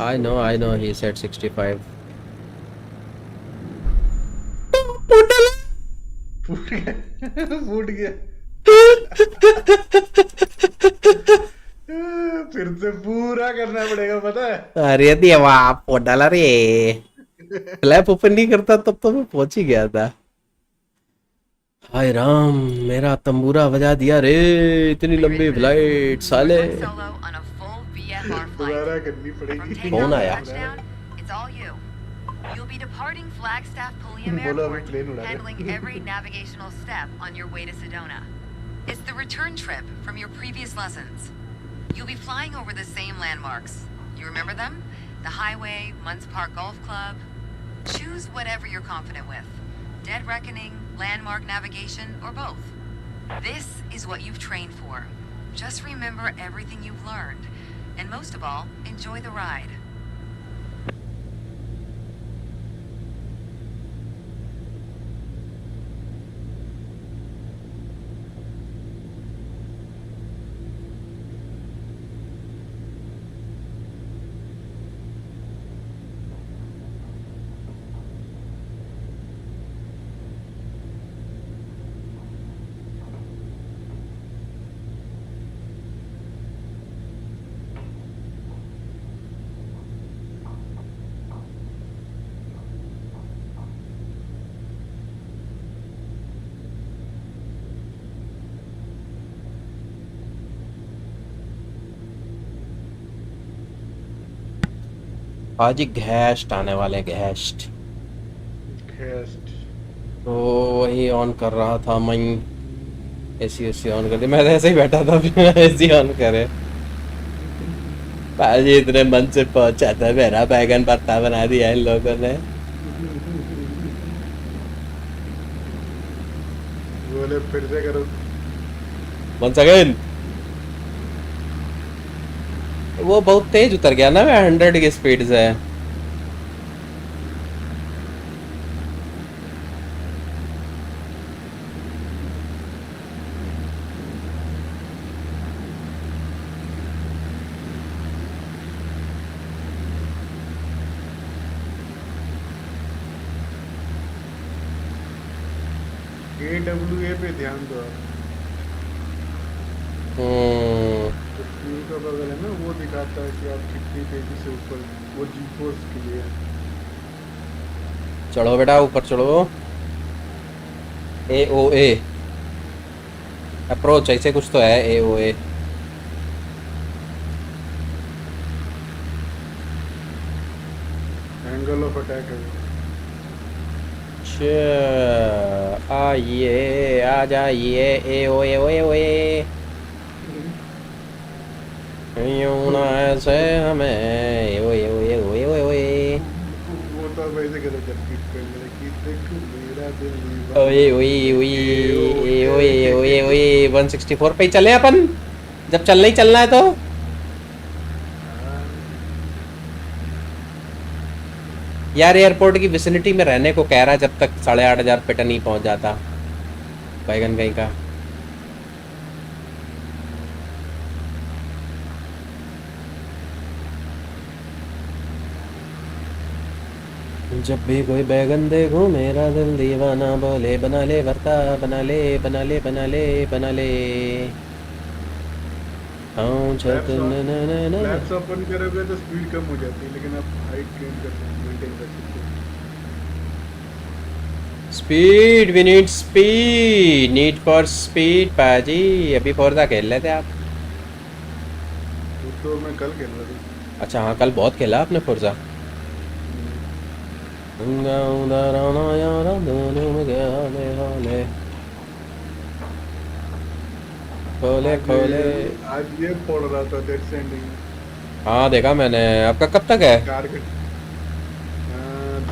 I know he said 65। फूट गया। फिर से पूरा करना पड़ेगा, पता है। अरे देवा, पोडला रे। फ्लैप ओपन नहीं करता तब तो मैं पहुंच ही गया था। हाय राम, मेरा तंबूरा बजा दिया रे। इतनी लंबी फ्लाइट साले। One solo on a full VFR flight. दोबारा करनी From पड़ेगी। takeoff कौन to आया? touchdown, it's all you. You'll be departing Flagstaff Pulliam बोलो अभी Airport, plane उड़ा दे। handling every navigational step on your way to Sedona. It's the return trip from your previous lessons. You'll be flying over the same landmarks. You remember them? The highway, Munns Park Golf Club. Choose whatever you're confident with. Dead Reckoning, landmark navigation, or both. This is what you've trained for. Just remember everything you've learned. And most of all, enjoy the ride. आज ही घैस्ट आने वाले घैस्ट। Guest. तो वही on कर रहा था मैं। AC AC on कर दी, मैं तो ऐसे ही बैठा था बिना एसी ऑन करे। भाजी इतने मन से पहुंचा था, मेरा बैगन भरता बना दिया इन लोगों ने। बोले फिर से करो। Once again. वो बहुत तेज उतर गया ना, मैं 100 की स्पीड से। AWA पे ध्यान दो आप। हम्म। तो स्क्रीन का बगल है ना, वो दिखाता है कि आप कितनी तेजी से ऊपर, वो जी फोर्स के लिए है। चढ़ो बेटा ऊपर चढ़ो। AOA अप्रोच ऐसे कुछ तो है, AOA। एंगल ऑफ अटैक है वो। आइए आ जाइए, AOA ओए ओए। यूं ना ऐसे हमें, ओए ओए ओए ओए ओए। वो तो वैसे करो जब पीट कर मेरे की देख मेरा दिल दीवाना। ओए ओए ओए ए ओए ओए ओए 164 पे ही चले अपन, जब चलना ही चलना है तो। यार एयरपोर्ट की विसिनिटी में रहने को कह रहा है, जब तक 8,500 पे नहीं पहुंच जाता बैगन कहीं का। जब भी कोई बैगन देखो मेरा दिल दीवाना बोले, बना ले भरता बना ले बना ले बना ले बना ले। हाँ छत फ्लैप्स ओपन करोगे तो स्पीड कम हो जाती है, लेकिन आप हाइट गेन कर सकते, मेंटेन कर सकते हो। Speed, we need speed, need for speed पाजी। अभी फोर्जा खेल लेते आप? वो तो मैं कल खेल रहा था। अच्छा हाँ, कल बहुत खेला आपने फोर्जा। खोले खोले। आज ये फोड़ रहा था डेड स्टैंडिंग। हाँ देखा मैंने। आपका कब तक है? कार के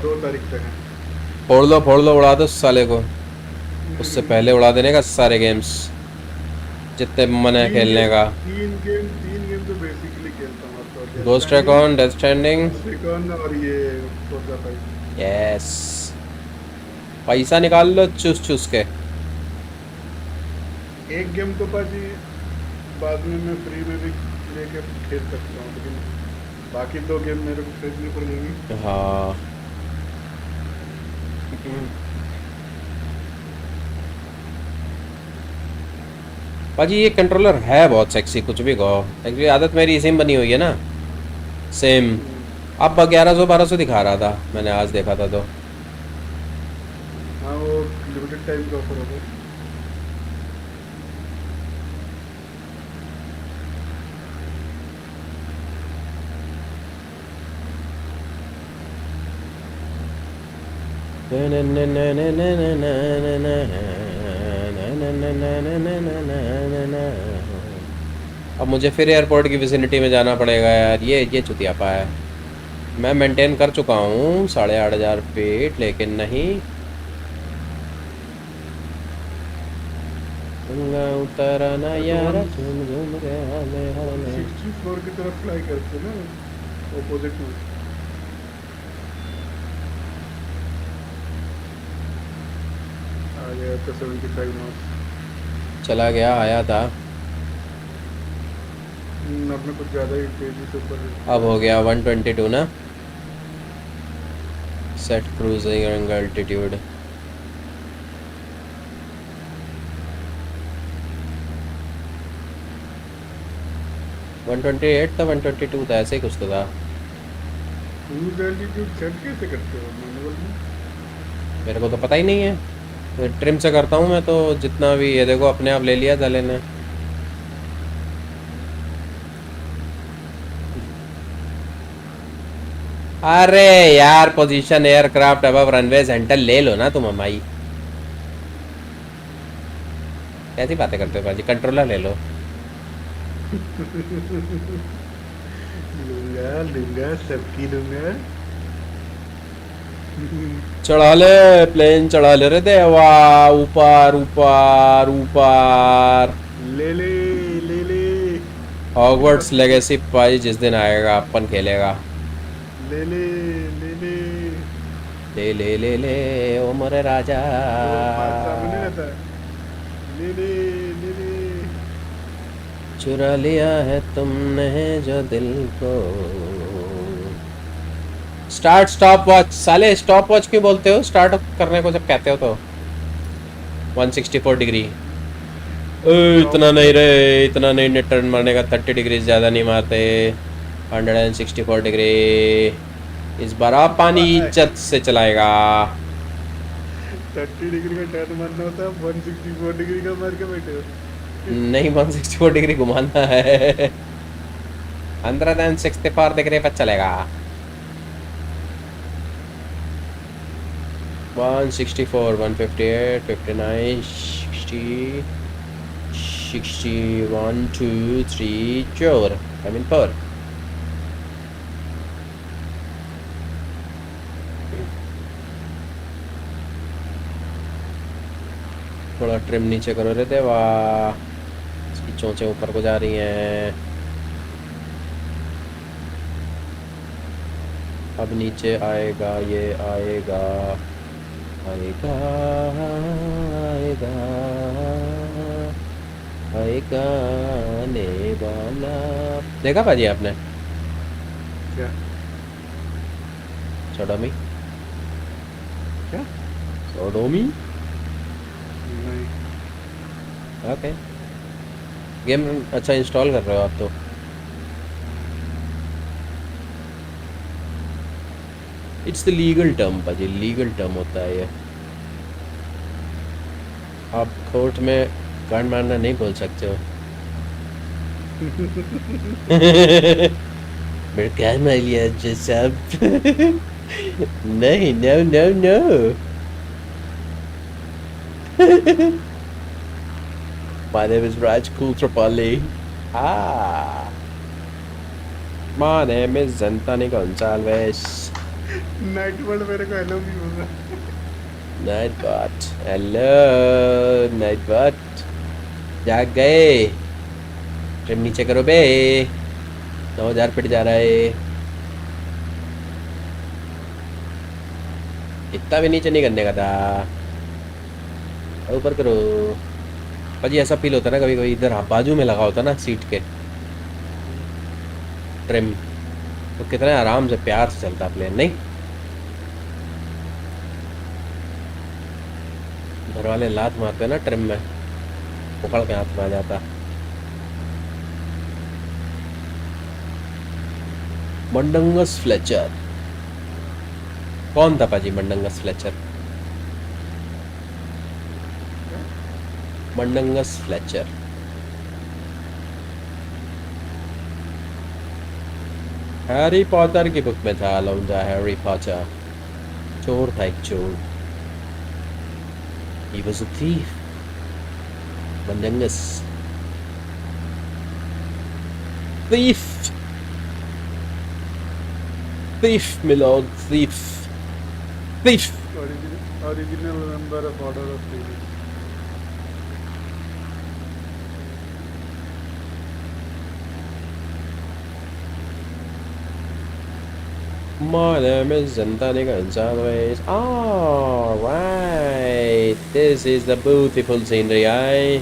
2 तारीख तक है। फोड़ लो उड़ा दो साले को। उससे पहले उड़ा देने का सारे गेम्स जितने मन है खेलने का। 3 गेम तो बेसिकली खेलता हूँ आपका। Ghost recon, death standing. Recon और ये फोर्जा 5। यस, पैसा निकाल लो चूस चूस के। एक गेम तो पाजी बाद में मैं फ्री में भी लेके खेल सकता हूँ, लेकिन बाकी 2 गेम मेरे को खरीदनी पड़ेगी। हाँ पाजी ये कंट्रोलर है बहुत सेक्सी, कुछ भी कहो। एक्चुअली आदत मेरी इसी में बनी हुई है ना, सेम। अब 1100-1200 दिखा रहा था, मैंने आज देखा था तो। हाँ वो लिमिटेड टाइम का ऑफर होगा। अब मुझे फिर एयरपोर्ट की विसिनिटी में जाना पड़ेगा यार, ये चुतियापा है। मैं मेंटेन कर चुका हूँ 8,500 फीट, लेकिन नहीं उतरा ना यार, झूम झूम के हाले हाले। 64 की तरफ फ्लाई करते ना, ऑपोजिट में। आ गया तो 75 नॉट। चला गया, आया था। अपने कुछ ज़्यादा ही तेजी से ऊपर। अब हो गया 122 ना। Set cruising altitude. वन 128 था, 122 था, ऐसे ही कुछ तो था। क्रूज एल्टीट्यूड सेट कैसे करते हो मैनुअल में? मेरे को तो पता ही नहीं है, ट्रिम से करता हूँ मैं तो जितना भी। ये देखो अपने आप ले लिया था लेने। अरे यार position aircraft above runway centre ले लो ना तुम अमाई, कैसी बातें करते हो भाजी, कंट्रोलर ले लो। लूंगा लूंगा सबकी लूंगा। चढ़ा ले प्लेन, चढ़ा ले रे देवा, ऊपर ऊपर ऊपर। ले ले ले ले हॉगवर्ट्स लेगेसी पाई जिस दिन आएगा अपन खेलेगा। ले ले ले ले। ले ले ले ले ओ मोरे राजा। वो सामने रहता है। ले ले ले ले। चुरा लिया है तुमने जो दिल को। स्टार्ट स्टॉप वॉच, साले स्टॉप वॉच क्यों बोलते हो स्टार्ट करने को जब कहते हो तो? 164 डिग्री। इतना नहीं रे, इतना नहीं, नेट टर्न मारने का 30 डिग्री ज़्यादा नहीं मारते। 164 डिग्री। इस बार आप पानी इज्जत से चलाएगा। 30 डिग्री का टर्न मारना होता है, 164 डिग्री का मार के बैठे हो। नहीं 164 डिग्री घुमाना है। 164 डिग्री पर चलेगा। 164, 158, 59, 60, 60, 1, 2, 3, 4. I'm in 4. थोड़ा ट्रिम नीचे करो रे देवा, इसकी चोंचें ऊपर को जा रही हैं। अब नीचे आएगा, ये आएगा, आएगा, आएगा, आएगा आने वाला। देखा भाजी आपने क्या सोडोमी? क्या? सोडोमी? नहीं। ओके, गेम अच्छा इंस्टॉल कर रहे हो आप तो। इट्स द लीगल टर्म भाजी, लीगल टर्म होता है ये। आप कोर्ट में गांड मारना नहीं बोल सकते हो। मेरे क्या मार लिया जैसा। नहीं, no no no. My name is Raj Kultrapalli. Ah. My name is Zantani Gonzalez. Night world मेरे को हेलो भी बोल रहा। Nightbot. Hello, Nightbot. जाग गए? ट्रिम नीचे करो बे। 9000 फीट जा रहा है। इतना भी नीचे नहीं करने का था। ऊपर करो भाजी। ऐसा फील होता है ना कभी कभी, इधर बाजू में लगा होता ना सीट के ट्रिम, तो कितने आराम से प्यार से चलता प्लेन, नहीं? घर वाले लात मारते हैं ना ट्रिम में, पकड़ के हाथ में आ जाता। मंडंगस फ्लेचर कौन था पाजी? मंडंगस फ्लेचर, मंडंगस फ्लेचर। हैरी पॉटर की बुक में था लौंडा, हैरी पॉटर चोर था, एक चोर। He was a thief. Mandingus. Thief. Thief, my lord, thief. Thief. Original member of order of thieves. My name is Zantani Gonzalez. All right, this is the beautiful scenery.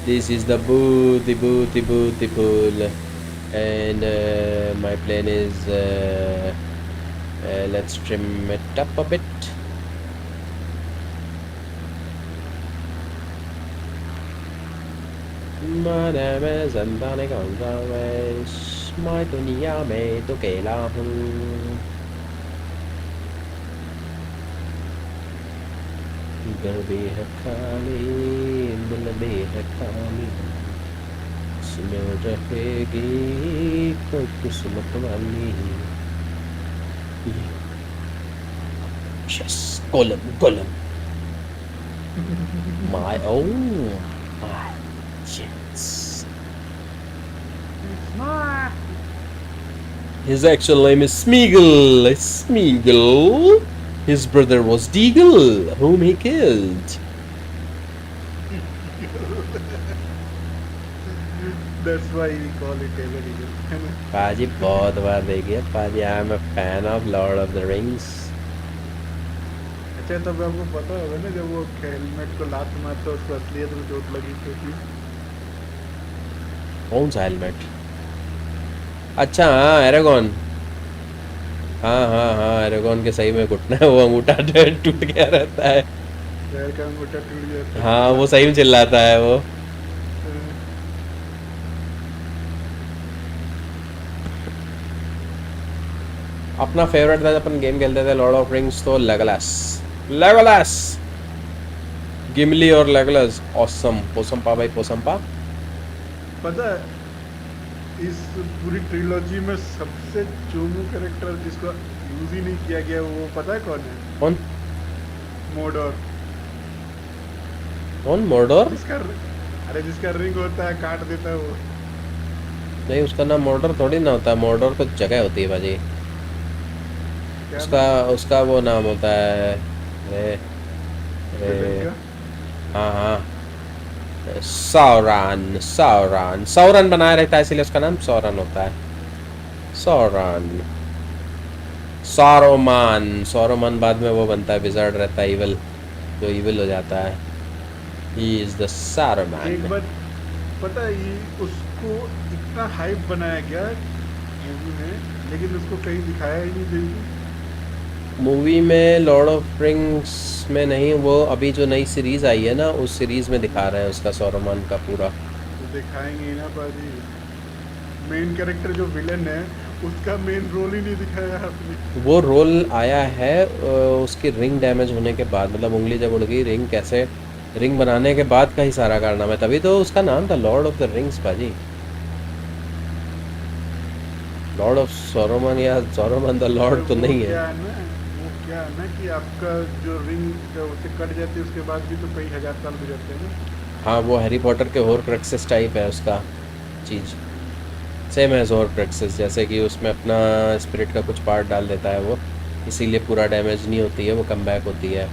This is the beautiful, and my plan is let's trim it up a bit. My name is Zantani Gonzalez. मैं दुनिया में तो अकेला हूँ। घर भी है खाली, दिल भी है खाली, इसमें रहेगी कोई किस्मत वाली। Yes, Gollum, Gollum. My own. My yes. His actual name is Smeagol. Smeagol. His brother was Deagle, whom he killed. That's why we call it Ever Eagle, है ना? पाजी बहुत बार देखिए पाजी I am a fan of Lord of the rings. अच्छा तब आपको पता होगा ना जब वो हेलमेट को लात मारता उसको असलियत में चोट लगी थी. कौन सा हेलमेट? अच्छा हाँ एरागॉन. हाँ एरागॉन के सही में घुटना है वो अंगूठा टूट गया रहता है. पैर का अंगूठा टूट जाता है. हाँ वो सही में चिल्लाता है वो. अपना फेवरेट था जब अपन गेम खेलते थे लॉर्ड ऑफ रिंग्स तो लेगोलास. लेगोलास गिमली और लेगोलास ऑसम. पोसम्पा भाई पोसम्पा. पता है इस पूरी ट्रिलॉजी में सबसे चोमू कैरेक्टर जिसको यूज ही नहीं किया गया वो पता है कौन है? कौन मोडोर. कौन मोर्डोर? जिसका रिंग होता है काट देता है वो. नहीं उसका नाम मोर्डोर थोड़ी ना होता है. मोर्डोर तो जगह होती है भाजी. क्या उसका वो नाम होता है. villain का? हाँ सौरान. सौरन बनाया रहता है इसलिए उसका नाम सौरन होता है. सौरन. सौरोमान बाद में वो बनता है विजार्ड रहता है इविल. जो इविल हो जाता है. ही इज द एक सारुमान. बार पता है ये उसको इतना हाइप बनाया गया मूवी में लेकिन उसको कहीं दिखाया ही नहीं बिल्कुल. मूवी में लॉर्ड ऑफ रिंग्स में नहीं. वो अभी जो नई सीरीज आई है ना उस सीरीज में दिखा रहे हैं उसका सौरोमान का पूरा. तो दिखाएंगे ही ना पाजी. मेन कैरेक्टर जो विलन है उसका मेन रोल ही नहीं दिखाया आपने. वो रोल आया है उसकी रिंग डैमेज होने के बाद. मतलब उंगली जब उड़ गई रिंग कैसे रिंग बनाने के बाद का ही सारा कारनामा है. तभी तो उसका नाम था लॉर्ड ऑफ द रिंग्स पाजी. लॉर्ड ऑफ सौरोमान या सौरोमान द लॉर्ड तो नहीं है. वो क्या है ना कि आपका जो रिंग उसे कट जाती है उसके बाद भी तो कई हजार साल गुजरते हैं ना. हाँ वो हैरी पॉटर के होर्क्रेक्सेस टाइप है उसका चीज़. सेम है होर्क्रेक्सेस जैसे कि उसमें अपना स्पिरिट का कुछ पार्ट डाल देता है वो. इसीलिए पूरा डैमेज नहीं होती है वो कम बैक होती है.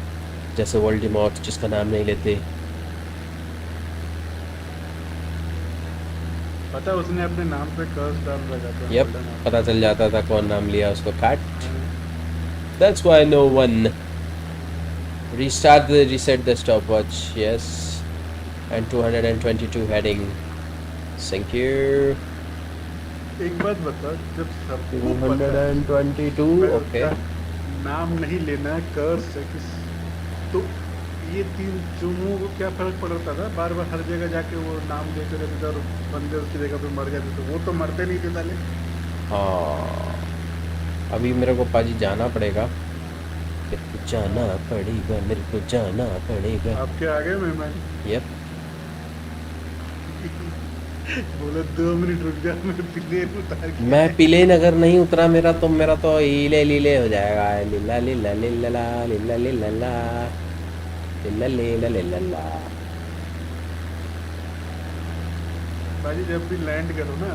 जैसे वोल्डेमॉर्ट जिसका नाम नहीं लेते. पता है उसने अपने नाम पे कर्स डाल रखा था. यप पता चल जाता था कौन नाम लिया उसको. काट. That's why no one. Reset the stopwatch. Yes. And 222 heading. Thank you. एक बात बता जब सबको पता है 222. Okay. नाम नहीं लेना है कर्स है किस तो ये तीन चुनों को क्या फर्क पड़ता था. बार बार हर जगह जाके वो नाम लेते रहते थे और बंदे उसकी जगह पे मर जाते थे. वो तो मरते नहीं थे साले. हाँ अभी मेरे को पाजी जाना पड़ेगा. मेरे को जाना पड़ेगा. मेरे को जाना पड़ेगा. आपके आगे मेहमान यप. बोले 2 मिनट रुक जा मैं प्लेन उतार के. मैं प्लेन अगर नहीं उतरा मेरा तो लीले लीले हो जाएगा. लीला लीला लीला ला लीला लीला ला लीला लीला लीला ला. भाजी जब भी लैंड करो ना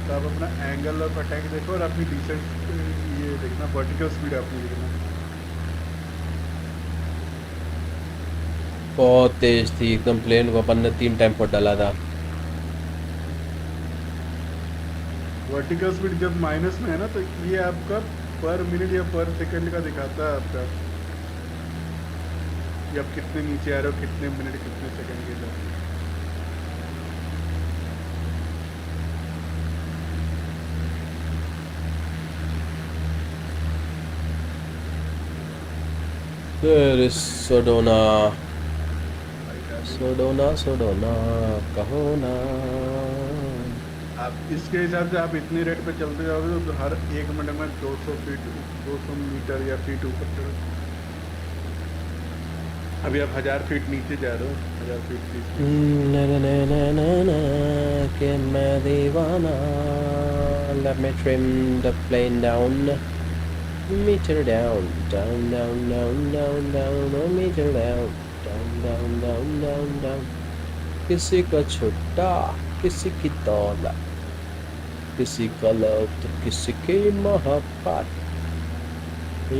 तो आप अपना एंगल ऑफ अटैक देखो और अपनी डिसेंट ये देखना वर्टिकल स्पीड अपनी देखना. बहुत तेज थी एकदम. प्लेन को अपन ने 3 टाइम पर डाला था. वर्टिकल स्पीड जब माइनस में है ना तो ये आपका पर मिनट या पर सेकंड का दिखाता है आपका कि आप कितने नीचे आ रहे हो कितने मिनट कितने सेकंड के लिए. There is Sodona. Sodona कहो ना. आप इसके हिसाब से आप इतने रेट पे चलते जाओगे तो हर 1 मिनट में 200 फीट 200 मीटर या फीट ऊपर चढ़ो. अभी आप 1000 फीट नीचे जा रहे हो. 1000 फीट कि मैं दीवाना. Let me trim the plane down. Meter down, down, down, down, down, down, oh meter down, down, down, down, down, down. किसी का छुट्टा, किसी की दौलत, किसी का लव तो किसी की मोहब्बत,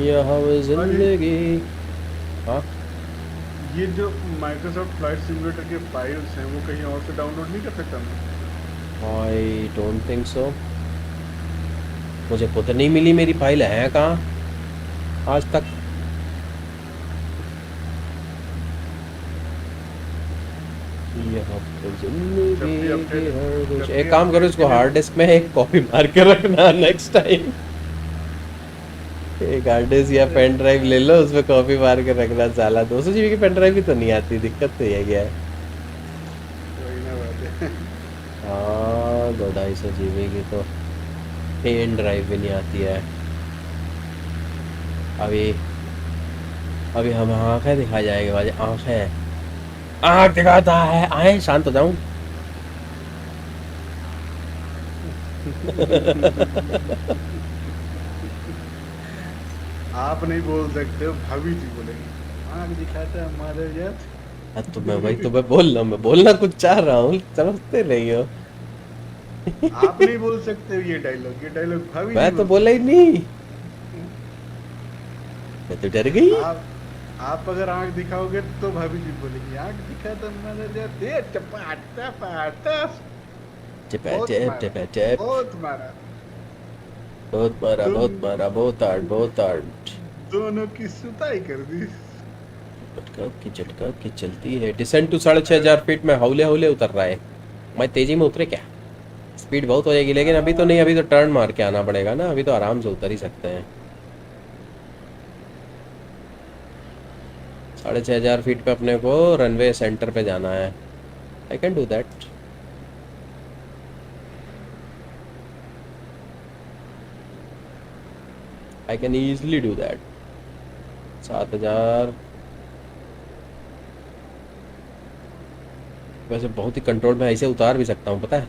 यहाँ वो जिंदगी। हाँ, ये जो माइक्रोसॉफ्ट फ्लाइट सिमुलेटर के फाइल्स हैं वो कहीं और से डाउनलोड नहीं कर सकता मैं? I don't think so. मुझे खुद नहीं मिली, मेरी फाइल है कहाँ आज तक। यहाँ पे जिंदगी की हर कुछ। एक काम करो, इसको हार्ड डिस्क में एक कॉपी मार के रखना नेक्स्ट टाइम। एक हार्ड डिस्क या पेन ड्राइव ले लो, उसमें कॉपी मार के रखना। साला 200 जीबी की पेन ड्राइव भी तो नहीं आती, दिक्कत तो यही है। वही ना बात है। हाँ, 200-250 जीबी की तो पेन ड्राइव भी नहीं आती है। अभी अभी हम आंखें दिखा जाएंगे भाई, आंखें आँख दिखाता है। आए शांत हो जाऊं। आप नहीं बोल सकते हो, भाभी जी बोलेंगे आँख दिखाता है हमारे यार। तो मैं वही तो मैं बोल रहा हूँ, मैं बोलना कुछ चाह रहा हूँ, समझते नहीं हो। आप नहीं बोल सकते हो ये डायलॉग भाभी मैं जी तो बोल- बोला ही नहीं, मैं तो डर गई। आप अगर आँख दिखाओगे तो भाभी जी बोलेगी आँख दिखाता हमारे यार, दे चपाटा पाटा। टिप बहुत टिप मारा, टिप टिप। बहुत मारा, बहुत मारा, बहुत मारा, बहुत हार्ड, बहुत हार्ड। दोनों की सुताई कर दी। झटका की चलती है। डिसेंट टू 6500 फीट में हौले हौले उतर रहा है। मैं तेजी में उतरे क्या? स्पीड बहुत हो जाएगी, लेकिन अभी तो नहीं, अभी तो टर्न मार के आना पड़ेगा ना, अभी तो आराम से उतर ही सकते हैं। 6500 फीट पे अपने को रनवे सेंटर पे जाना है। I can do that. I can easily do that. 7000 वैसे बहुत ही कंट्रोल में ऐसे उतार भी सकता हूँ, पता है।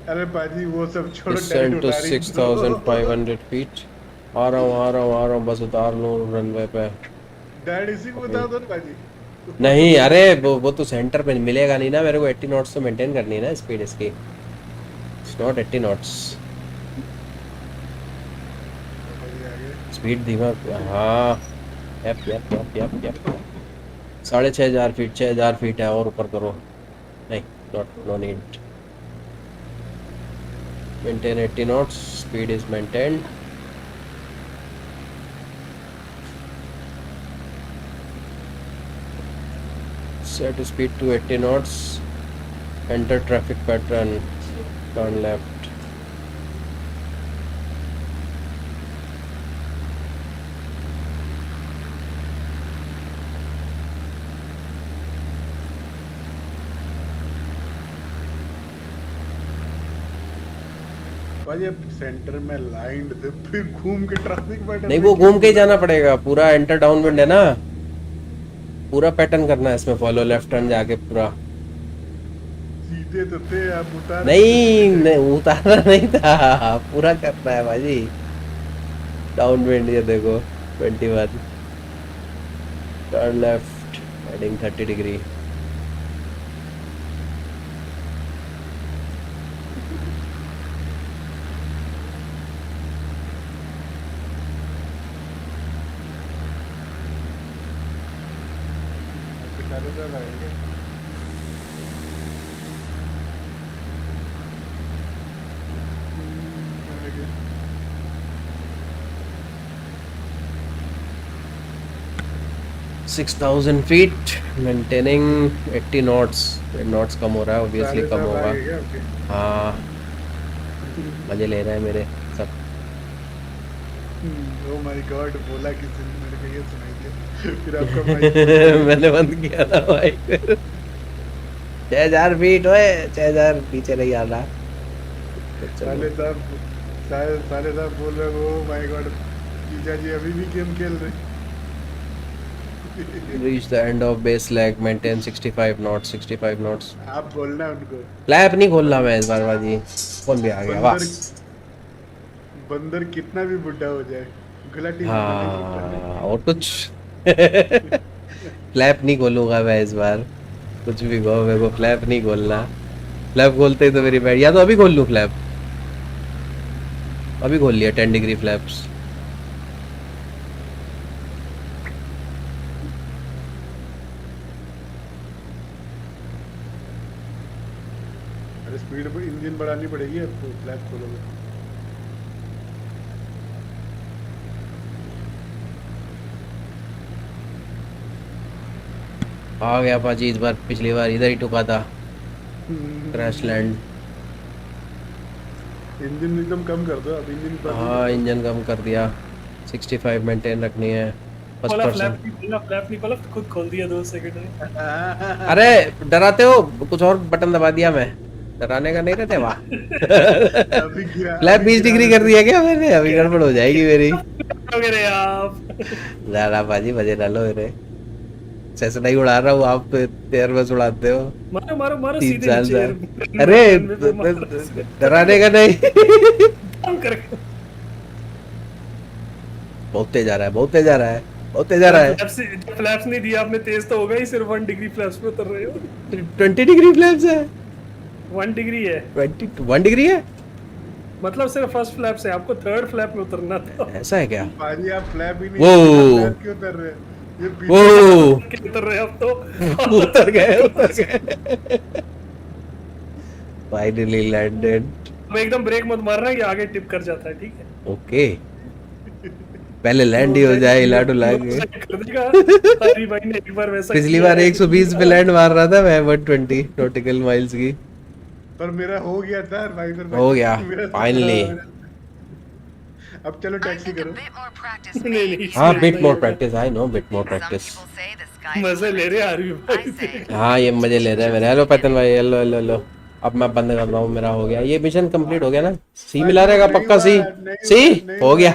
अरे बाजी वो सब छोड़ो, डिसेंट टू उतारी दो। 6500 फीट। आ रहा हूँ, बस उतार लूँ रनवे पे। डैडी सी को बता दो ना बाजी। नहीं, अरे वो तो सेंटर पे मिलेगा नहीं ना मेरे को। 80 नॉट्स तो मेंटेन करनी है ना स्पीड इसकी। इट्स नॉट 80 नॉट्स स्पीड धीमा। हाँ, yup yup yup yup yup. 6500 feet, 6000 feet है, और ऊपर करो। नहीं, not, no need. Maintain 80 knots, speed is maintained. Set speed to 80 knots. Enter traffic pattern. Turn left. बाजी अब सेंटर में लाइन थे, फिर घूम के ट्रैफिक पैटर्न। नहीं, वो घूम के ही जाना पड़ेगा। पूरा एंटर डाउनविंड है ना, पूरा पैटर्न करना है इसमें। फॉलो लेफ्ट टर्न जाके पूरा। सीधे तो थे, आप उतार नहीं नहीं, उतारना नहीं था, पूरा करना है भाजी। डाउनविंड ये देखो 21। Turn left heading 30 degree. आएंगे। 6000 फीट, मेंटेनिंग 80 नॉट्स। नॉट्स कम हो रहा है, ऑब्वियसली कम होगा। हाँ, मजे ले रहे हैं मेरे सब। ओह माय गॉड, बोला किसी ने, मेरे को ये सुनाई दिया। फिर आपका माइक मैंने बंद किया था माइक। 6000 फीट ओए, 6000 पीछे नहीं आ रहा। साले साहब बोल रहे हो, ओह माय गॉड जीजा जी अभी भी गेम खेल रहे। Reach the end of base leg, maintain 65 knots, 65 knots. आप बोलना उनको। लैप नहीं खोल रहा मैं इस बार बाजी। कौन भी आ गया, वाह। बंदर कितना भी बुढ़ा हो जाए, गुलाटी हाँ और कुछ फ्लैप नहीं खोलूंगा मैं इस बार, कुछ भी कहो मेरे को फ्लैप नहीं खोलना। फ्लैप खोलते ही तो मेरी बैठ, या तो अभी खोल लूँ फ्लैप, अभी खोल लिया 10 डिग्री फ्लैप्स। अरे स्पीड इंजन बढ़ानी पड़ेगी अब तो, फ्लैप खोलोगे। आ गया पाजी इस बार, पिछली बार इधर ही टुका था क्रैश लैंड। इंजन एकदम कम कर दो अब, इंजन बंद ही हाँ कर इंजन कम कर दिया, 65 मेंटेन रखनी है, फर्स्ट खोला पर्सन। फ्लैप नहीं खोला, खुद खोल दिया 2 सेकंड में। दो। अरे डराते हो, कुछ और बटन दबा दिया मैं, डराने का नहीं रहते वहाँ। अभी गिरा, फ्लैप अभी 20 गिरा डिग्री देगा। कर दिया क्या मैंने, अभी गड़बड़ हो जाएगी मेरी। अरे आप ना पाजी मजे डालो मेरे, सेसना ही उड़ा रहा हूँ, आप तो एयर बस उड़ाते हो मारो मारो मारो 3 सीधे साल नीचे से। अरे डराने का नहीं। काम करके बहुत तेज आ रहा है, बहुत तेज आ रहा है, बहुत तेज आ रहा है। फ्लैप्स नहीं दिया आपने, तेज तो होगा ही, सिर्फ 1 डिग्री फ्लैप्स पे उतर रहे हो। 20 डिग्री फ्लैप्स है, 1 डिग्री है 21 डिग्री है, मतलब सिर्फ फर्स्ट फ्लैप से, आपको थर्ड फ्लैप में उतरना था। ऐसा है क्या? पाजी आप फ्लैप ही नहीं, वो। फ्लैप क्यों उतर रहे हैं? ये ओ के उतर रहे अब तो। उतर गए, उतर गए। Finally landed. अब एकदम ब्रेक मत मारना, ये आगे टिप कर जाता है, ठीक है। ओके पहले लैंड ही हो जाए, हिला डुला के। कर देगा। हरी भाई ने एक बार वैसा पिछली किया बार है। 120 पे लैंड मार रहा था मैं, 120 नॉटिकल माइल्स की। पर मेरा हो गया था भाई, हो गया, मेरा finally। अब चलो I टैक्सी think a करो। bit more practice नहीं, may नहीं, be हाँ नहीं, bit better. More practice, I know bit more Some practice. people say the sky's the मजे ले limit. रहे हरी I भाई। say हाँ ये मजे ले रहे हैं मेरे। हेलो पैतन भाई, हेलो हेलो हेलो। अब मैं बंद कर रहा हूँ, मेरा हो गया ये मिशन कंप्लीट हो गया ना। सी मिला रहेगा पक्का, सी सी हो गया।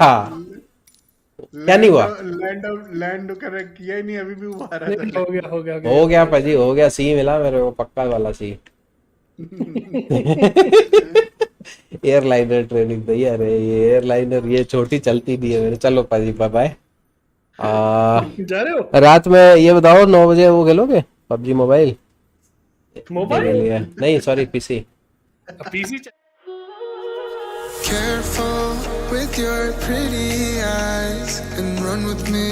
क्या नहीं हुआ? लैंड कर किया ही नहीं, अभी भी वो आ रहा नहीं, था। हो गया हो गया हो गया पाजी, हो गया, सी मिला मेरे को, पक्का वाला सी। एयरलाइनर ट्रेनिंग दी, अरे ये एयरलाइनर ये छोटी चलती नहीं है मेरे। चलो पाजी बाय बाय। जा रहे हो रात में ये बताओ 9 बजे वो खेलोगे पबजी मोबाइल? मोबाइल? मेरे लिए नहीं, sorry PC. PC Careful with your pretty eyes and run with me.